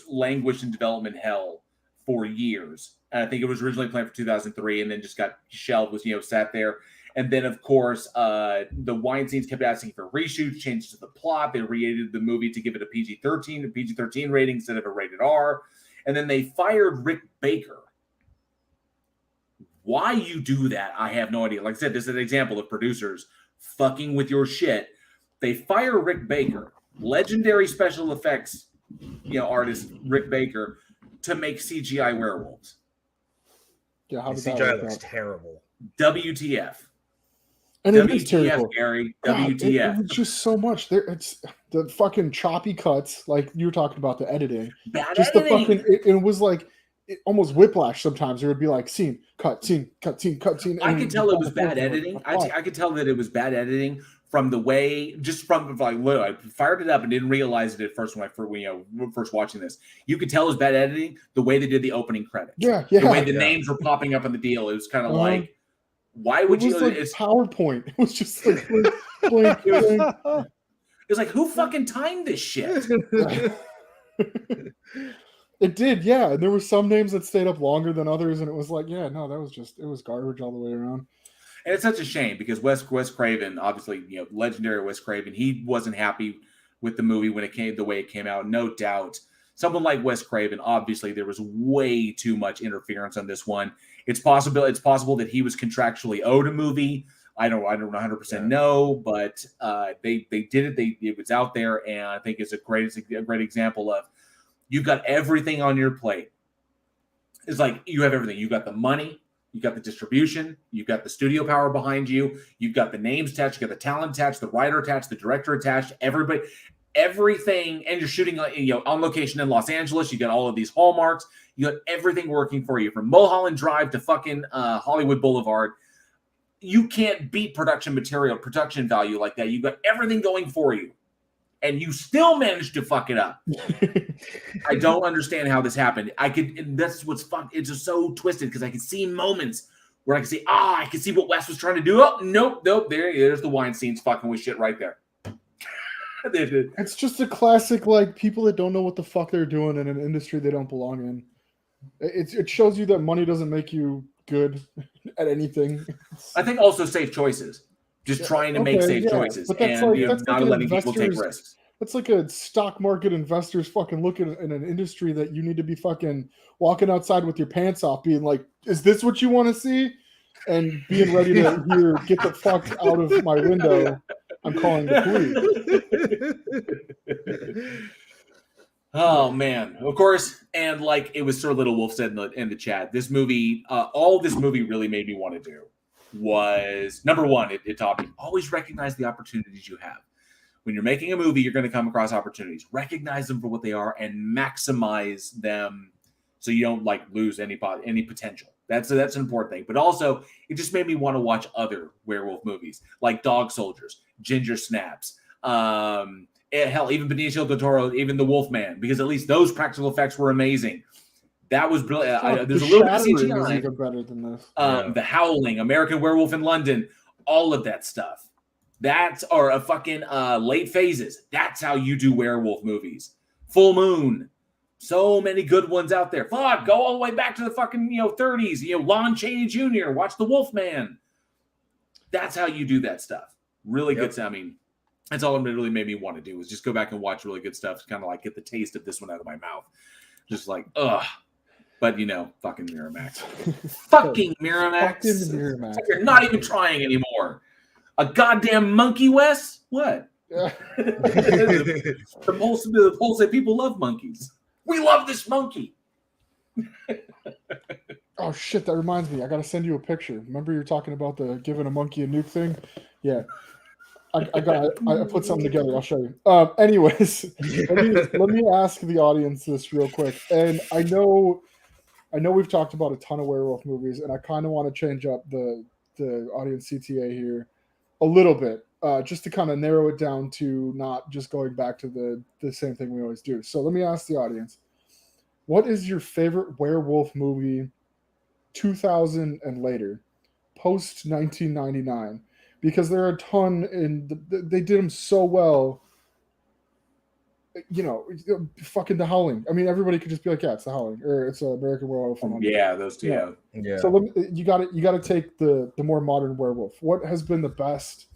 languished in development hell for years. And I think it was originally planned for 2003, and then just got shelved. Was sat there, and then of course the Weinsteins kept asking for reshoots, changes to the plot. They rated the movie to give it a PG-13 rating instead of a rated R, and then they fired Rick Baker. Why you do that, I have no idea. Like I said, this is an example of producers fucking with your shit. They fire Rick Baker, legendary special effects, artist Rick Baker, to make CGI werewolves. Yeah, how does CGI looks terrible. WTF? And it is WTF, terrible. Gary. God, WTF? it's just so much. It's the fucking choppy cuts, like you were talking about the editing. Bad just editing. The fucking. It was like almost whiplash. Sometimes it would be like scene, cut, scene, cut, scene, cut, scene. I could tell it was bad editing. I could tell that it was bad editing from the way, just from like, I fired it up and didn't realize it at first when first watching this. You could tell it was bad editing the way they did the opening credits. Yeah. The way the names were popping up in the deal. It was kind of like, why would you? Like it's PowerPoint. It was just like blink. It was like, who fucking timed this shit? It did, yeah. And there were some names that stayed up longer than others, and it was like, yeah, no, it was garbage all the way around. And it's such a shame because Wes Craven, obviously, legendary Wes Craven, he wasn't happy with the movie when the way it came out. No doubt. Someone like Wes Craven, obviously, there was way too much interference on this one. It's possible that he was contractually owed a movie. I don't 100% know, but they did it. It was out there, and I think it's a great example of you've got everything on your plate. It's like you have everything. You got the money, you got the distribution, you've got the studio power behind you, you've got the names attached, you got the talent attached, the writer attached, the director attached, everything, and you're shooting on location in Los Angeles. You got all of these hallmarks. You got everything working for you from Mulholland Drive to fucking Hollywood Boulevard. You can't beat production value like that. You got everything going for you, and you still managed to fuck it up. I don't understand how this happened. That's what's fun. It's just so twisted because I can see moments where I can see, I can see what Wes was trying to do. Oh, nope. There's the Weinsteins fucking with shit right there. It's just a classic, like, people that don't know what the fuck they're doing in an industry they don't belong in. It shows you that money doesn't make you good at anything. I think also safe choices. Just trying to make safe choices and not letting people take risks. That's like a stock market investor's fucking looking in an industry that you need to be fucking walking outside with your pants off, being like, is this what you want to see? And being ready to hear, get the fuck out of my window. I'm calling the police. Oh man, of course, and like it was Sir Little Wolf said in the chat, this movie, all this movie really made me want to do was, number one, it taught me always recognize the opportunities you have. When you're making a movie, you're going to come across opportunities. Recognize them for what they are and maximize them so you don't like lose any potential. That's an important thing. But also, it just made me want to watch other werewolf movies like Dog Soldiers, Ginger Snaps, hell, even Benicio del Toro, even The Wolfman, because at least those practical effects were amazing. That was brilliant. There's a little bit of CGI. Even better than this. The Howling, American Werewolf in London, all of that stuff. That's a fucking Late Phases. That's how you do werewolf movies. Full Moon. So many good ones out there. Fuck, go all the way back to the fucking 30s. Lon Chaney Jr. Watch The Wolfman. That's how you do that stuff. Really good stuff. I mean, that's all it really made me want to do was just go back and watch really good stuff to kind of like get the taste of this one out of my mouth. Just like, ugh. But fucking Miramax. Fucking Miramax. Fucking Miramax. You're not even trying anymore. A goddamn monkey, Wes? What? The polls say people love monkeys. We love this monkey. Oh shit, that reminds me. I gotta send you a picture. Remember you were talking about the giving a monkey a nuke thing? Yeah. I put something together. I'll show you. Anyways, let me ask the audience this real quick. And I know we've talked about a ton of werewolf movies, and I kind of want to change up the audience CTA here a little bit, just to kind of narrow it down to not just going back to the same thing we always do. So let me ask the audience, what is your favorite werewolf movie 2000 and later, post 1999? Because there are a ton, and they did them so well. You know, fucking The Howling. I mean, everybody could just be like, yeah, it's The Howling, or it's American Werewolf. Yeah, those two. Yeah. So you got to take the more modern werewolf. What has been the best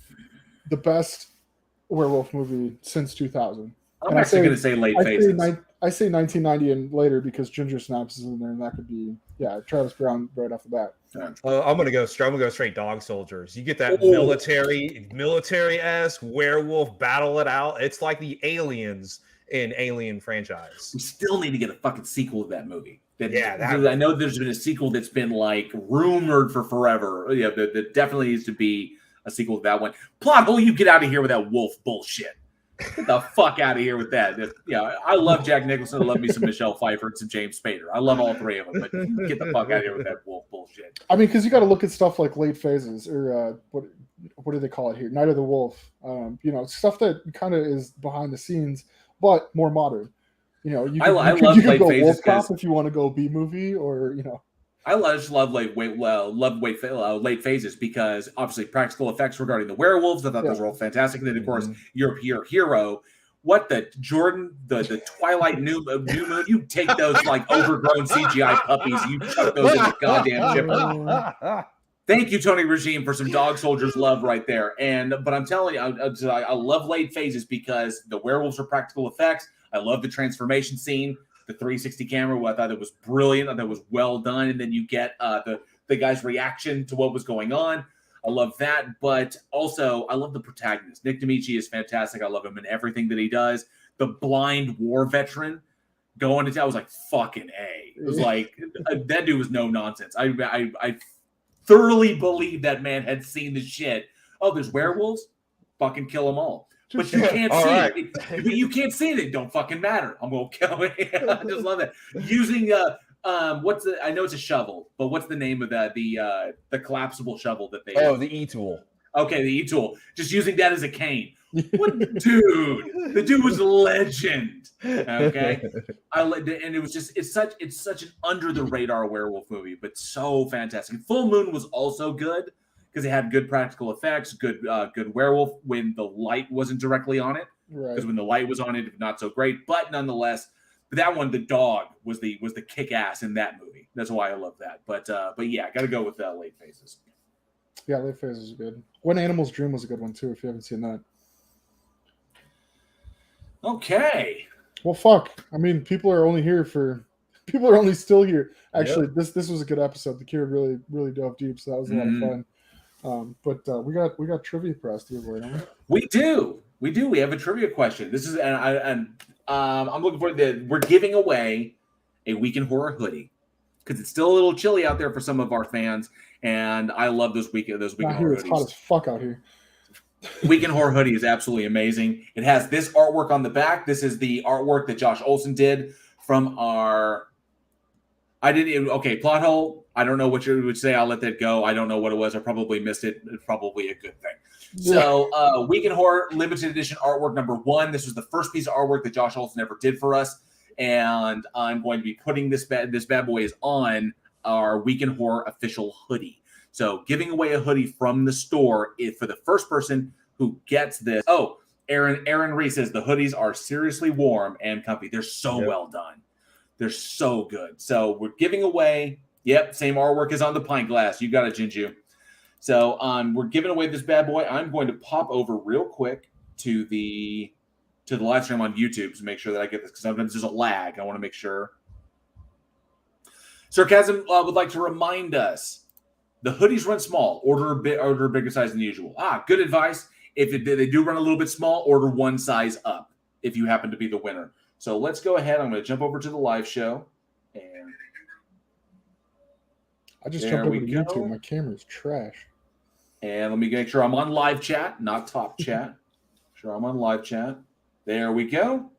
werewolf movie since 2000? I'm actually going to say late phases. I say 1990 and later because Ginger Snaps is in there, and that could be Travis Brown right off the bat. I'm gonna go straight Dog Soldiers. You get that military-esque werewolf battle it out. It's like the Aliens in Alien franchise. We still need to get a fucking sequel to that movie. I know there's been a sequel that's been like rumored for forever. Yeah, there definitely needs to be a sequel to that one. Plot hole, you get out of here with that wolf bullshit. Get the fuck out of here with that. I love Jack Nicholson. I love me some Michelle Pfeiffer and some James Spader. I love all three of them, but get the fuck out of here with that wolf bullshit. I mean, because you got to look at stuff like Late Phases, or what do they call it here? Night of the Wolf. Stuff that kind of is behind the scenes, but more modern. You could go Wolf Cop if you want to go B movie, or I just love late phases because obviously practical effects regarding the werewolves. I thought those were all fantastic. And then of course your hero. What the Twilight New Moon? You take those like overgrown CGI puppies, you chuck those in the goddamn chipper. Thank you, Tony Regime, for some Dog Soldiers love right there. But I'm telling you, I love late phases because the werewolves are practical effects. I love the transformation scene. The 360 camera, I thought it was brilliant. I thought it was well done. And then you get the guy's reaction to what was going on. I love that. But also, I love the protagonist. Nick D'Amici is fantastic. I love him in everything that he does. The blind war veteran going to town, I was like, fucking A. It was like, that dude was no nonsense. I thoroughly believe that man had seen the shit. Oh, there's werewolves? Fucking kill them all. But you can't see it. You can't see it. It don't fucking matter. I'm gonna kill it. I just love that. Using I know it's a shovel, but what's the name of that? The collapsible shovel that they the E-tool. Okay, the E-tool. Just using that as a cane. What dude? The dude was a legend. Okay. And it was just it's such an under the radar werewolf movie, but so fantastic. Full Moon was also good. Because it had good practical effects, good werewolf when the light wasn't directly on it. Right. Because when the light was on it, not so great. But nonetheless, that one, the dog was the kick ass in that movie. That's why I love that. But yeah, I got to go with Late Phases. Yeah, Late Phases is good. When Animals Dream was a good one too. If you haven't seen that. Okay. Well, fuck. I mean, people are only still here. Actually, this was a good episode. The Cure really dove deep, so that was a lot of fun. But we got trivia for us to give away, don't we? We do. We have a trivia question. This is I'm looking for we're giving away a Week in Horror hoodie because it's still a little chilly out there for some of our fans, and I love those Week in Horror hoodies. It's hot as fuck out here. Week in Horror hoodie is absolutely amazing. It has this artwork on the back. This is the artwork that Josh Olsen did from our. Plot hole. I don't know what you would say. I'll let that go. I don't know what it was. I probably missed it. It's probably a good thing. Yeah. So, Week in Horror limited edition artwork number 1. This was the first piece of artwork that Josh Olsen ever did for us, and I'm going to be putting this bad boy on our Week in Horror official hoodie. So, giving away a hoodie from the store for the first person who gets this. Oh, Aaron Reese says the hoodies are seriously warm and comfy. They're so well done. They're so good. So we're giving away. Yep, same artwork as on the pint glass. You got it, Jinju. So we're giving away this bad boy. I'm going to pop over real quick to the live stream on YouTube to make sure that I get this because sometimes there's a lag. I want to make sure. Sarcasm would like to remind us the hoodies run small. Order a bigger size than usual. Good advice. If they do run a little bit small, order one size up if you happen to be the winner. So let's go ahead. I'm going to jump over to the live show. And I just There jumped over we to go. YouTube. My camera's trash. And let me make sure I'm on live chat, not top chat. Sure, I'm on live chat. There we go.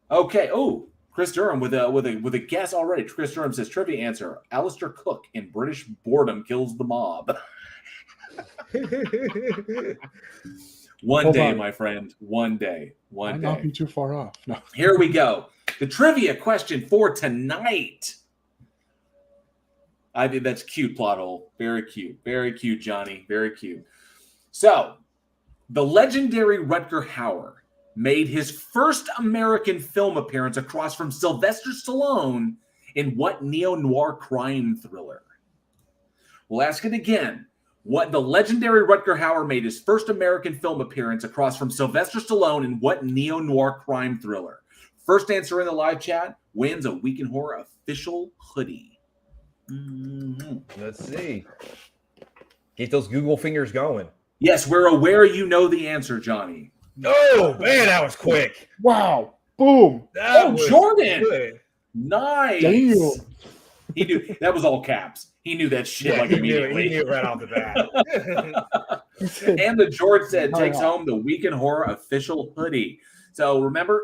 Okay. Oh, Chris Durham with a guess already. Chris Durham says trivia answer: Alistair Cook in British Boredom Kills the Mob. One day, my friend. One day. Might not be too far off. No. Here we go. The trivia question for tonight. I think that's cute, plot hole. Very cute. Very cute, Johnny. Very cute. So, the legendary Rutger Hauer made his first American film appearance across from Sylvester Stallone in what neo-noir crime thriller? We'll ask it again. What the legendary Rutger Hauer made his first American film appearance across from Sylvester Stallone in what neo-noir crime thriller? First answer in the live chat wins a Week in Horror official hoodie. Mm-hmm. Let's see. Get those Google fingers going. Yes, we're aware you know the answer, Johnny. Oh, man, that was quick. Wow. Boom. Jordan. Good. Nice. Damn. He knew that was all caps. He knew that shit immediately. He knew it right off the bat. And the George said takes home the Week in Horror official hoodie. So remember,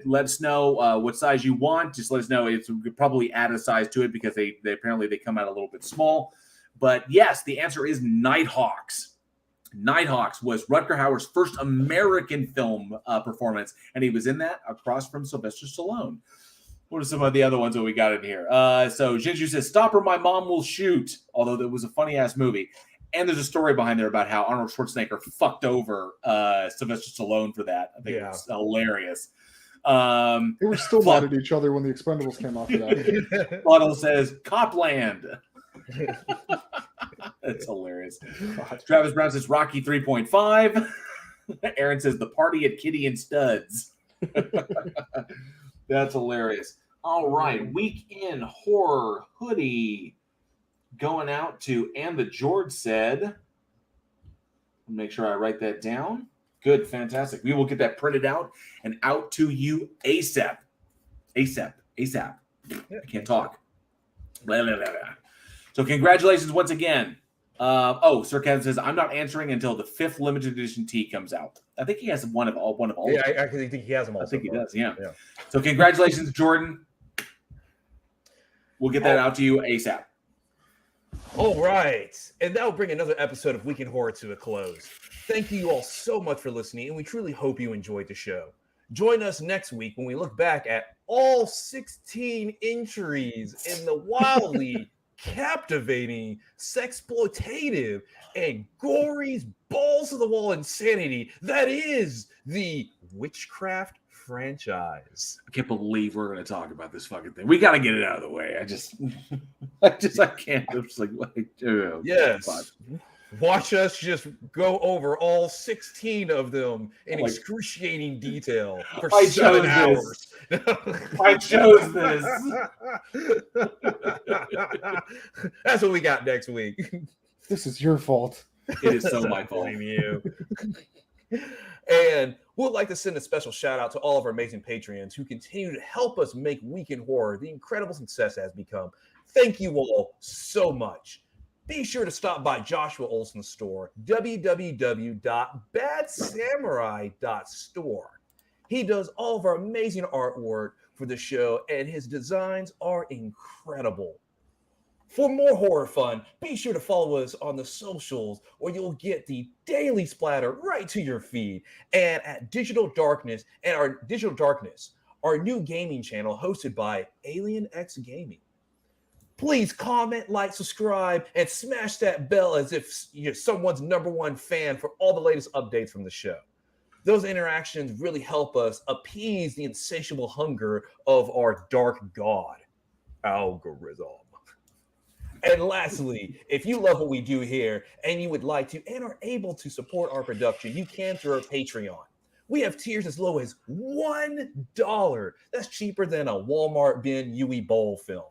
let us know what size you want. Just let us know. We could probably add a size to it because they apparently they come out a little bit small. But yes, the answer is Nighthawks. Nighthawks was Rutger Hauer's first American film performance, and he was in that across from Sylvester Stallone. What are some of the other ones that we got in here? So Jinju says, "Stop or my mom will shoot." Although that was a funny ass movie. And there's a story behind there about how Arnold Schwarzenegger fucked over Sylvester Stallone for that. I think it's hilarious. They were still mad at each other when the Expendables came out for that. Bottle says, Copland. That's hilarious. Travis Brown says, Rocky 3.5. Aaron says, The Party at Kitty and Studs. That's hilarious. All right. Week in Horror hoodie. Going out to, and the George said, make sure I write that down. Good, fantastic. We will get that printed out and out to you ASAP. ASAP. I can't talk. Blah, blah, blah, blah. So congratulations once again. Sir Kevin says, I'm not answering until the 5th limited edition tee comes out. I think he has one of all. Yeah, I actually think he has them all. I think he does, yeah. So congratulations, Jordan. We'll get that out to you ASAP. All right. And that will bring another episode of Week in Horror to a close. Thank you all so much for listening, and we truly hope you enjoyed the show. Join us next week when we look back at all 16 entries in the wildly captivating, sexploitative, and gory balls-to-the-wall insanity that is the Witchcraft franchise. I can't believe we're going to talk about this fucking thing. We got to get it out of the way. I can't. I'm just like, yes. Watch us just go over all 16 of them in excruciating detail for 7 hours. I chose this. That's what we got next week. This is your fault. It is so my fault. Blame you. And we'd like to send a special shout out to all of our amazing Patreons who continue to help us make Week in Horror the incredible success it has become. Thank you all so much. Be sure to stop by Joshua Olsen's store, www.badsamurai.store. He does all of our amazing artwork for the show, and his designs are incredible. For more horror fun, be sure to follow us on the socials, or you'll get the daily splatter right to your feed. And at Digital Darkness, our new gaming channel hosted by Alien X Gaming. Please comment, like, subscribe, and smash that bell as if you're someone's #1 fan for all the latest updates from the show. Those interactions really help us appease the insatiable hunger of our dark god algorithm. And lastly, if you love what we do here and you would like to and are able to support our production, you can through our Patreon. We have tiers as low as $1. That's cheaper than a Walmart bin Yui Bowl film.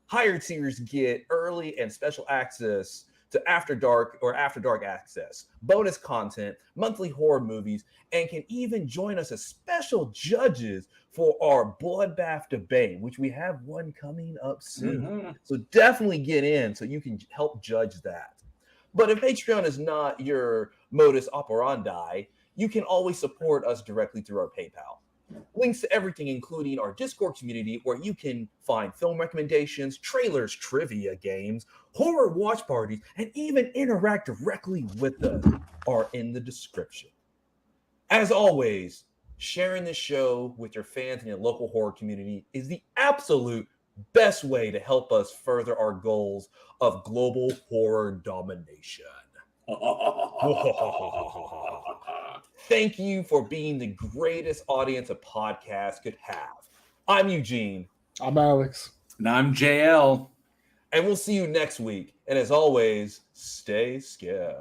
Higher tiers get early and special access to After Dark or After Dark access, bonus content, monthly horror movies, and can even join us as special judges for our Bloodbath debate, which we have one coming up soon. So definitely get in so you can help judge that. But if Patreon is not your modus operandi, you can always support us directly through our PayPal. Links to everything, including our Discord community, where you can find film recommendations, trailers, trivia games, horror watch parties, and even interact directly with us, are in the description. As always, sharing this show with your fans and your local horror community is the absolute best way to help us further our goals of global horror domination. Thank you for being the greatest audience a podcast could have. I'm Eugene. I'm Alex. And I'm JL. And we'll see you next week. And as always, stay scared.